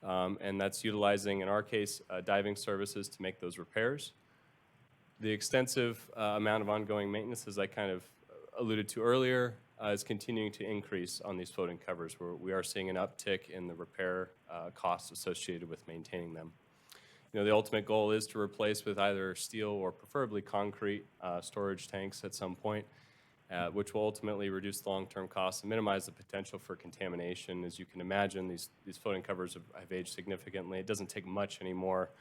[SPEAKER 19] And that's utilizing, in our case, diving services to make those repairs. The extensive amount of ongoing maintenance, as I kind of alluded to earlier, is continuing to increase on these floating covers, where we are seeing an uptick in the repair costs associated with maintaining them. The ultimate goal is to replace with either steel or preferably concrete storage tanks at some point, which will ultimately reduce the long-term costs and minimize the potential for contamination. As you can imagine, these floating covers have aged significantly. It doesn't take much anymore.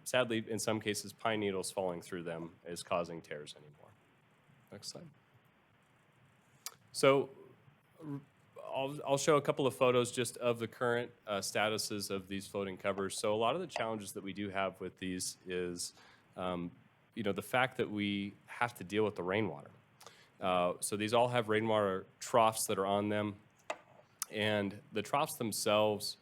[SPEAKER 19] Sadly, in some cases, pine needles falling through them is causing tears anymore. Next slide. So I'll show a couple of photos just of the current statuses of these floating covers. So a lot of the challenges that we do have with these is, the fact that we have to deal with the rainwater. So these all have rainwater troughs that are on them, and the troughs themselves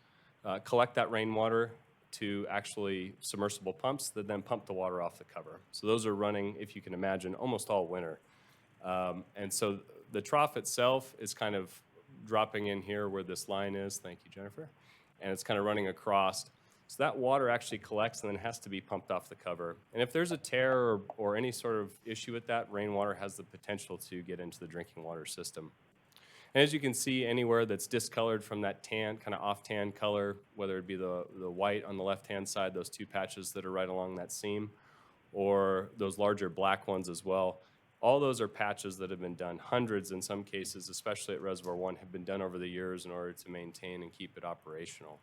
[SPEAKER 19] collect that rainwater to actually submersible pumps that then pump the water off the cover. So those are running, if you can imagine, almost all winter. And so the trough itself is kind of dropping in here where this line is. Thank you, Jennifer. And it's kind of running across. So that water actually collects and then has to be pumped off the cover. And if there's a tear or any sort of issue with that, rainwater has the potential to get into the drinking water system. And as you can see, anywhere that's discolored from that tan, kind of off-tan color, whether it be the white on the left-hand side, those two patches that are right along that seam, or those larger black ones as well, all those are patches that have been done. Hundreds in some cases, especially at Reservoir 1, have been done over the years in order to maintain and keep it operational.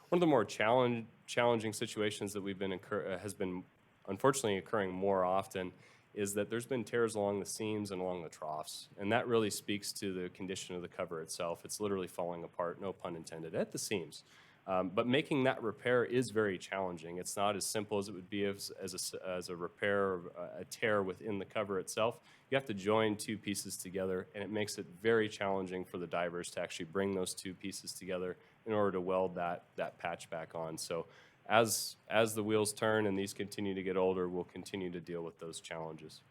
[SPEAKER 19] One of the more challenging situations that has been unfortunately occurring more often is that there's been tears along the seams and along the troughs. And that really speaks to the condition of the cover itself. It's literally falling apart, no pun intended, at the seams. But making that repair is very challenging. It's not as simple as it would be as a repair or a tear within the cover itself. You have to join two pieces together, and it makes it very challenging for the divers to actually bring those two pieces together in order to weld that patch back on. So as the wheels turn and these continue to get older, we'll continue to deal with those challenges.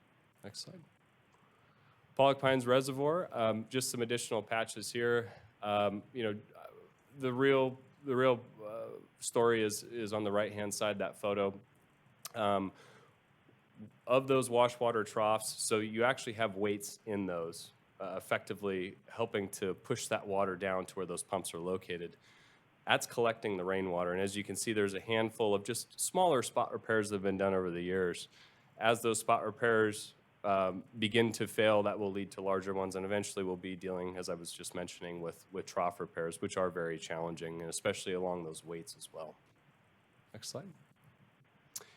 [SPEAKER 19] Next slide. Pollock Pines Reservoir, just some additional patches here. The real story is on the right-hand side, that photo. Of those wash water troughs, so you actually have weights in those, effectively helping to push that water down to where those pumps are located. That's collecting the rainwater, and as you can see, there's a handful of just smaller spot repairs that have been done over the years. As those spot repairs begin to fail, that will lead to larger ones, and eventually we'll be dealing, as I was just mentioning, with trough repairs, which are very challenging, and especially along those weights as well. Next slide.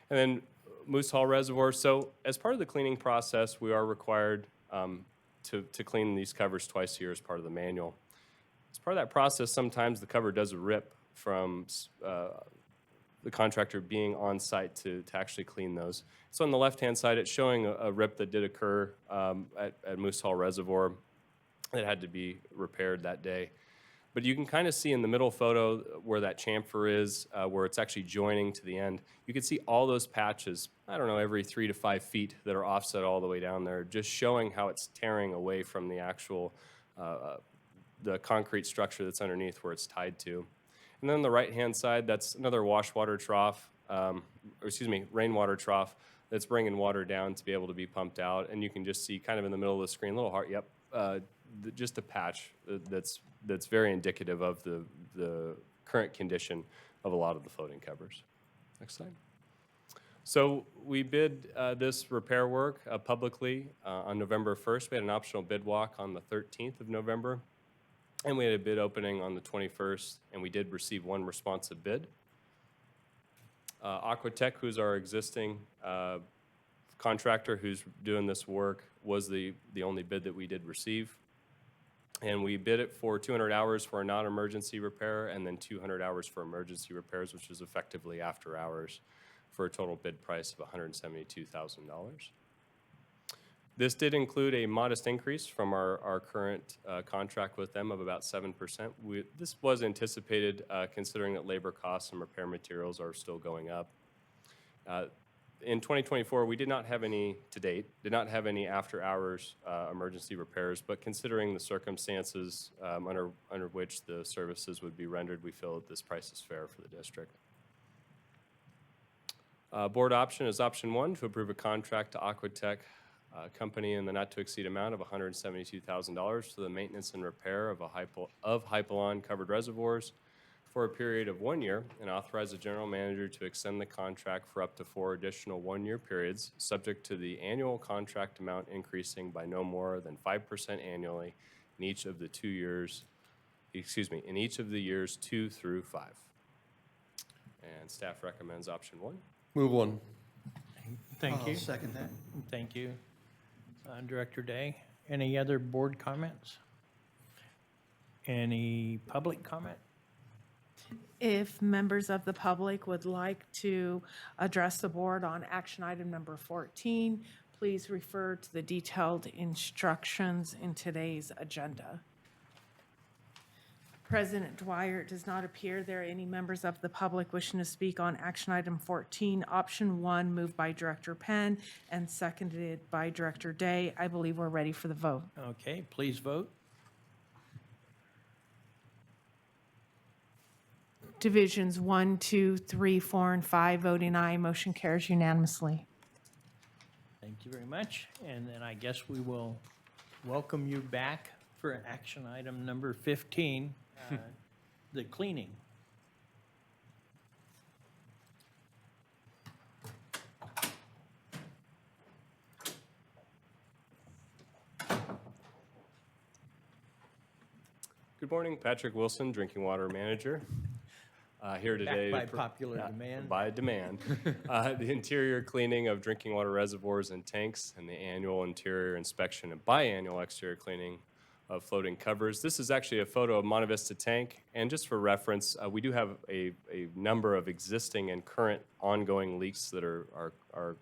[SPEAKER 19] And then Moose Hall Reservoir. So as part of the cleaning process, we are required to clean these covers twice a year as part of the manual. As part of that process, sometimes the cover does rip from the contractor being on site to actually clean those. So on the left-hand side, it's showing a rip that did occur at Moose Hall Reservoir that had to be repaired that day. But you can kind of see in the middle photo where that chamfer is, where it's actually joining to the end. You can see all those patches, I don't know, every 3 to 5 feet that are offset all the way down there, just showing how it's tearing away from the actual, the concrete structure that's underneath where it's tied to. And then on the right-hand side, that's another wash water trough, rainwater trough that's bringing water down to be able to be pumped out. And you can just see kind of in the middle of the screen, little heart, yep, just a patch that's very indicative of the current condition of a lot of the floating covers. Next slide. So we bid this repair work publicly on November 1st. We had an optional bid walk on the 13th of November, and we had a bid opening on the 21st, and we did receive one responsive bid. Aquatech, who's our existing contractor who's doing this work, was the only bid that we did receive. And we bid it for 200 hours for a non-emergency repair and then 200 hours for emergency repairs, which is effectively after hours, for a total bid price of $172,000. This did include a modest increase from our current contract with them of about 7%. This was anticipated considering that labor costs and repair materials are still going up. In 2024, we did not have any, to date, did not have any after-hours emergency repairs, but considering the circumstances under which the services would be rendered, we feel that this price is fair for the district. Board option is option 1, to approve a contract to Aquatech company in the not-to-exceed amount of $172,000 for the maintenance and repair of Hypalon covered reservoirs for a period of 1 year, and authorize the general manager to extend the contract for up to 4 additional 1-year periods, subject to the annual contract amount increasing by no more than 5% annually in each of the 2 years, in each of the years 2 through 5. And staff recommends option 1.
[SPEAKER 17] Move 1.
[SPEAKER 5] Thank you.
[SPEAKER 1] I'll second that.
[SPEAKER 5] Thank you. Director Day, any other board comments? Any public comment?
[SPEAKER 3] If members of the public would like to address the board on action item number 14, please refer to the detailed instructions in today's agenda. President Dwyer, it does not appear there are any members of the public wishing to speak on action item 14. Option 1, moved by Director Penn and seconded by Director Day. I believe we're ready for the vote.
[SPEAKER 5] Okay, please vote.
[SPEAKER 3] Divisions 1, 2, 3, 4, and 5, voting aye. Motion carries unanimously.
[SPEAKER 5] Thank you very much. And then I guess we will welcome you back for action item number 15, the cleaning.
[SPEAKER 19] Good morning, Patrick Wilson, Drinking Water Manager. Here today.
[SPEAKER 5] Back by popular demand.
[SPEAKER 19] By demand. The interior cleaning of drinking water reservoirs and tanks, and the annual interior inspection and biannual exterior cleaning of floating covers. This is actually a photo of Monte Vista Tank, and just for reference, we do have a number of existing and current ongoing leaks that are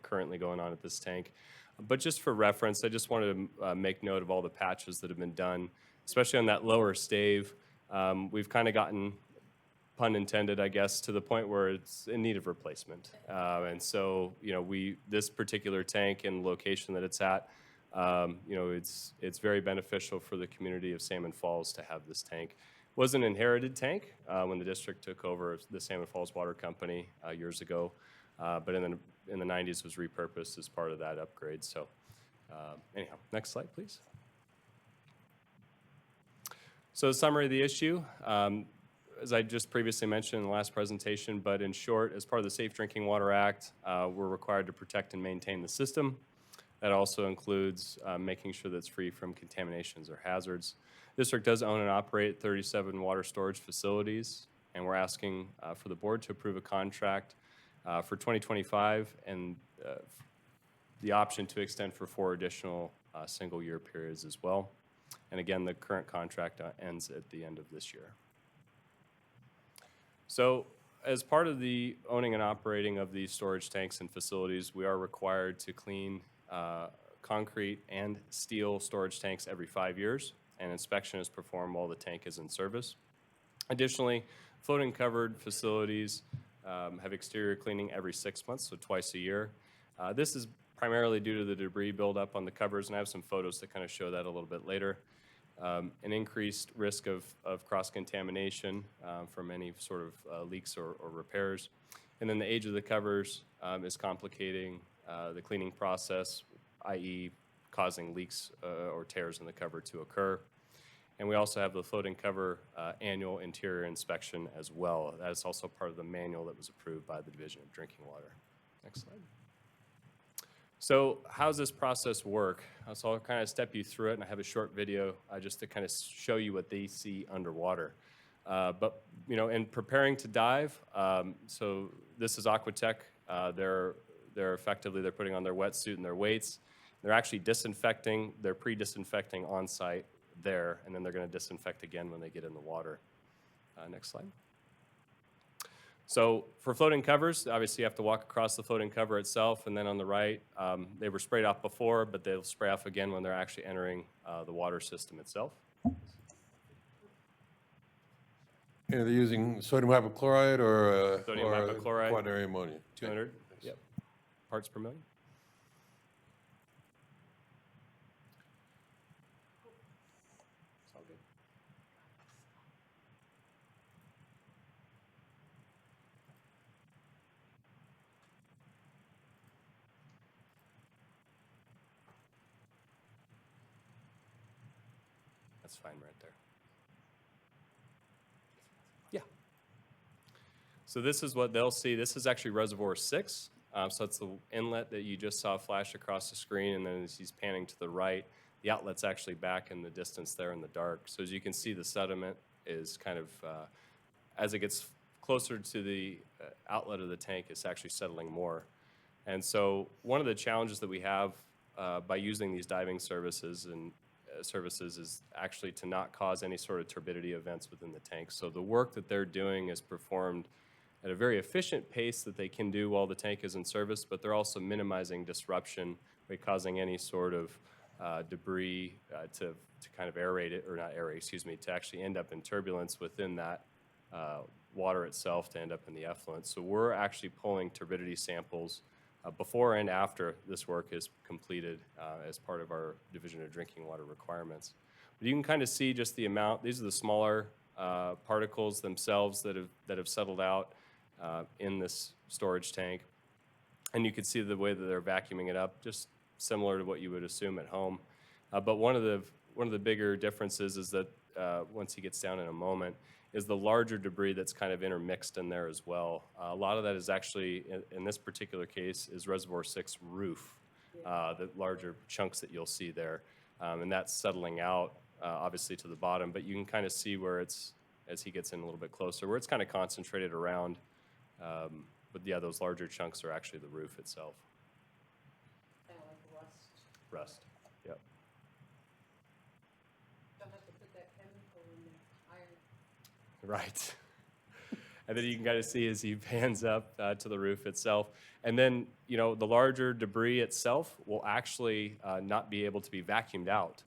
[SPEAKER 19] currently going on at this tank. But just for reference, I just wanted to make note of all the patches that have been done, especially on that lower stave. We've kind of gotten, pun intended, I guess, to the point where it's in need of replacement. And so, this particular tank and location that it's at, it's very beneficial for the community of Salmon Falls to have this tank. It was an inherited tank when the district took over the Salmon Falls Water Company years ago, but in the 90s was repurposed as part of that upgrade. So anyhow, next slide, please. So the summary of the issue, as I just previously mentioned in the last presentation, but in short, as part of the Safe Drinking Water Act, we're required to protect and maintain the system. That also includes making sure that it's free from contaminations or hazards. The district does own and operate 37 water storage facilities, and we're asking for the board to approve a contract for 2025 and the option to extend for 4 additional single-year periods as well. And again, the current contract ends at the end of this year. So as part of the owning and operating of these storage tanks and facilities, we are required to clean concrete and steel storage tanks every 5 years, and inspection is performed while the tank is in service. Additionally, floating covered facilities have exterior cleaning every 6 months, so twice a year. This is primarily due to the debris buildup on the covers, and I have some photos to kind of show that a little bit later. An increased risk of cross-contamination from any sort of leaks or repairs. And then the age of the covers is complicating the cleaning process, i.e. causing leaks or tears in the cover to occur. And we also have the floating cover annual interior inspection as well. That is also part of the manual that was approved by the Division of Drinking Water. Next slide. So how does this process work? So I'll kind of step you through it, and I have a short video just to kind of show you what they see underwater. But, you know, in preparing to dive, so this is Aquatech. They're putting on their wetsuit and their weights. They're actually disinfecting, they're pre-disinfecting on site there, and then they're going to disinfect again when they get in the water. Next slide. So for floating covers, obviously you have to walk across the floating cover itself, and then on the right, they were sprayed off before, but they'll spray off again when they're actually entering the water system itself.
[SPEAKER 17] And they're using sodium hypochlorite or
[SPEAKER 19] Sodium hypochlorite.
[SPEAKER 17] quaternary ammonia?
[SPEAKER 19] 200 yep, parts per million. It's all good. That's fine right there. Yeah. So this is what they'll see. This is actually reservoir 6. So it's the inlet that you just saw flash across the screen, and then as he's panning to the right, the outlet's actually back in the distance there in the dark. So as you can see, the sediment is kind of, as it gets closer to the outlet of the tank, it's actually settling more. And so one of the challenges that we have by using these diving services is actually to not cause any sort of turbidity events within the tank. So the work that they're doing is performed at a very efficient pace that they can do while the tank is in service, but they're also minimizing disruption by causing any sort of debris to kind of aerate it, or not aerate, excuse me, to actually end up in turbulence within that water itself to end up in the effluent. So we're actually pulling turbidity samples before and after this work is completed as part of our Division of Drinking Water requirements. But you can kind of see just the amount. These are the smaller particles themselves that have settled out in this storage tank. And you can see the way that they're vacuuming it up, just similar to what you would assume at home. But one of the bigger differences is that once he gets down in a moment, is the larger debris that's kind of intermixed in there as well. A lot of that is actually, in this particular case, is Reservoir 6 roof, the larger chunks that you'll see there. And that's settling out, obviously, to the bottom. But you can kind of see where it's, as he gets in a little bit closer, where it's kind of concentrated around. But yeah, those larger chunks are actually the roof itself.
[SPEAKER 10] Kind of like rust.
[SPEAKER 19] Rust, yep.
[SPEAKER 10] Don't have to put that chemical in there, iron.
[SPEAKER 19] Right. And then you can kind of see as he pans up to the roof itself. And then, you know, the larger debris itself will actually not be able to be vacuumed out.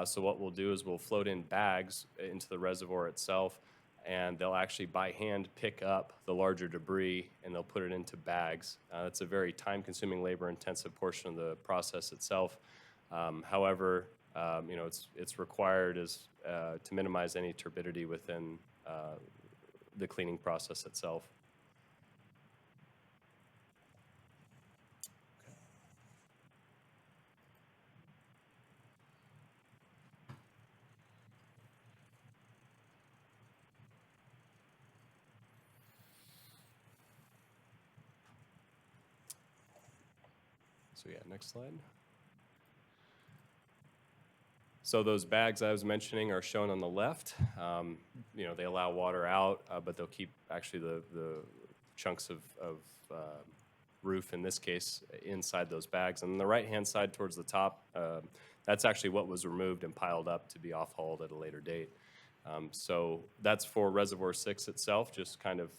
[SPEAKER 19] So what we'll do is we'll float in bags into the reservoir itself, and they'll actually by hand pick up the larger debris and they'll put it into bags. It's a very time-consuming, labor-intensive portion of the process itself. However, you know, it's required to minimize any turbidity within the cleaning process itself. So yeah, next slide. So those bags I was mentioning are shown on the left. You know, they allow water out, but they'll keep actually the chunks of roof, in this case, inside those bags. And on the right-hand side towards the top, that's actually what was removed and piled up to be off-hauled at a later date. So that's for Reservoir 6 itself, just kind of,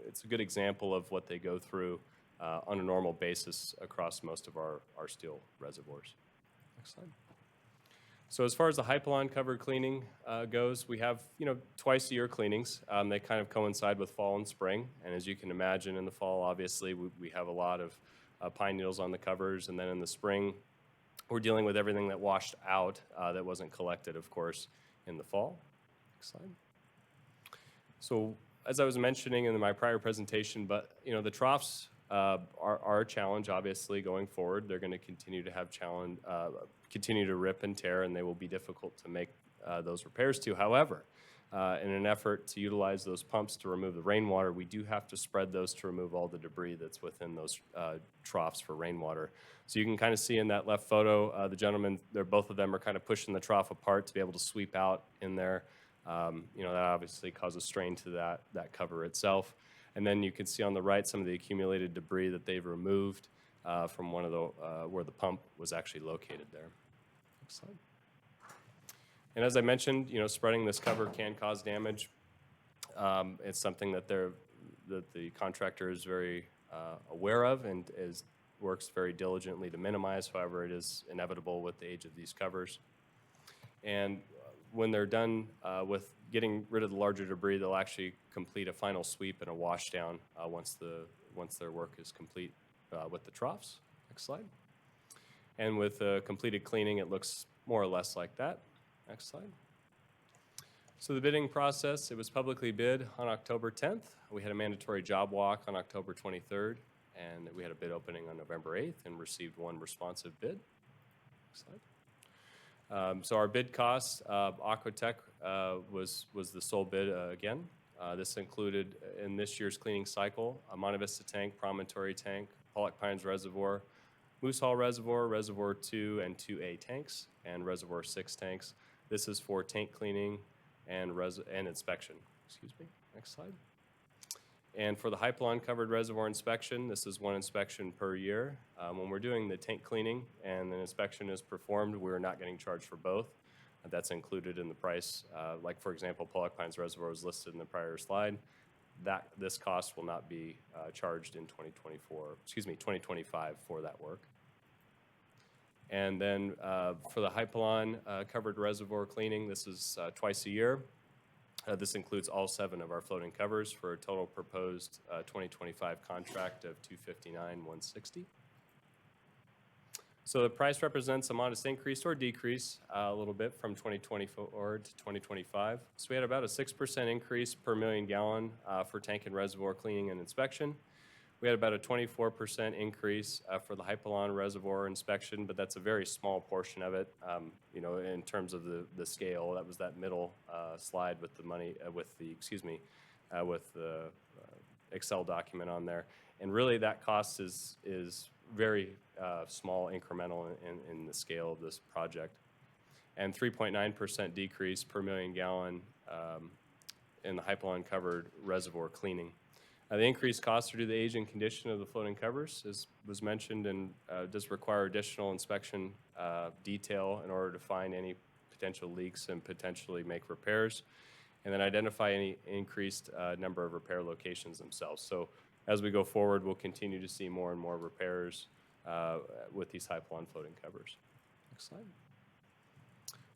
[SPEAKER 19] it's a good example of what they go through on a normal basis across most of our steel reservoirs. Next slide. So as far as the hypalon covered cleaning goes, we have, twice a year cleanings. They kind of coincide with fall and spring. And as you can imagine, in the fall, obviously, we have a lot of pine needles on the covers. And then in the spring, we're dealing with everything that washed out that wasn't collected, of course, in the fall. Next slide. So as I was mentioning in my prior presentation, but the troughs are a challenge, obviously, going forward. They're going to continue to have challenge, continue to rip and tear, and they will be difficult to make those repairs to. However, in an effort to utilize those pumps to remove the rainwater, we do have to spread those to remove all the debris that's within those troughs for rainwater. So you can kind of see in that left photo, the gentlemen, both of them are kind of pushing the trough apart to be able to sweep out in there. That obviously causes strain to that cover itself. And then you can see on the right some of the accumulated debris that they've removed from one of the where the pump was actually located there. Next slide. And as I mentioned, spreading this cover can cause damage. It's something that the contractor is very aware of and works very diligently to minimize. However, it is inevitable with the age of these covers. And when they're done with getting rid of the larger debris, they'll actually complete a final sweep and a wash down once their work is complete with the troughs. Next slide. And with completed cleaning, it looks more or less like that. Next slide. So the bidding process, it was publicly bid on October 10th. We had a mandatory job walk on October 23rd, and we had a bid opening on November 8th and received one responsive bid. Next slide. So our bid cost, Aquatech was the sole bid again. This included, in this year's cleaning cycle, a Monte Vista tank, Promontory tank, Pollock Pines Reservoir, Moose Hall Reservoir, Reservoir 2 and 2A tanks, and Reservoir 6 tanks. This is for tank cleaning and inspection. Excuse me. Next slide. And for the hypalon covered reservoir inspection, this is one inspection per year. When we're doing the tank cleaning and the inspection is performed, we're not getting charged for both. That's included in the price. Like for example, Pollock Pines Reservoir was listed in the prior slide. This cost will not be charged in 2025 for that work. And then for the hypalon covered reservoir cleaning, this is twice a year. This includes all 7 of our floating covers for a total proposed 2025 contract of $259,160. So the price represents a modest increase or decrease a little bit from 2024 to 2025. So we had about a 6% increase per million gallon for tank and reservoir cleaning and inspection. We had about a 24% increase for the hypalon reservoir inspection, but that's a very small portion of it, in terms of the scale. That was that middle slide with the Excel document on there. And really that cost is very small incremental in the scale of this project. And 3.9% decrease per million gallon in the hypalon covered reservoir cleaning. The increased costs are due to the age and condition of the floating covers, as was mentioned, and does require additional inspection detail in order to find any potential leaks and potentially make repairs, and then identify any increased number of repair locations themselves. So as we go forward, we'll continue to see more and more repairs with these hypalon floating covers. Next slide.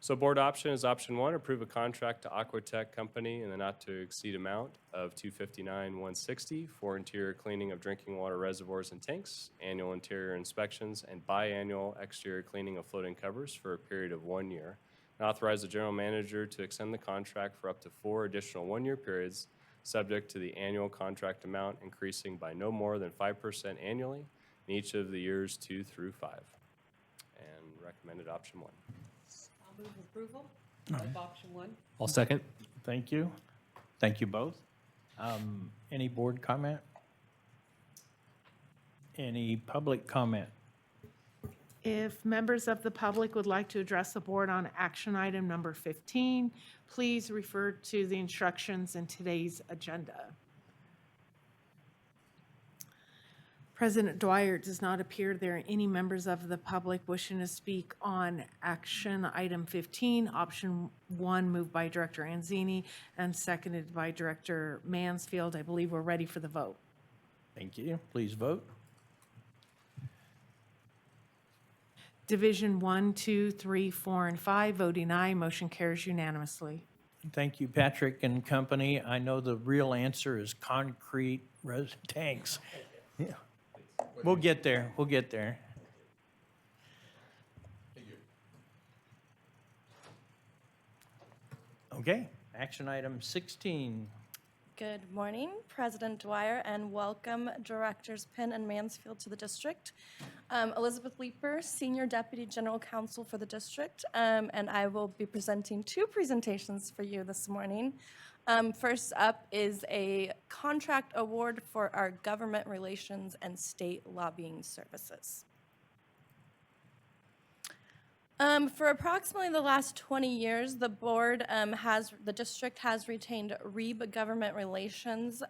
[SPEAKER 19] So board option is option 1, approve a contract to Aquatech Company in the not to exceed amount of $259,160 for interior cleaning of drinking water reservoirs and tanks, annual interior inspections, and biannual exterior cleaning of floating covers for a period of 1 year. And authorize the general manager to extend the contract for up to 4 additional 1-year periods, subject to the annual contract amount increasing by no more than 5% annually in each of the years 2 through 5. And recommended option 1.
[SPEAKER 10] I'll move approval of option 1.
[SPEAKER 12] I'll second.
[SPEAKER 5] Thank you. Thank you both. Any board comment? Any public comment?
[SPEAKER 3] If members of the public would like to address the board on action item number 15, please refer to the instructions in today's agenda. President Dwyer, it does not appear there are any members of the public wishing to speak on action item 15. Option 1, moved by Director Anzini and seconded by Director Mansfield. I believe we're ready for the vote.
[SPEAKER 5] Thank you. Please vote.
[SPEAKER 3] Division 1, 2, 3, 4, and 5, voting aye. Motion carries unanimously.
[SPEAKER 5] Thank you, Patrick and company. I know the real answer is concrete tanks. Yeah. We'll get there. We'll get there. Okay, action item 16.
[SPEAKER 20] Good morning, President Dwyer, and welcome Directors Penn and Mansfield to the district. Elizabeth Leeper, Senior Deputy General Counsel for the district, and I will be presenting 2 presentations for you this morning. First up is a contract award for our government relations and state lobbying services. For approximately the last 20 years, the district has retained REIB government relations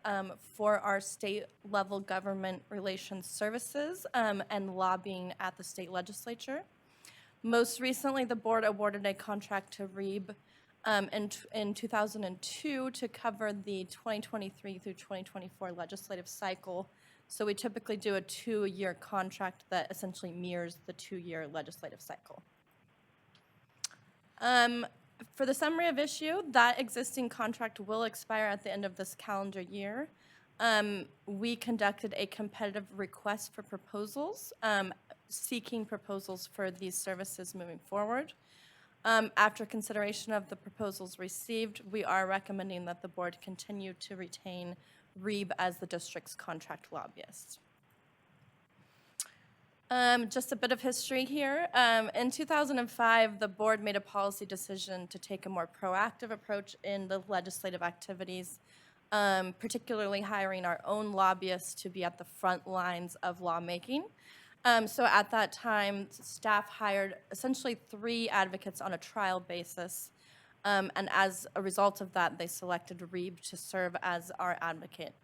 [SPEAKER 20] for our state-level government relations services and lobbying at the state legislature. Most recently, the board awarded a contract to REIB in 2002 to cover the 2023 through 2024 legislative cycle. So we typically do a 2-year contract that essentially mirrors the 2-year legislative cycle. For the summary of issue, that existing contract will expire at the end of this calendar year. We conducted a competitive request for proposals, seeking proposals for these services moving forward. After consideration of the proposals received, we are recommending that the board continue to retain REIB as the district's contract lobbyist. Just a bit of history here. In 2005, the board made a policy decision to take a more proactive approach in the legislative activities, particularly hiring our own lobbyists to be at the front lines of lawmaking. So at that time, staff hired essentially 3 advocates on a trial basis, and as a result of that, they selected REIB to serve as our advocate.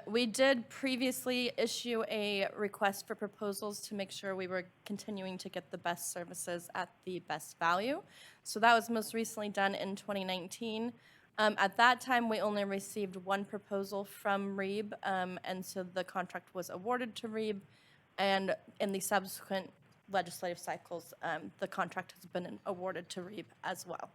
[SPEAKER 20] We did previously issue a request for proposals to make sure we were continuing to get the best services at the best value. So that was most recently done in 2019. At that time, we only received 1 proposal from REIB, and so the contract was awarded to REIB, and in the subsequent legislative cycles, the contract has been awarded to REIB as well.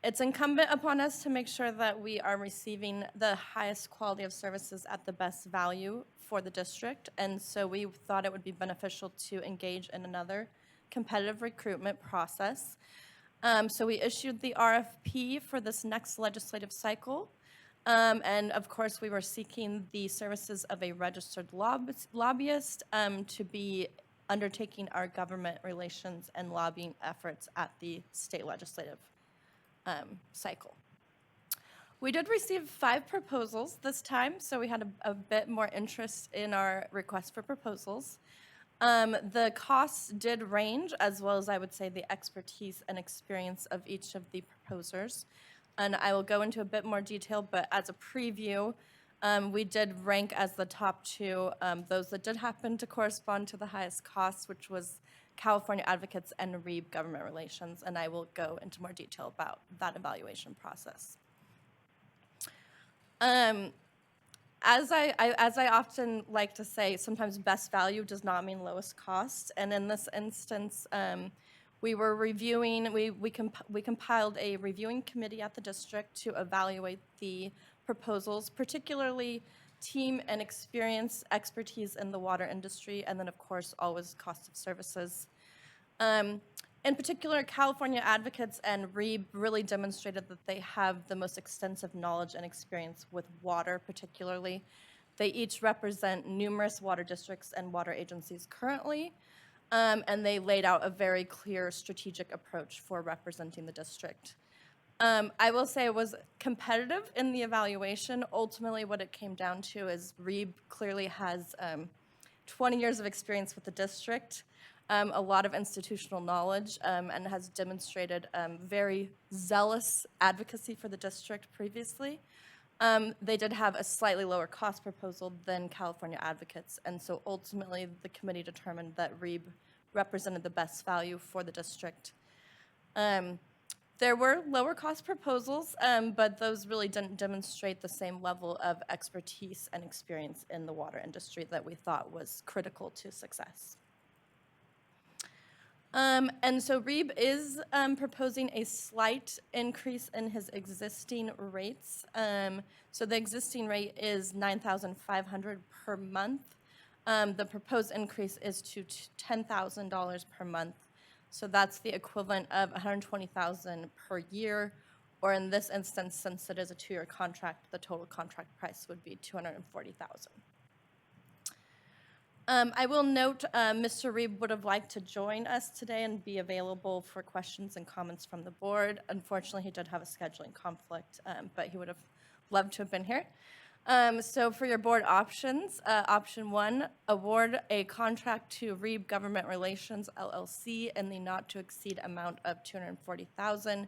[SPEAKER 20] It's incumbent upon us to make sure that we are receiving the highest quality of services at the best value for the district, and so we thought it would be beneficial to engage in another competitive recruitment process. So we issued the RFP for this next legislative cycle, and of course we were seeking the services of a registered lobbyist to be undertaking our government relations and lobbying efforts at the state legislative cycle. We did receive 5 proposals this time, so we had a bit more interest in our request for proposals. The costs did range, as well as I would say the expertise and experience of each of the proposers. And I will go into a bit more detail, but as a preview, we did rank as the top 2 those that did happen to correspond to the highest costs, which was California Advocates and REIB Government Relations, and I will go into more detail about that evaluation process. As I often like to say, sometimes best value does not mean lowest cost, and in this instance, we were reviewing, we compiled a reviewing committee at the district to evaluate the proposals, particularly team and expertise in the water industry, and then of course always cost of services. In particular, California Advocates and REIB really demonstrated that they have the most extensive knowledge and experience with water particularly. They each represent numerous water districts and water agencies currently, and they laid out a very clear strategic approach for representing the district. I will say it was competitive in the evaluation. Ultimately, what it came down to is REIB clearly has 20 years of experience with the district, a lot of institutional knowledge, and has demonstrated very zealous advocacy for the district previously. They did have a slightly lower cost proposal than California Advocates, and so ultimately, the committee determined that REEB represented the best value for the district. There were lower cost proposals, but those really didn't demonstrate the same level of expertise and experience in the water industry that we thought was critical to success. And so REEB is proposing a slight increase in his existing rates. So the existing rate is $9,500 per month. The proposed increase is to $10,000 per month. So that's the equivalent of $120,000 per year, or in this instance, since it is a 2-year contract, the total contract price would be $240,000. I will note Mr. Reeb would have liked to join us today and be available for questions and comments from the board. Unfortunately, he did have a scheduling conflict, but he would have loved to have been here. So for your board options, option 1, award a contract to Reeb Government Relations LLC in the not to exceed amount of $240,000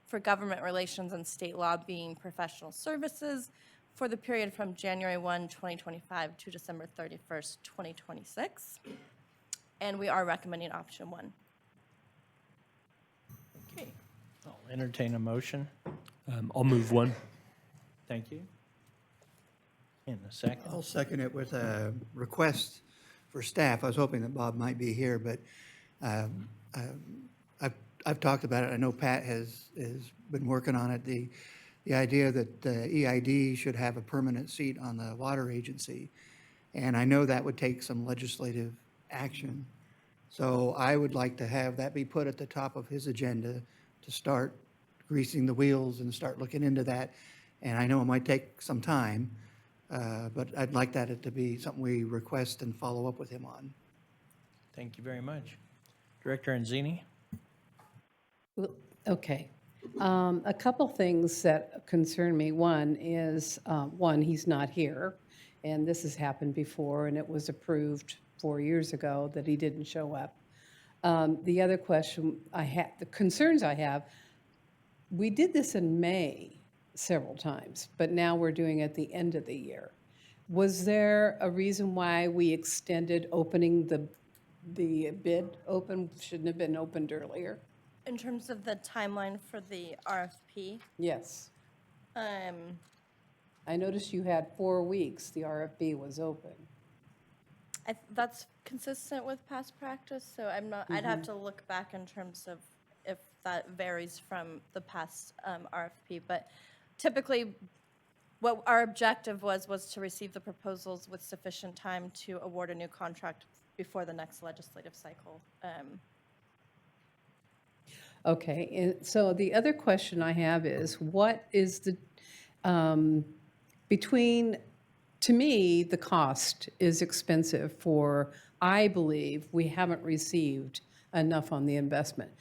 [SPEAKER 20] for government relations and state lobbying professional services for the period from January 1, 2025 to December 31st, 2026. And we are recommending option 1.
[SPEAKER 5] Okay. I'll entertain a motion.
[SPEAKER 12] I'll move 1.
[SPEAKER 5] Thank you. In a second.
[SPEAKER 1] I'll second it with a request for staff. I was hoping that Bob might be here, but I've talked about it. I know Pat has been working on it. The idea that EID should have a permanent seat on the water agency. And I know that would take some legislative action. So I would like to have that be put at the top of his agenda to start greasing the wheels and start looking into that. And I know it might take some time, but I'd like that to be something we request and follow up with him on.
[SPEAKER 5] Thank you very much. Director Anzini?
[SPEAKER 10] Okay. A couple things that concern me. One is, he's not here, and this has happened before, and it was approved 4 years ago that he didn't show up. The other question the concerns I have, we did this in May several times, but now we're doing it at the end of the year. Was there a reason why we extended opening the bid open? Shouldn't have been opened earlier?
[SPEAKER 20] In terms of the timeline for the RFP,
[SPEAKER 10] Yes. I noticed you had 4 weeks the RFP was open.
[SPEAKER 20] that's consistent with past practice, so I'm not, I'd have to look back in terms of if that varies from the past RFP, but typically what our objective was to receive the proposals with sufficient time to award a new contract before the next legislative cycle.
[SPEAKER 10] Okay, and so the other question I have is, what is the, to me, the cost is expensive for, I believe, we haven't received enough on the investment.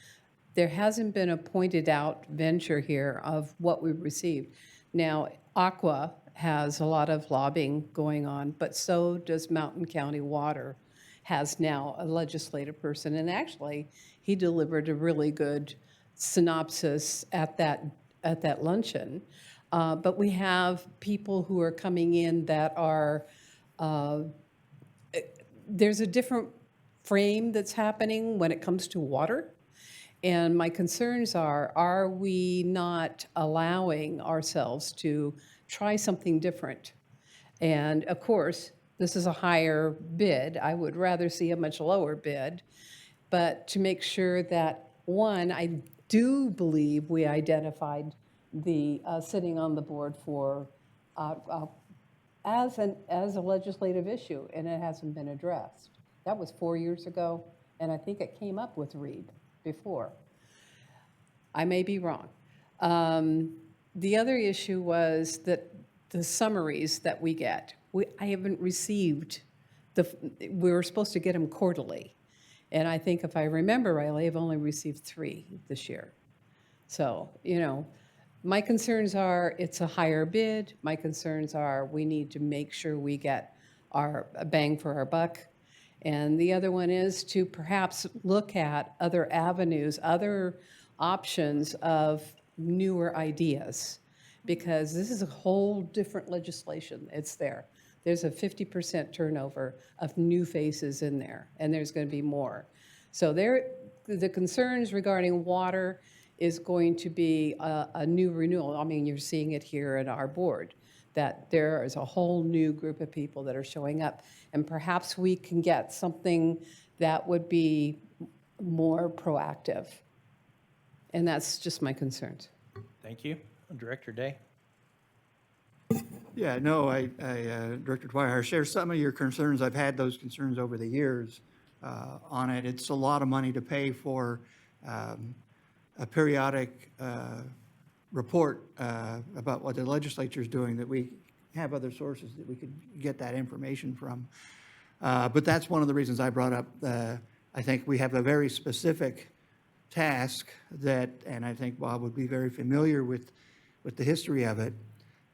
[SPEAKER 10] There hasn't been a pointed out venture here of what we've received. Now, Aqua has a lot of lobbying going on, but so does Mountain County Water, has now a legislative person, and actually, he delivered a really good synopsis at that luncheon. But we have people who are coming in that are, there's a different frame that's happening when it comes to water. And my concerns are we not allowing ourselves to try something different? And of course, this is a higher bid. I would rather see a much lower bid. But to make sure that, one, I do believe we identified the sitting on the board for as a legislative issue, and it hasn't been addressed. That was 4 years ago, and I think it came up with REEB before. I may be wrong. The other issue was that the summaries that we get, I haven't received we were supposed to get them quarterly. And I think if I remember rightly, I've only received 3 this year. So, my concerns are it's a higher bid. My concerns are we need to make sure we get our bang for our buck. And the other one is to perhaps look at other avenues, other options of newer ideas. because this is a whole different legislation. It's there. There's a 50% turnover of new faces in there, and there's going to be more. So the concerns regarding water is going to be a new renewal. I mean, you're seeing it here at our board, that there is a whole new group of people that are showing up, and perhaps we can get something that would be more proactive. And that's just my concerns.
[SPEAKER 5] Thank you. Director Day?
[SPEAKER 1] Yeah, no, Director Dwyer, I share some of your concerns. I've had those concerns over the years on it. It's a lot of money to pay for a periodic report about what the legislature is doing, that we have other sources that we could get that information from. But that's one of the reasons I brought up, I think we have a very specific task that, and I think Bob would be very familiar with the history of it.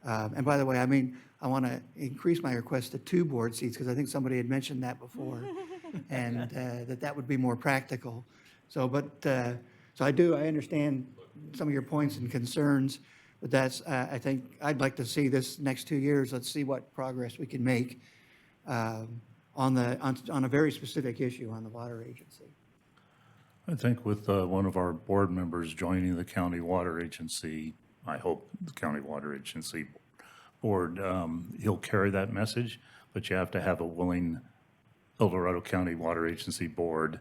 [SPEAKER 1] And by the way, I mean, I want to increase my request to 2 board seats, because I think somebody had mentioned that before, and that would be more practical. So, so I understand some of your points and concerns, but that's, I think, I'd like to see this next 2 years, let's see what progress we can make on a very specific issue on the water agency.
[SPEAKER 6] I think with one of our board members joining the county water agency, I hope the county water agency board, he'll carry that message, but you have to have a willing El Dorado County Water Agency board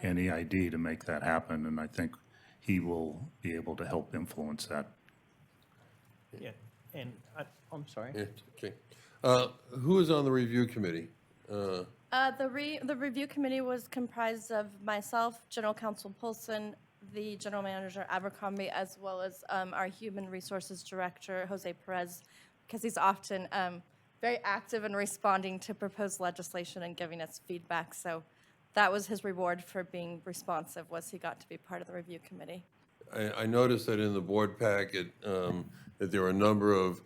[SPEAKER 6] and EID to make that happen, and I think he will be able to help influence that.
[SPEAKER 5] Yeah, and I'm sorry.
[SPEAKER 17] Yeah, okay. Who is on the review committee?
[SPEAKER 20] The review committee was comprised of myself, General Counsel Polson, the General Manager Abercrombie, as well as our Human Resources Director, Jose Perez, because he's often very active in responding to proposed legislation and giving us feedback. So that was his reward for being responsive, was he got to be part of the review committee.
[SPEAKER 17] I noticed that in the board packet, that there were a number of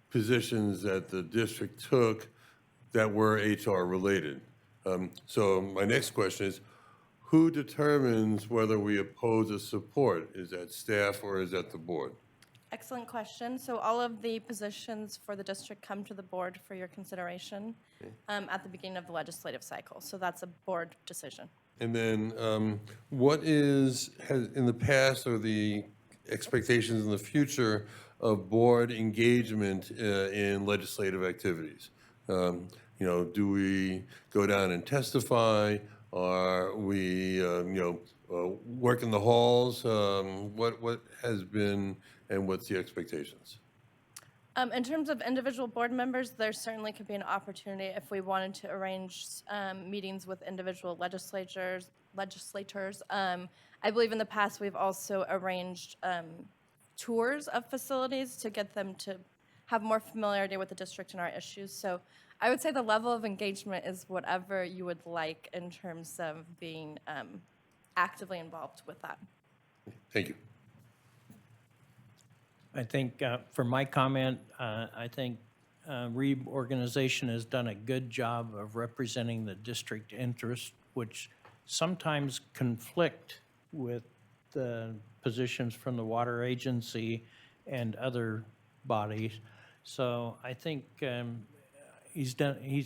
[SPEAKER 17] positions that the district took that were HR related. So my next question is, who determines whether we oppose or support? Is that staff or is that the board?
[SPEAKER 20] Excellent question. So all of the positions for the district come to the board for your consideration at the beginning of the legislative cycle. So that's a board decision.
[SPEAKER 17] And then what has in the past or the expectations in the future of board engagement in legislative activities? You know, do we go down and testify? Are we, work in the halls? What has been and what's the expectations?
[SPEAKER 20] In terms of individual board members, there certainly could be an opportunity if we wanted to arrange meetings with individual legislators. I believe in the past we've also arranged tours of facilities to get them to have more familiarity with the district and our issues. So I would say the level of engagement is whatever you would like in terms of being actively involved with that.
[SPEAKER 17] Thank you.
[SPEAKER 5] I think for my comment, I think REAB organization has done a good job of representing the district interest, which sometimes conflict with the positions from the water agency and other bodies. So I think he's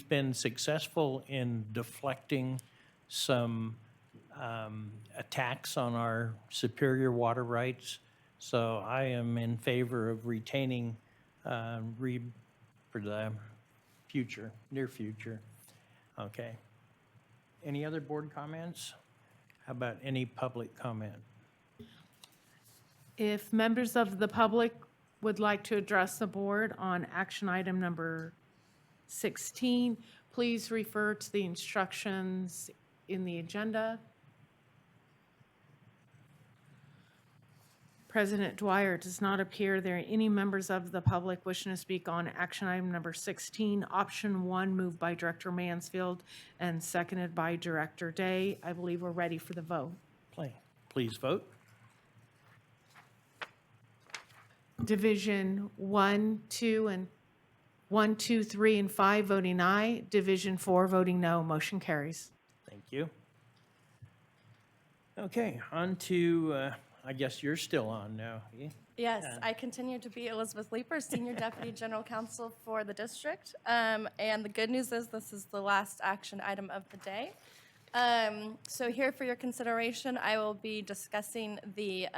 [SPEAKER 5] been successful in deflecting some attacks on our superior water rights. So I am in favor of retaining REAB for the future, near future. Okay. Any other board comments? How about any public comment?
[SPEAKER 3] If members of the public would like to address the board on action item number 16, please refer to the instructions in the agenda. President Dwyer, it does not appear there are any members of the public wishing to speak on action item number 16. Option 1, moved by Director Mansfield and seconded by Director Day. I believe we're ready for the vote.
[SPEAKER 5] Please vote.
[SPEAKER 3] Division 1, 2, and 1, 2, 3, and 5 voting aye. Division 4 voting no. Motion carries.
[SPEAKER 5] Thank you. Okay, on to, I guess you're still on now.
[SPEAKER 20] Yes, I continue to be Elizabeth Leeper, Senior Deputy General Counsel for the district. And the good news is this is the last action item of the day. So here for your consideration, I will be discussing the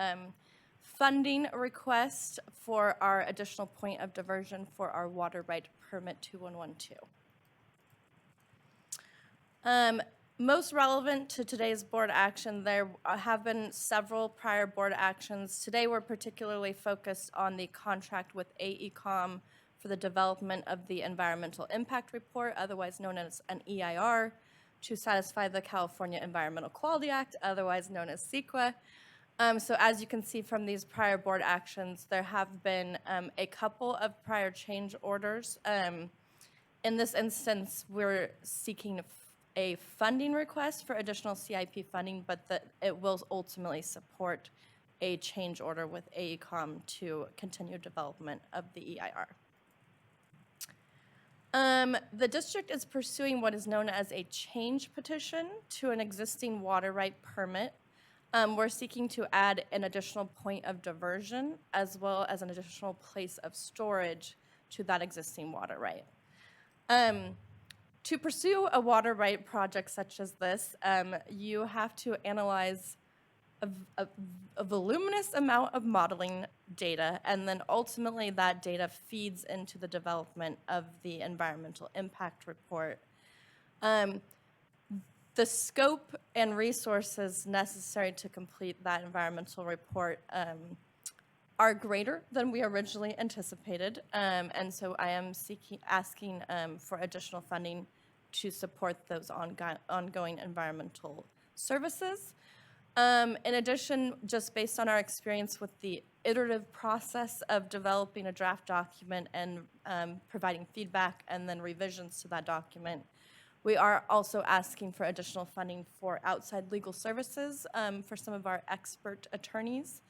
[SPEAKER 20] funding request for our additional point of diversion for our water right permit 2112. Most relevant to today's board action, there have been several prior board actions. Today, we're particularly focused on the contract with AECOM for the development of the Environmental Impact Report, otherwise known as an EIR, to satisfy the California Environmental Quality Act, otherwise known as CEQA. So as you can see from these prior board actions, there have been a couple of prior change orders. In this instance, we're seeking a funding request for additional CIP funding, but that it will ultimately support a change order with AECOM to continue development of the EIR. The district is pursuing what is known as a change petition to an existing water right permit. We're seeking to add an additional point of diversion as well as an additional place of storage to that existing water right. To pursue a water right project such as this, you have to analyze a voluminous amount of modeling data, and then ultimately that data feeds into the development of the environmental impact report. The scope and resources necessary to complete that environmental report are greater than we originally anticipated, and so I am asking for additional funding to support those ongoing environmental services. In addition, just based on our experience with the iterative process of developing a draft document and providing feedback and then revisions to that document, we are also asking for additional funding for outside legal services for some of our expert attorneys,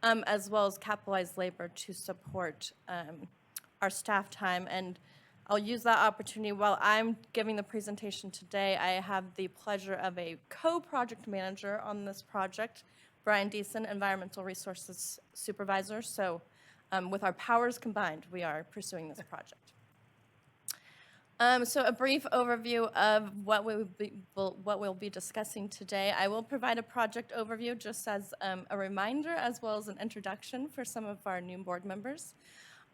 [SPEAKER 20] as well as capitalized labor to support our staff time. And I'll use that opportunity. While I'm giving the presentation today, I have the pleasure of a co-project manager on this project, Brian Deason, Environmental Resources Supervisor. So with our powers combined, we are pursuing this project. So a brief overview of what we'll be discussing today. I will provide a project overview just as a reminder, as well as an introduction for some of our new board members.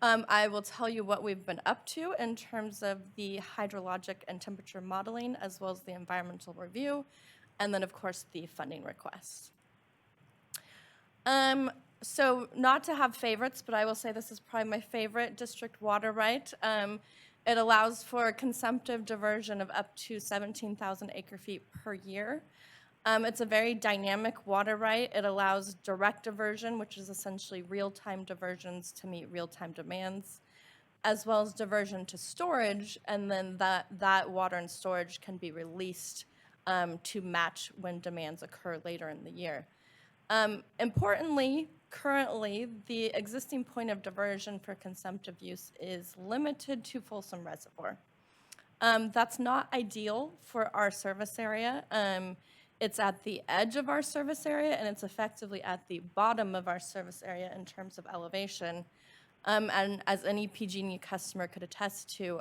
[SPEAKER 20] I will tell you what we've been up to in terms of the hydrologic and temperature modeling, as well as the environmental review, and then, of course, the funding request. So not to have favorites, but I will say this is probably my favorite district water right. It allows for consumptive diversion of up to 17,000 acre-feet per year. It's a very dynamic water right. It allows direct diversion, which is essentially real-time diversions to meet real-time demands, as well as diversion to storage, and then that water and storage can be released to match when demands occur later in the year. Importantly, currently, the existing point of diversion for consumptive use is limited to Folsom Reservoir. That's not ideal for our service area. It's at the edge of our service area, and it's effectively at the bottom of our service area in terms of elevation. And as any PG&E customer could attest to,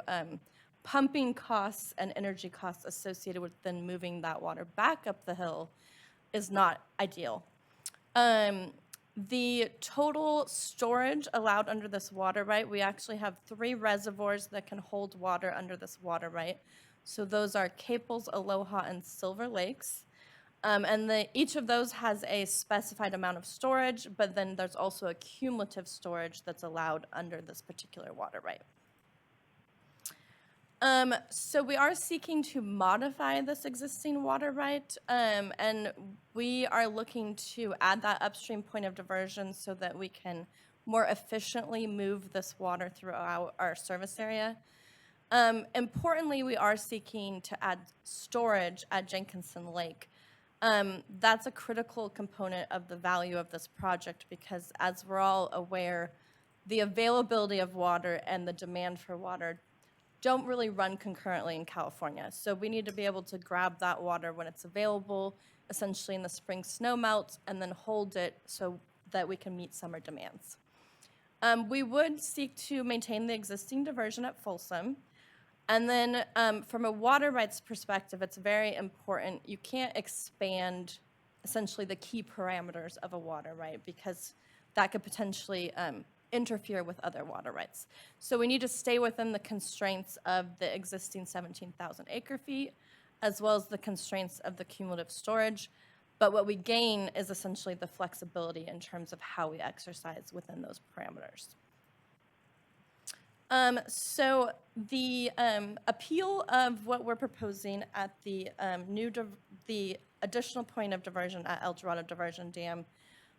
[SPEAKER 20] pumping costs and energy costs associated with then moving that water back up the hill is not ideal. The total storage allowed under this water right, we actually have 3 reservoirs that can hold water under this water right. So those are Caples, Aloha, and Silver Lakes. And each of those has a specified amount of storage, but then there's also a cumulative storage that's allowed under this particular water right. So we are seeking to modify this existing water right, and we are looking to add that upstream point of diversion so that we can more efficiently move this water throughout our service area. Importantly, we are seeking to add storage at Jenkinson Lake. That's a critical component of the value of this project because, as we're all aware, the availability of water and the demand for water don't really run concurrently in California. So we need to be able to grab that water when it's available, essentially in the spring snow melt, and then hold it so that we can meet summer demands. We would seek to maintain the existing diversion at Folsom. And then from a water rights perspective, it's very important. You can't expand essentially the key parameters of a water right because that could potentially interfere with other water rights. So we need to stay within the constraints of the existing 17,000 acre feet, as well as the constraints of the cumulative storage. But what we gain is essentially the flexibility in terms of how we exercise within those parameters. So the appeal of what we're proposing at the the additional point of diversion at El Dorado Diversion Dam,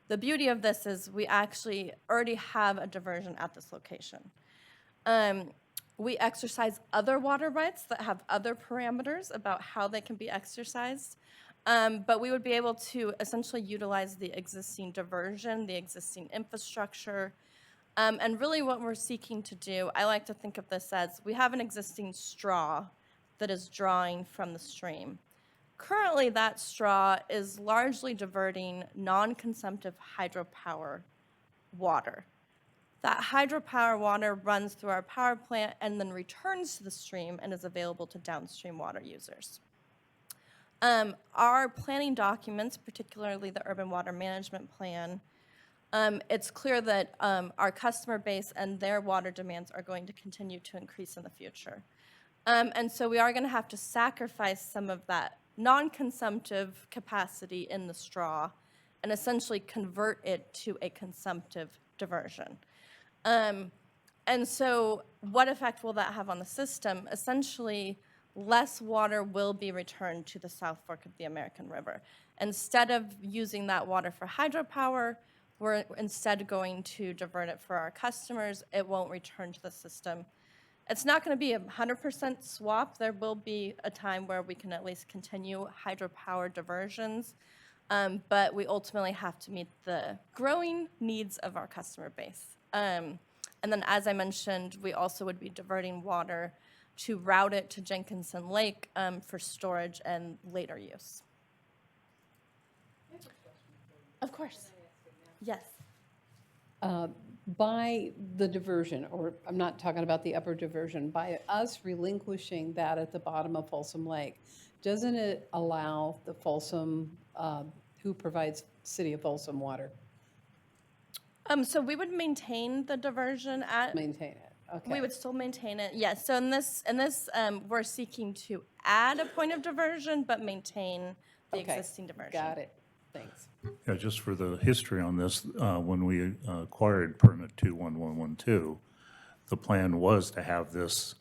[SPEAKER 20] the beauty of this is we actually already have a diversion at this location. We exercise other water rights that have other parameters about how they can be exercised, but we would be able to essentially utilize the existing diversion, the existing infrastructure, and really what we're seeking to do, I like to think of this as we have an existing straw that is drawing from the stream. Currently, that straw is largely diverting non-consumptive hydropower water. That hydropower water runs through our power plant and then returns to the stream and is available to downstream water users. Our planning documents, particularly the Urban Water Management Plan, it's clear that our customer base and their water demands are going to continue to increase in the future. And so we are going to have to sacrifice some of that non-consumptive capacity in the straw and essentially convert it to a consumptive diversion. And so what effect will that have on the system? Essentially, less water will be returned to the South Fork of the American River. Instead of using that water for hydropower, we're instead going to divert it for our customers. It won't return to the system. It's not going to be a 100% swap. There will be a time where we can at least continue hydropower diversions, but we ultimately have to meet the growing needs of our customer base. And then, as I mentioned, we also would be diverting water to route it to Jenkinson Lake for storage and later use. Of course. Yes.
[SPEAKER 10] By the diversion, or I'm not talking about the upper diversion, by us relinquishing that at the bottom of Folsom Lake, doesn't it allow the Folsom, who provides City of Folsom water?
[SPEAKER 20] So we would maintain the diversion at.
[SPEAKER 10] Maintain it, okay.
[SPEAKER 20] We would still maintain it, yes. So in this, we're seeking to add a point of diversion, but maintain the existing diversion.
[SPEAKER 10] Got it. Thanks.
[SPEAKER 6] Yeah, just for the history on this, when we acquired permit 21112, the plan was to have this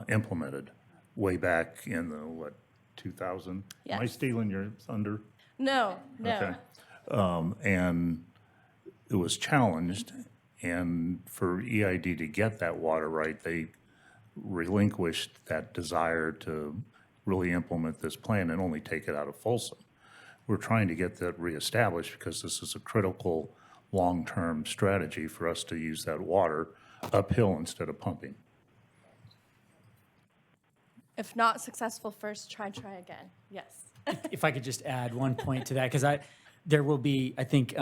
[SPEAKER 6] implemented way back in the, 2000? Am I
[SPEAKER 20] Yes.
[SPEAKER 6] stealing your thunder?
[SPEAKER 20] No, no.
[SPEAKER 6] Okay. And it was challenged, and for EID to get that water right, they relinquished that desire to really implement this plan and only take it out of Folsom. We're trying to get that reestablished because this is a critical long-term strategy for us to use that water uphill instead of pumping.
[SPEAKER 20] If not successful first, try again. Yes.
[SPEAKER 18] If I could just add one point to that, because there will be, I think,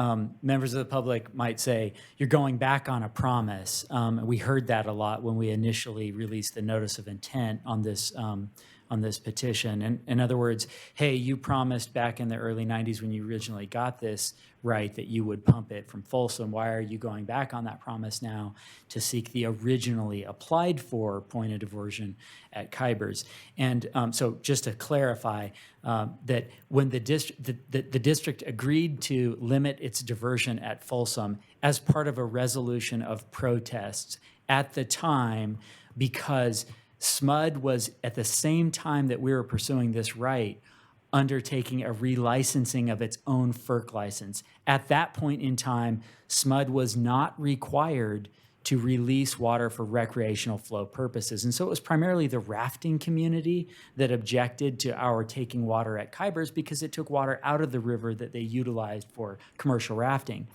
[SPEAKER 18] members of the public might say, you're going back on a promise. We heard that a lot when we initially released the notice of intent on this petition. And in other words, hey, you promised back in the early 90s when you originally got this right that you would pump it from Folsom. Why are you going back on that promise now to seek the originally applied for point of diversion at Kybers? And so just to clarify, that when the district agreed to limit its diversion at Folsom as part of a resolution of protests at the time, because SMUD was, at the same time that we were pursuing this right, undertaking a relicensing of its own FERC license. At that point in time, SMUD was not required to release water for recreational flow purposes. And so it was primarily the rafting community that objected to our taking water at Kybers because it took water out of the river that they utilized for commercial rafting.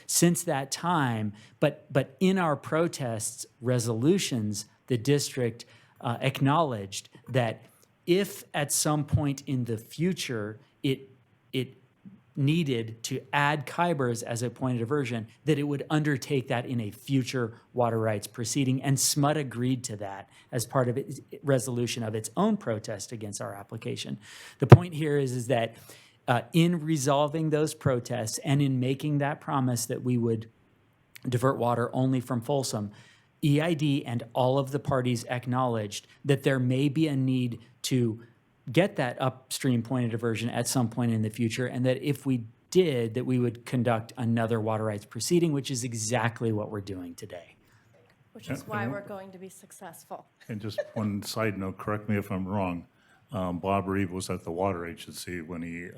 [SPEAKER 18] Since that time, but in our protests resolutions, the district acknowledged that if at some point in the future it needed to add Kybers as a point of diversion, that it would undertake that in a future water rights proceeding, and SMUD agreed to that as part of its resolution of its own protest against our application. The point here is that in resolving those protests and in making that promise that we would divert water only from Folsom, EID and all of the parties acknowledged that there may be a need to get that upstream point of diversion at some point in the future, and that if we did, that we would conduct another water rights proceeding, which is exactly what we're doing today.
[SPEAKER 20] Which is why we're going to be successful.
[SPEAKER 6] And just one side note, correct me if I'm wrong, Bob Reeve was at the Water Agency when he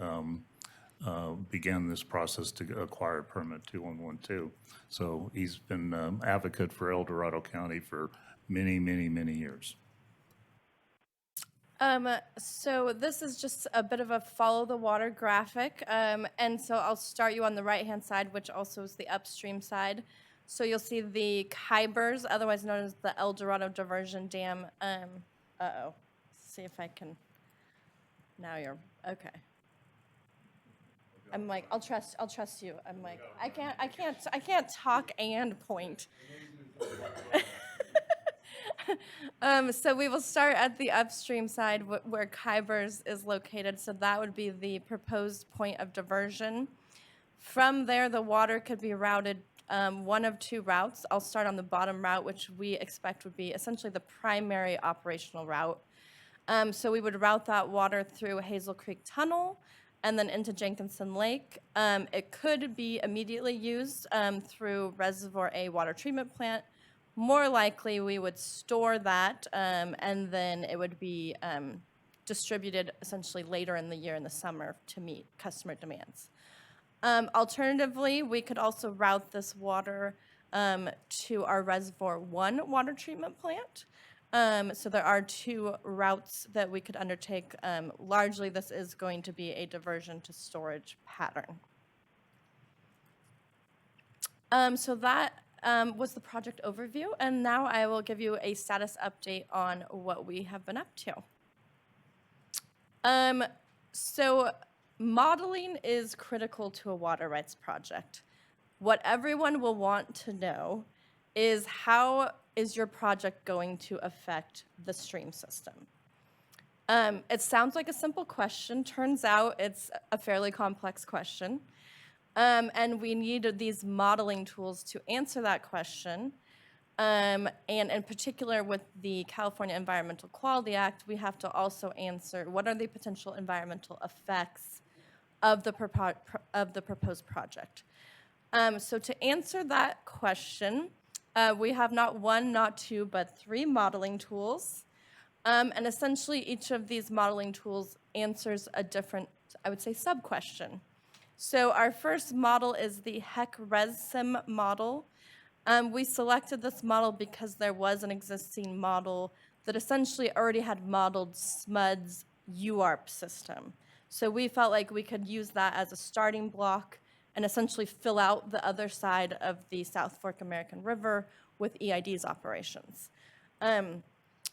[SPEAKER 6] began this process to acquire permit 2112. So he's been advocate for El Dorado County for many, many, many years.
[SPEAKER 20] So this is just a bit of a follow the water graphic. And so I'll start you on the right-hand side, which also is the upstream side. So you'll see the Kybers, otherwise known as the El Dorado Diversion Dam. Uh-oh. See if I can, now you're, okay. I'm like, I'll trust you. I'm like, I can't talk and point. So we will start at the upstream side where Kybers is located. So that would be the proposed point of diversion. From there, the water could be routed one of two routes. I'll start on the bottom route, which we expect would be essentially the primary operational route. So we would route that water through Hazel Creek Tunnel and then into Jenkinson Lake. It could be immediately used through Reservoir A water treatment plant. More likely, we would store that, and then it would be distributed essentially later in the year in the summer to meet customer demands. Alternatively, we could also route this water to our Reservoir 1 water treatment plant. So there are two routes that we could undertake. Largely, this is going to be a diversion to storage pattern. So that was the project overview, and now I will give you a status update on what we have been up to. So modeling is critical to a water rights project. What everyone will want to know is how is your project going to affect the stream system? It sounds like a simple question. Turns out it's a fairly complex question. And we need these modeling tools to answer that question. And in particular with the California Environmental Quality Act, we have to also answer what are the potential environmental effects of the proposed project. So to answer that question, we have not one, not two, but three modeling tools. And essentially each of these modeling tools answers a different, I would say, sub-question. So our first model is the HEC-ResSim model. We selected this model because there was an existing model that essentially already had modeled SMUD's UARP system. So we felt like we could use that as a starting block and essentially fill out the other side of the South Fork American River with EID's operations.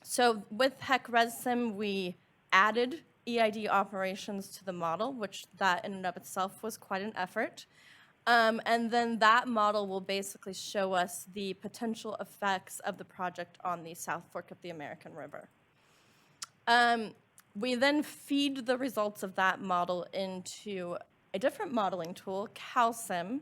[SPEAKER 20] So with HEC-ResSim, we added EID operations to the model, which that in and of itself was quite an effort. And then that model will basically show us the potential effects of the project on the South Fork of the American River. We then feed the results of that model into a different modeling tool, CalSim.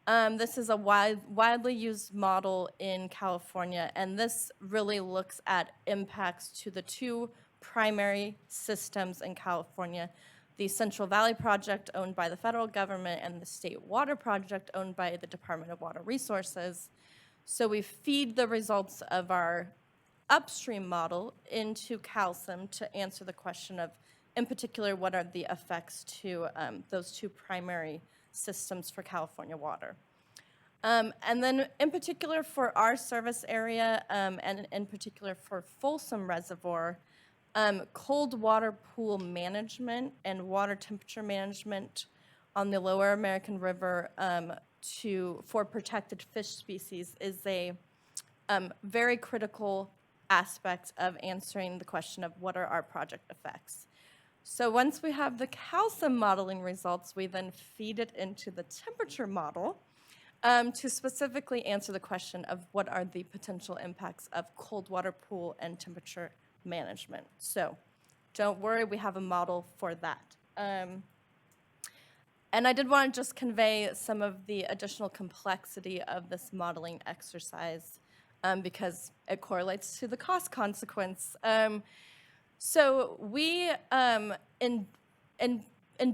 [SPEAKER 20] This is a widely used model in California, and this really looks at impacts to the two primary systems in California, the Central Valley Project owned by the federal government and the State Water Project owned by the Department of Water Resources. So we feed the results of our upstream model into CalSim to answer the question of, in particular, what are the effects to those two primary systems for California water. And then in particular for our service area, and in particular for Folsom Reservoir, cold water pool management and water temperature management on the lower American River for protected fish species is a very critical aspect of answering the question of what are our project effects. So once we have the calcium modeling results, we then feed it into the temperature model to specifically answer the question of what are the potential impacts of cold water pool and temperature management. So don't worry, we have a model for that. And I did want to just convey some of the additional complexity of this modeling exercise because it correlates to the cost consequence. So we, in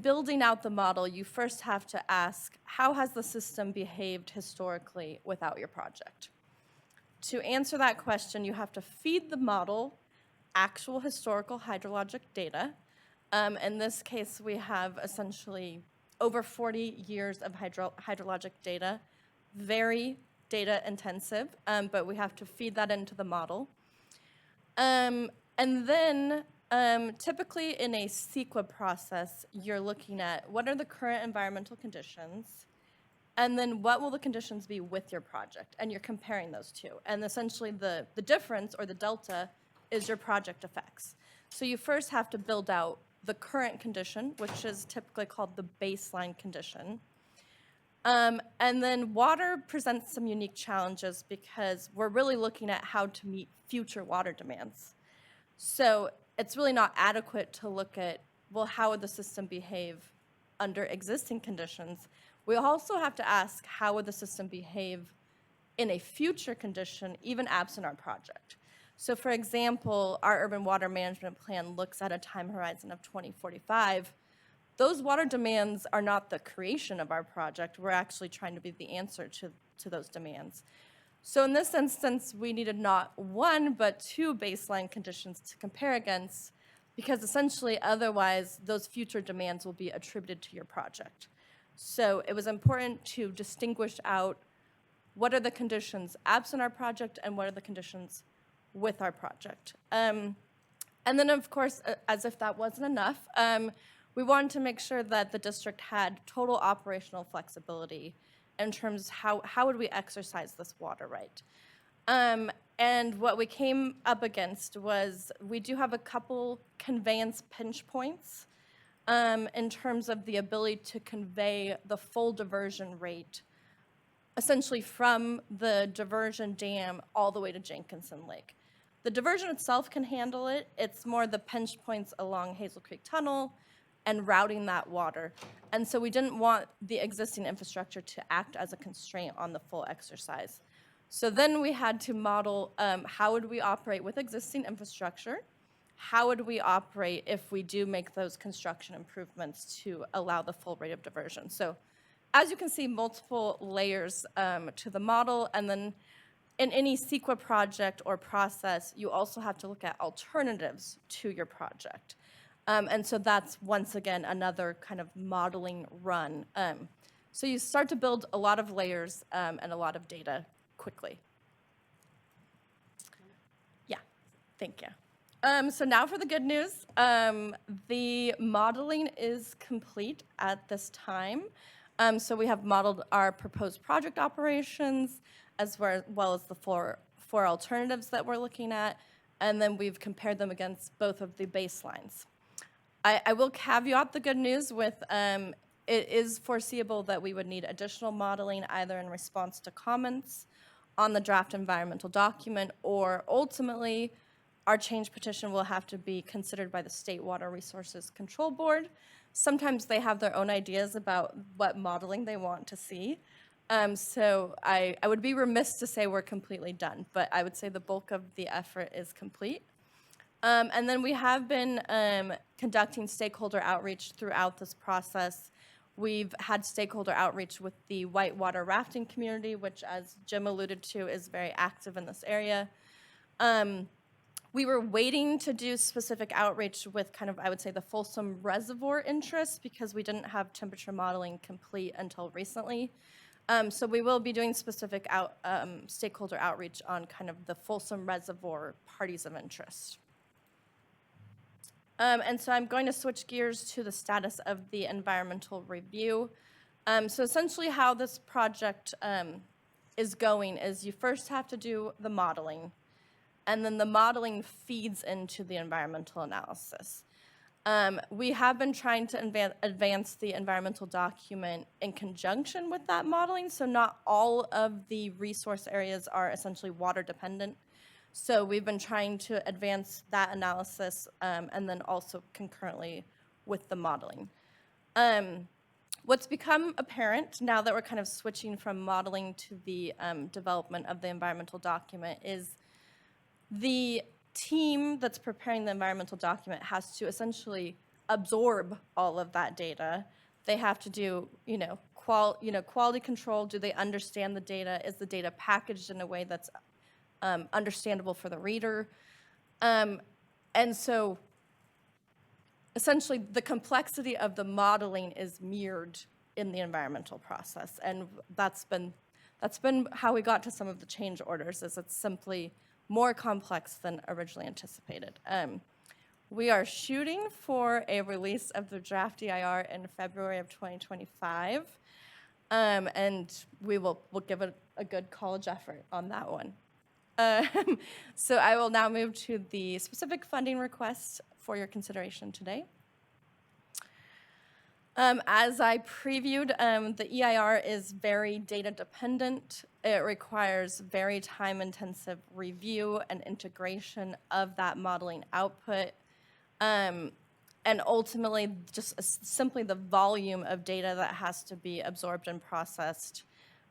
[SPEAKER 20] building out the model, you first have to ask, how has the system behaved historically without your project? To answer that question, you have to feed the model actual historical hydrologic data. In this case, we have essentially over 40 years of hydrologic data, very data intensive, but we have to feed that into the model. And then typically in a CEQA process, you're looking at what are the current environmental conditions, and then what will the conditions be with your project, and you're comparing those two. And essentially the difference or the delta is your project effects. So you first have to build out the current condition, which is typically called the baseline condition. And then water presents some unique challenges because we're really looking at how to meet future water demands. So it's really not adequate to look at, well, how would the system behave under existing conditions? We also have to ask, how would the system behave in a future condition, even absent our project? So for example, our urban water management plan looks at a time horizon of 2045. Those water demands are not the creation of our project. We're actually trying to be the answer to those demands. So in this instance, we needed not one, but two baseline conditions to compare against, because essentially otherwise those future demands will be attributed to your project. So it was important to distinguish out what are the conditions absent our project and what are the conditions with our project. And then of course, as if that wasn't enough, we wanted to make sure that the district had total operational flexibility in terms of how would we exercise this water right. And what we came up against was we do have a couple conveyance pinch points in terms of the ability to convey the full diversion rate essentially from the diversion dam all the way to Jenkinson Lake. The diversion itself can handle it. It's more the pinch points along Hazel Creek Tunnel and routing that water. And so we didn't want the existing infrastructure to act as a constraint on the full exercise. So then we had to model how would we operate with existing infrastructure? How would we operate if we do make those construction improvements to allow the full rate of diversion? So as you can see, multiple layers to the model, and then in any CEQA project or process, you also have to look at alternatives to your project. And so that's, once again, another kind of modeling run. So you start to build a lot of layers and a lot of data quickly. Yeah, thank you. So now for the good news. The modeling is complete at this time. So we have modeled our proposed project operations as well as the four alternatives that we're looking at, and then we've compared them against both of the baselines. I will caveat the good news with it is foreseeable that we would need additional modeling either in response to comments on the draft environmental document, or ultimately our change petition will have to be considered by the State Water Resources Control Board. Sometimes they have their own ideas about what modeling they want to see. So I would be remiss to say we're completely done, but I would say the bulk of the effort is complete. And then we have been conducting stakeholder outreach throughout this process. We've had stakeholder outreach with the whitewater rafting community, which, as Jim alluded to, is very active in this area. We were waiting to do specific outreach with kind of, I would say, the Folsom Reservoir interest because we didn't have temperature modeling complete until recently. So we will be doing specific stakeholder outreach on kind of the Folsom Reservoir parties of interest. And so I'm going to switch gears to the status of the environmental review. So essentially how this project is going is you first have to do the modeling, and then the modeling feeds into the environmental analysis. We have been trying to advance the environmental document in conjunction with that modeling, so not all of the resource areas are essentially water dependent. So we've been trying to advance that analysis and then also concurrently with the modeling. What's become apparent now that we're kind of switching from modeling to the development of the environmental document is the team that's preparing the environmental document has to essentially absorb all of that data. They have to do, quality control. Do they understand the data? Is the data packaged in a way that's understandable for the reader? And so essentially the complexity of the modeling is mirrored in the environmental process. And that's been how we got to some of the change orders, is it's simply more complex than originally anticipated. We are shooting for a release of the draft EIR in February of 2025. And we'll give it a good college effort on that one. So I will now move to the specific funding requests for your consideration today. As I previewed, the EIR is very data dependent. It requires very time-intensive review and integration of that modeling output. And ultimately, just simply the volume of data that has to be absorbed and processed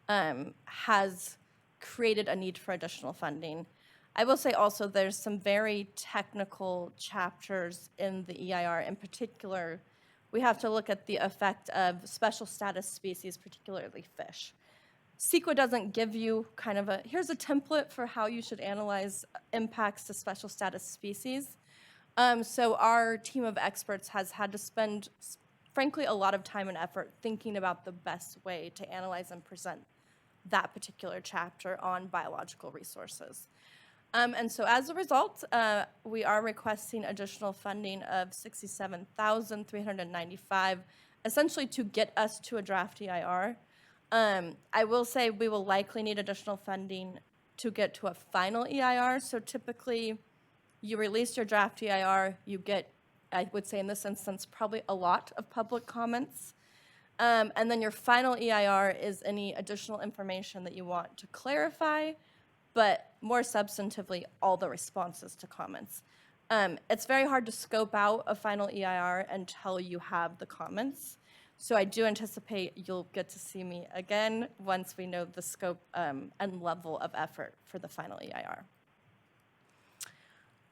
[SPEAKER 20] has created a need for additional funding. I will say also there's some very technical chapters in the EIR. In particular, we have to look at the effect of special status species, particularly fish. CEQA doesn't give you kind of here's a template for how you should analyze impacts to special status species. So our team of experts has had to spend, frankly, a lot of time and effort thinking about the best way to analyze and present that particular chapter on biological resources. And so as a result, we are requesting additional funding of $67,395, essentially to get us to a draft EIR. I will say we will likely need additional funding to get to a final EIR. So typically, you release your draft EIR, you get, I would say in this instance, probably a lot of public comments. And then your final EIR is any additional information that you want to clarify, but more substantively, all the responses to comments. It's very hard to scope out a final EIR until you have the comments. So I do anticipate you'll get to see me again once we know the scope and level of effort for the final EIR.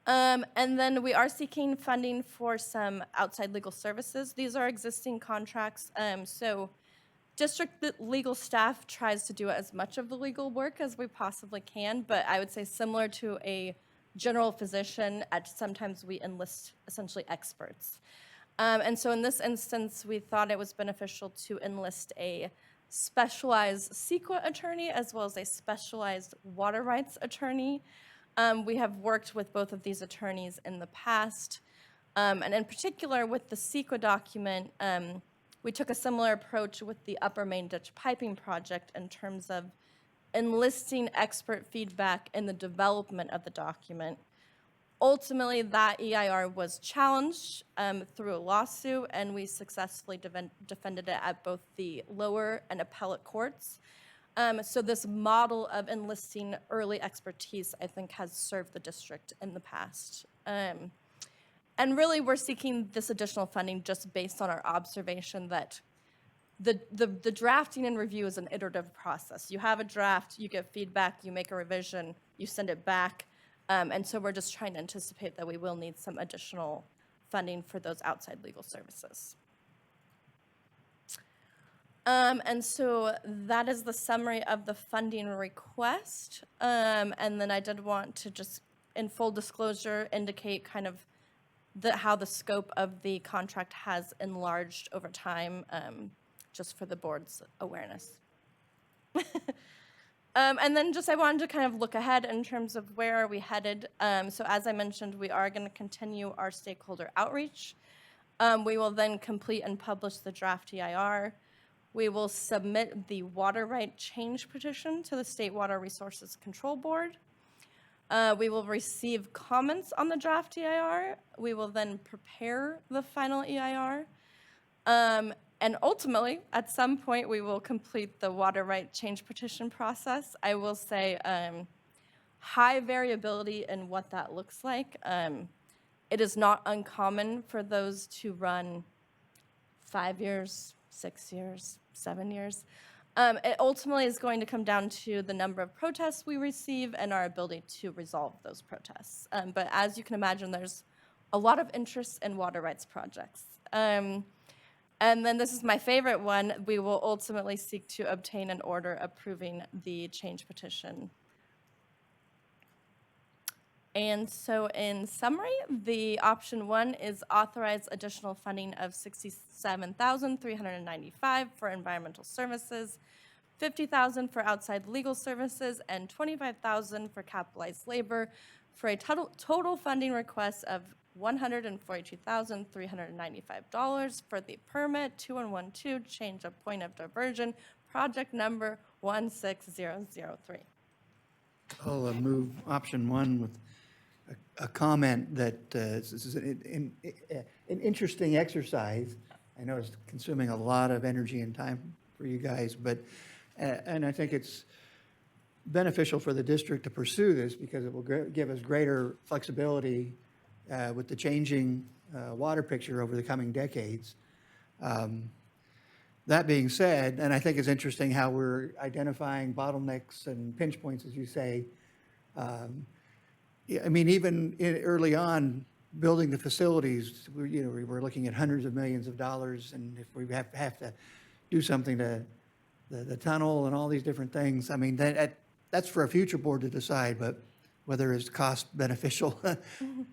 [SPEAKER 20] And then we are seeking funding for some outside legal services. These are existing contracts. So district legal staff tries to do as much of the legal work as we possibly can, but I would say similar to a general physician, sometimes we enlist essentially experts. And so in this instance, we thought it was beneficial to enlist a specialized CEQA attorney as well as a specialized water rights attorney. We have worked with both of these attorneys in the past, and in particular with the CEQA document, we took a similar approach with the Upper Main Ditch Piping Project in terms of enlisting expert feedback in the development of the document. Ultimately, that EIR was challenged through a lawsuit, and we successfully defended it at both the lower and appellate courts. So this model of enlisting early expertise, I think, has served the district in the past. And really, we're seeking this additional funding just based on our observation that the drafting and review is an iterative process. You have a draft, you get feedback, you make a revision, you send it back. And so we're just trying to anticipate that we will need some additional funding for those outside legal services. And so that is the summary of the funding request. And then I did want to just, in full disclosure, indicate kind of how the scope of the contract has enlarged over time, just for the board's awareness. And then just I wanted to kind of look ahead in terms of where are we headed. So as I mentioned, we are going to continue our stakeholder outreach. We will then complete and publish the draft EIR. We will submit the water right change petition to the State Water Resources Control Board. We will receive comments on the draft EIR. We will then prepare the final EIR. And ultimately, at some point, we will complete the water right change petition process. I will say high variability in what that looks like. It is not uncommon for those to run 5 years, 6 years, 7 years. It ultimately is going to come down to the number of protests we receive and our ability to resolve those protests. But as you can imagine, there's a lot of interest in water rights projects. And then this is my favorite one. We will ultimately seek to obtain an order approving the change petition. And so in summary, the option 1 is authorize additional funding of $67,395 for environmental services, $50,000 for outside legal services, and $25,000 for capitalized labor for a total funding request of $142,395 for the permit 2112 change of point of diversion, project number 16003.
[SPEAKER 1] I'll move option 1 with a comment that this is an interesting exercise. I know it's consuming a lot of energy and time for you guys, but, and I think it's beneficial for the district to pursue this because it will give us greater flexibility with the changing water picture over the coming decades. That being said, and I think it's interesting how we're identifying bottlenecks and pinch points, as you say. I mean, even early on, building the facilities, we were looking at hundreds of millions of dollars, and if we have to do something to the tunnel and all these different things, I mean, that's for a future board to decide, but whether it's cost beneficial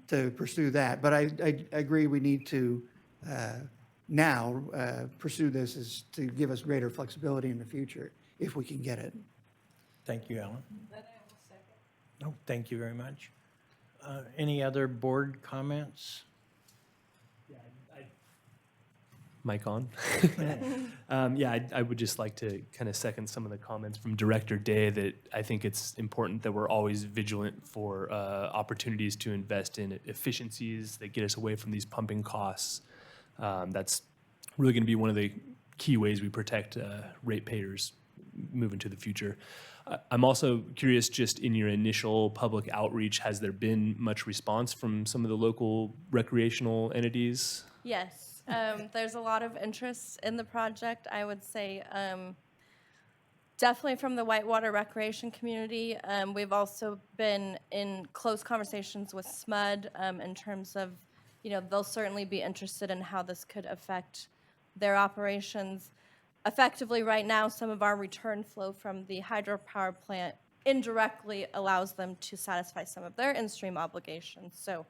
[SPEAKER 1] to pursue that. But I agree we need to now pursue this is to give us greater flexibility in the future if we can get it.
[SPEAKER 5] Thank you, Alan. No, thank you very much. Any other board comments?
[SPEAKER 12] Mic on? Yeah, I would just like to kind of second some of the comments from Director Day that I think it's important that we're always vigilant for opportunities to invest in efficiencies that get us away from these pumping costs. That's really going to be one of the key ways we protect ratepayers moving to the future. I'm also curious, just in your initial public outreach, has there been much response from some of the local recreational entities?
[SPEAKER 20] Yes, there's a lot of interest in the project. I would say definitely from the whitewater recreation community. We've also been in close conversations with SMUD in terms of, they'll certainly be interested in how this could affect their operations. Effectively, right now, some of our return flow from the hydropower plant indirectly allows them to satisfy some of their in-stream obligations. So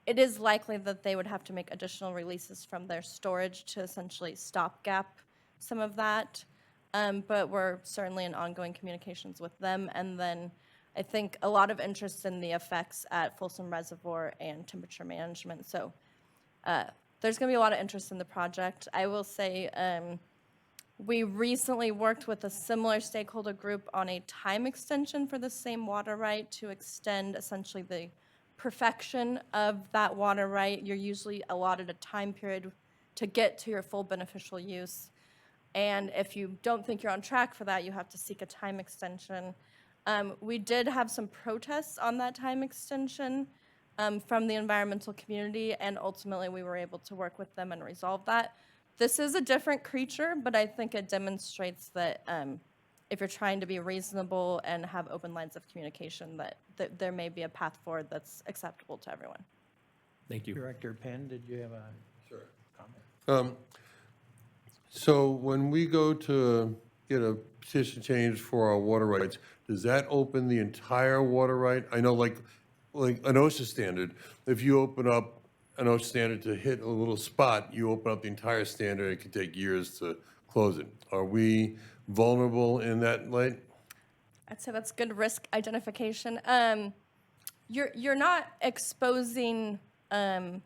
[SPEAKER 20] it is likely that they would have to make additional releases from their storage to essentially stopgap some of that. But we're certainly in ongoing communications with them. And then I think a lot of interest in the effects at Folsom Reservoir and temperature management. So there's going to be a lot of interest in the project. I will say we recently worked with a similar stakeholder group on a time extension for the same water right to extend essentially the perfection of that water right. You're usually allotted a time period to get to your full beneficial use. And if you don't think you're on track for that, you have to seek a time extension. We did have some protests on that time extension from the environmental community, and ultimately we were able to work with them and resolve that. This is a different creature, but I think it demonstrates that if you're trying to be reasonable and have open lines of communication, that there may be a path forward that's acceptable to everyone.
[SPEAKER 12] Thank you.
[SPEAKER 5] Director Penn, did you have a
[SPEAKER 17] comment? So when we go to get a petition change for our water rights, does that open the entire water right? I know like an OSHA standard, if you open up an OSHA standard to hit a little spot, you open up the entire standard, it could take years to close it. Are we vulnerable in that light?
[SPEAKER 20] I'd say that's good risk identification. You're not exposing the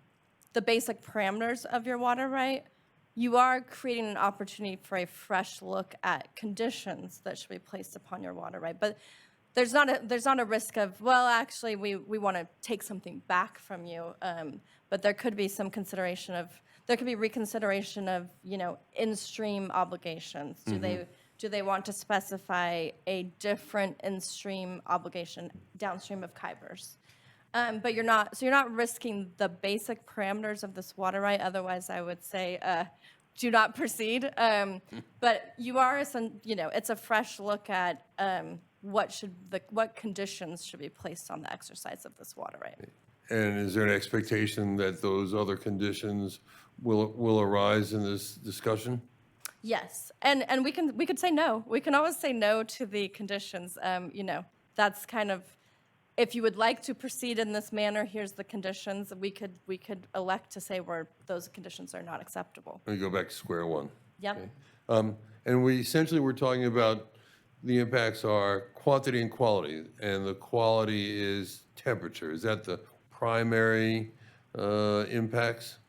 [SPEAKER 20] basic parameters of your water right. You are creating an opportunity for a fresh look at conditions that should be placed upon your water right. But there's not a risk of, well, actually, we want to take something back from you. But there could be some consideration of, there could be reconsideration of, in-stream obligations. Do they want to specify a different in-stream obligation downstream of Kybers? But you're not risking the basic parameters of this water right. Otherwise, I would say do not proceed. But you are, it's a fresh look at what conditions should be placed on the exercise of this water right.
[SPEAKER 17] And is there an expectation that those other conditions will arise in this discussion?
[SPEAKER 20] Yes, and we could say no. We can always say no to the conditions. That's kind of, if you would like to proceed in this manner, here's the conditions. We could elect to say where those conditions are not acceptable.
[SPEAKER 17] Let me go back to square one.
[SPEAKER 20] Yep.
[SPEAKER 17] And we're talking about the impacts are quantity and quality, and the quality is temperature. Is that the primary impacts?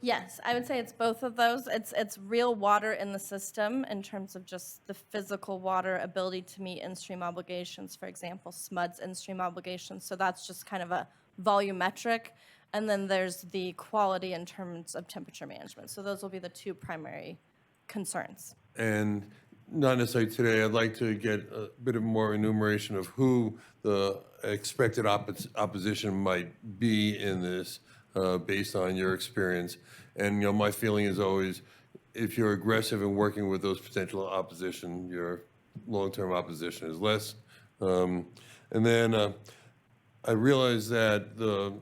[SPEAKER 20] Yes, I would say it's both of those. It's real water in the system in terms of just the physical water ability to meet in-stream obligations, for example, SMUD's in-stream obligations. So that's just kind of a volumetric. And then there's the quality in terms of temperature management. So those will be the two primary concerns.
[SPEAKER 17] And not necessarily today, I'd like to get a bit of more enumeration of who the expected opposition might be in this based on your experience. And, my feeling is always, if you're aggressive in working with those potential opposition, your long-term opposition is less. And then I realize that the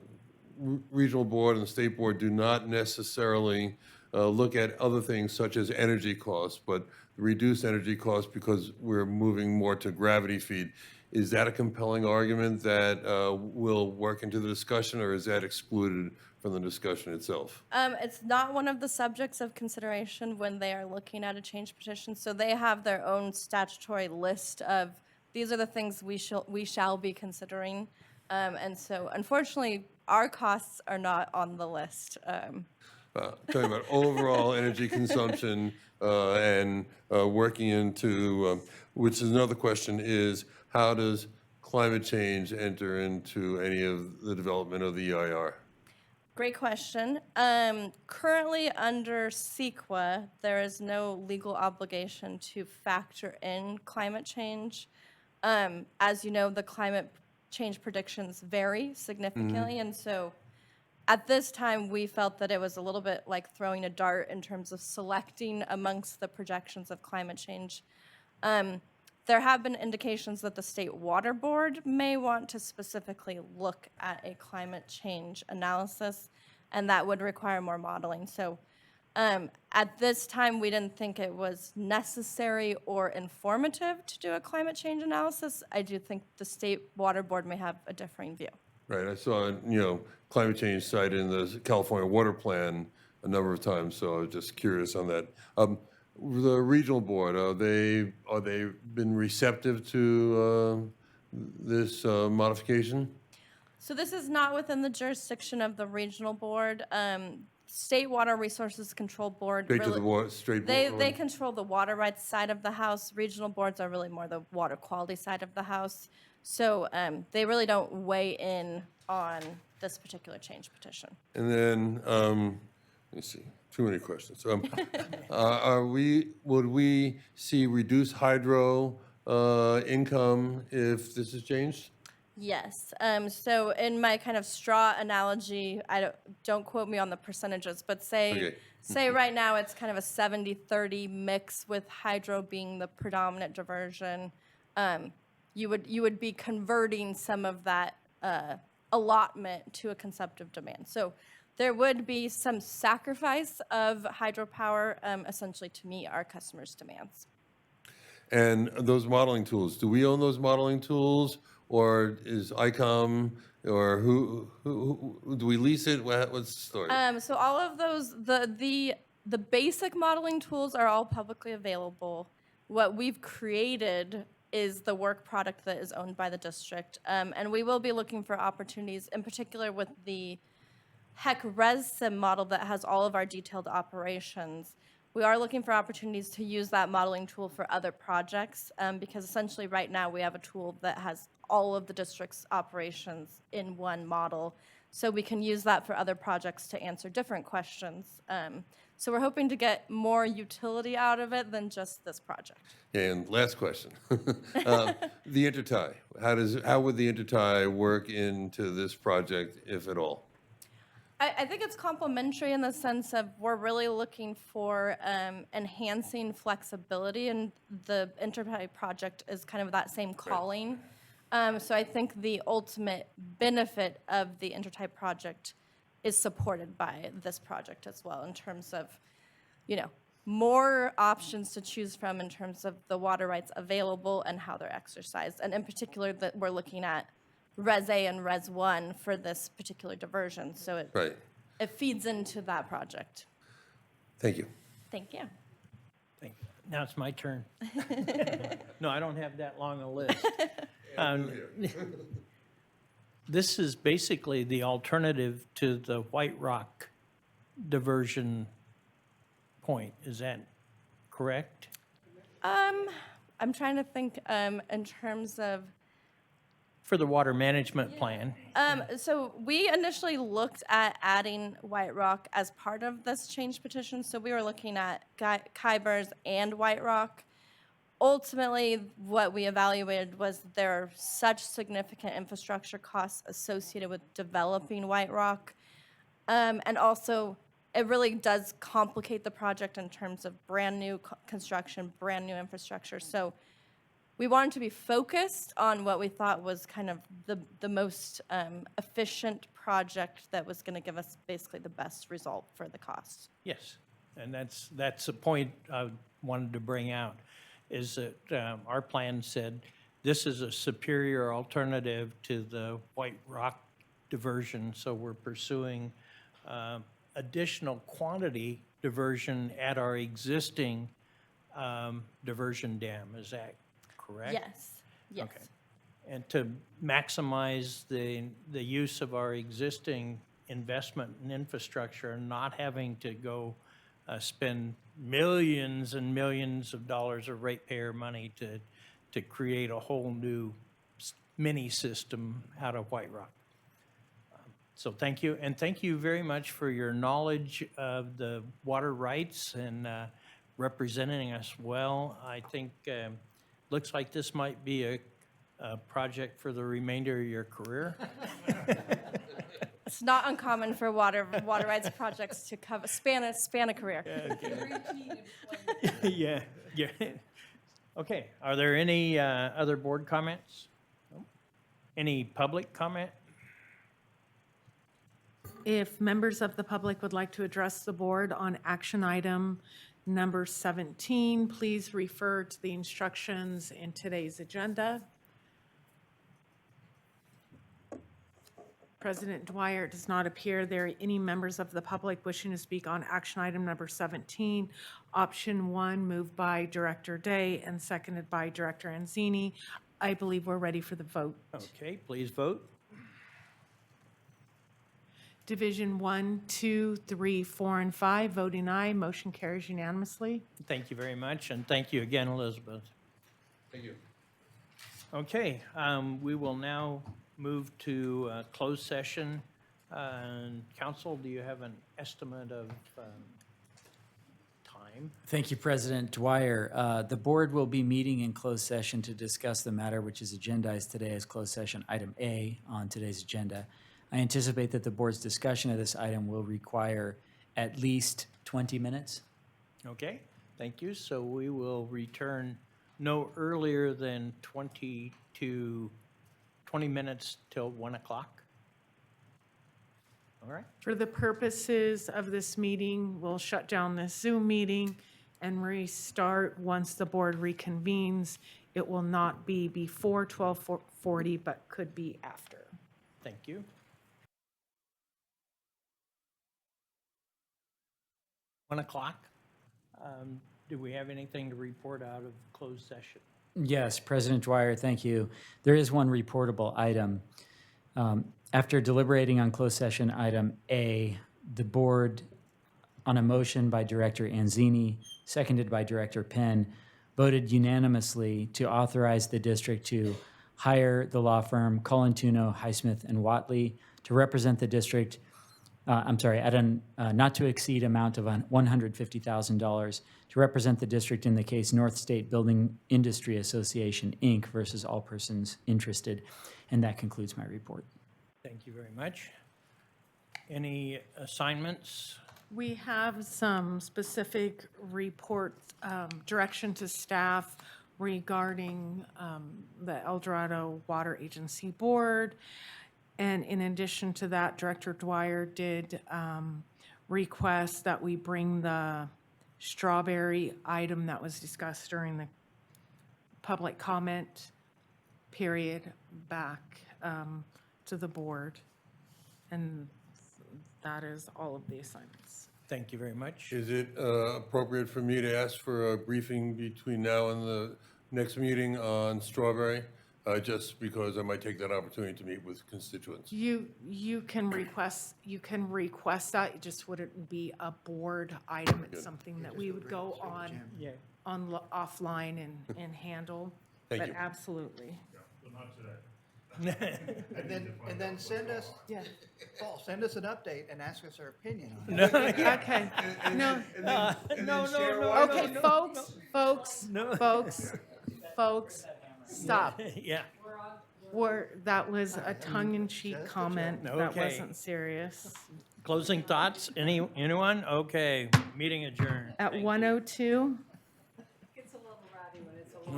[SPEAKER 17] regional board and the state board do not necessarily look at other things such as energy costs, but reduce energy costs because we're moving more to gravity feed. Is that a compelling argument that will work into the discussion, or is that excluded from the discussion itself?
[SPEAKER 20] It's not one of the subjects of consideration when they are looking at a change petition. So they have their own statutory list of, these are the things we shall be considering. And so unfortunately, our costs are not on the list.
[SPEAKER 17] Talking about overall energy consumption and working into, which is another question, is how does climate change enter into any of the development of the EIR?
[SPEAKER 20] Great question. Currently under CEQA, there is no legal obligation to factor in climate change. As you know, the climate change predictions vary significantly, and so at this time, we felt that it was a little bit like throwing a dart in terms of selecting amongst the projections of climate change. There have been indications that the State Water Board may want to specifically look at a climate change analysis, and that would require more modeling. So at this time, we didn't think it was necessary or informative to do a climate change analysis. I do think the State Water Board may have a differing view.
[SPEAKER 17] Right, I saw, climate change cited in the California Water Plan a number of times, so I was just curious on that. The regional board, are they been receptive to this modification?
[SPEAKER 20] So this is not within the jurisdiction of the regional board. State Water Resources Control Board.
[SPEAKER 17] Straight to the water, straight.
[SPEAKER 20] They control the water rights side of the house. Regional boards are really more the water quality side of the house. So they really don't weigh in on this particular change petition.
[SPEAKER 17] And then, let me see, too many questions. Would we see reduced hydro income if this is changed?
[SPEAKER 20] Yes. So in my kind of straw analogy, don't quote me on the percentages, but say right now it's kind of a 70-30 mix with hydro being the predominant diversion. You would be converting some of that allotment to a consumptive demand. So there would be some sacrifice of hydropower essentially to meet our customers' demands.
[SPEAKER 17] And those modeling tools, do we own those modeling tools, or is ICOM, or who do we lease it? What's the story?
[SPEAKER 20] So all of those, the basic modeling tools are all publicly available. What we've created is the work product that is owned by the district. And we will be looking for opportunities, in particular with the HEC ResSim model that has all of our detailed operations. we are looking for opportunities to use that modeling tool for other projects, because essentially right now we have a tool that has all of the district's operations in one model. So we can use that for other projects to answer different questions. So we're hoping to get more utility out of it than just this project.
[SPEAKER 17] And last question. The intertie, how would the intertie work into this project, if at all?
[SPEAKER 20] I think it's complementary in the sense of we're really looking for enhancing flexibility, and the Enterprise project is kind of that same calling. So I think the ultimate benefit of the Intertype project is supported by this project as well, in terms of, more options to choose from in terms of the water rights available and how they're exercised. And in particular, that we're looking at Res A and Res 1 for this particular diversion. So it feeds into that project.
[SPEAKER 17] Thank you.
[SPEAKER 20] Thank you.
[SPEAKER 5] Thank you. Now it's my turn. No, I don't have that long a list. This is basically the alternative to the White Rock diversion point. Is that correct?
[SPEAKER 20] I'm trying to think in terms of.
[SPEAKER 5] For the water management plan.
[SPEAKER 20] So we initially looked at adding White Rock as part of this change petition. So we were looking at Kybers and White Rock. Ultimately, what we evaluated was there are such significant infrastructure costs associated with developing White Rock. And also, it really does complicate the project in terms of brand new construction, brand new infrastructure. So we wanted to be focused on what we thought was kind of the most efficient project that was going to give us basically the best result for the cost.
[SPEAKER 5] Yes, and that's a point I wanted to bring out, is that our plan said this is a superior alternative to the White Rock diversion, so we're pursuing additional quantity diversion at our existing diversion dam. Is that correct?
[SPEAKER 20] Yes, yes.
[SPEAKER 5] Okay. And to maximize the use of our existing investment in infrastructure and not having to go spend millions and millions of dollars of ratepayer money to create a whole new mini system out of White Rock. So thank you, and thank you very much for your knowledge of the water rights and representing us well. I think looks like this might be a project for the remainder of your career.
[SPEAKER 20] It's not uncommon for water rights projects to span a career.
[SPEAKER 5] Yeah. Okay, are there any other board comments? Any public comment?
[SPEAKER 3] If members of the public would like to address the board on action item number 17, please refer to the instructions in today's agenda. President Dwyer, it does not appear there are any members of the public wishing to speak on action item number 17. Option 1, moved by Director Day and seconded by Director Anzini. I believe we're ready for the vote.
[SPEAKER 5] Okay, please vote.
[SPEAKER 3] Division 1, 2, 3, 4, and 5, voting aye. Motion carries unanimously.
[SPEAKER 5] Thank you very much, and thank you again, Elizabeth.
[SPEAKER 17] Thank you.
[SPEAKER 5] Okay, we will now move to closed session. Council, do you have an estimate of time?
[SPEAKER 18] Thank you, President Dwyer. The board will be meeting in closed session to discuss the matter which is agendized today as closed session item A on today's agenda. I anticipate that the board's discussion of this item will require at least 20 minutes.
[SPEAKER 5] Okay, thank you. So we will return no earlier than 20 minutes till 1 o'clock. All right.
[SPEAKER 3] For the purposes of this meeting, we'll shut down this Zoom meeting and restart once the board reconvenes. It will not be before 12:40, but could be after.
[SPEAKER 5] Thank you. $1 o'clock. Do we have anything to report out of closed session?
[SPEAKER 18] Yes, President Dwyer, thank you. There is one reportable item. After deliberating on closed session item A, the board on a motion by Director Anzini, seconded by Director Penn, voted unanimously to authorize the district to hire the law firm Colantuno, Highsmith, and Watley to represent the district, at a not to exceed amount of $150,000 to represent the district in the case North State Building Industry Association, Inc. versus all persons interested. And that concludes my report.
[SPEAKER 5] Thank you very much. Any assignments?
[SPEAKER 3] We have some specific report direction to staff regarding the El Dorado Water Agency Board. And in addition to that, Director Dwyer did request that we bring the strawberry item that was discussed during the public comment period back to the board. And that is all of the assignments.
[SPEAKER 5] Thank you very much.
[SPEAKER 17] Is it appropriate for me to ask for a briefing between now and the next meeting on Strawberry? Just because I might take that opportunity to meet with constituents.
[SPEAKER 3] You can request that, it just wouldn't be a board item. It's something that we would go offline and handle.
[SPEAKER 17] Thank
[SPEAKER 3] But
[SPEAKER 17] you.
[SPEAKER 3] absolutely.
[SPEAKER 1] And then send us,
[SPEAKER 3] Yeah.
[SPEAKER 1] Paul, send us an update and ask us our opinion on it.
[SPEAKER 3] Okay. No. Okay, folks, stop.
[SPEAKER 5] Yeah.
[SPEAKER 3] That was a tongue-in-cheek comment. That
[SPEAKER 5] Okay.
[SPEAKER 3] wasn't serious.
[SPEAKER 5] Closing thoughts? Anyone? Okay, meeting adjourned.
[SPEAKER 3] At 1:02.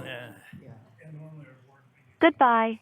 [SPEAKER 5] Yeah.
[SPEAKER 2] And normally our board meeting
[SPEAKER 21] Goodbye.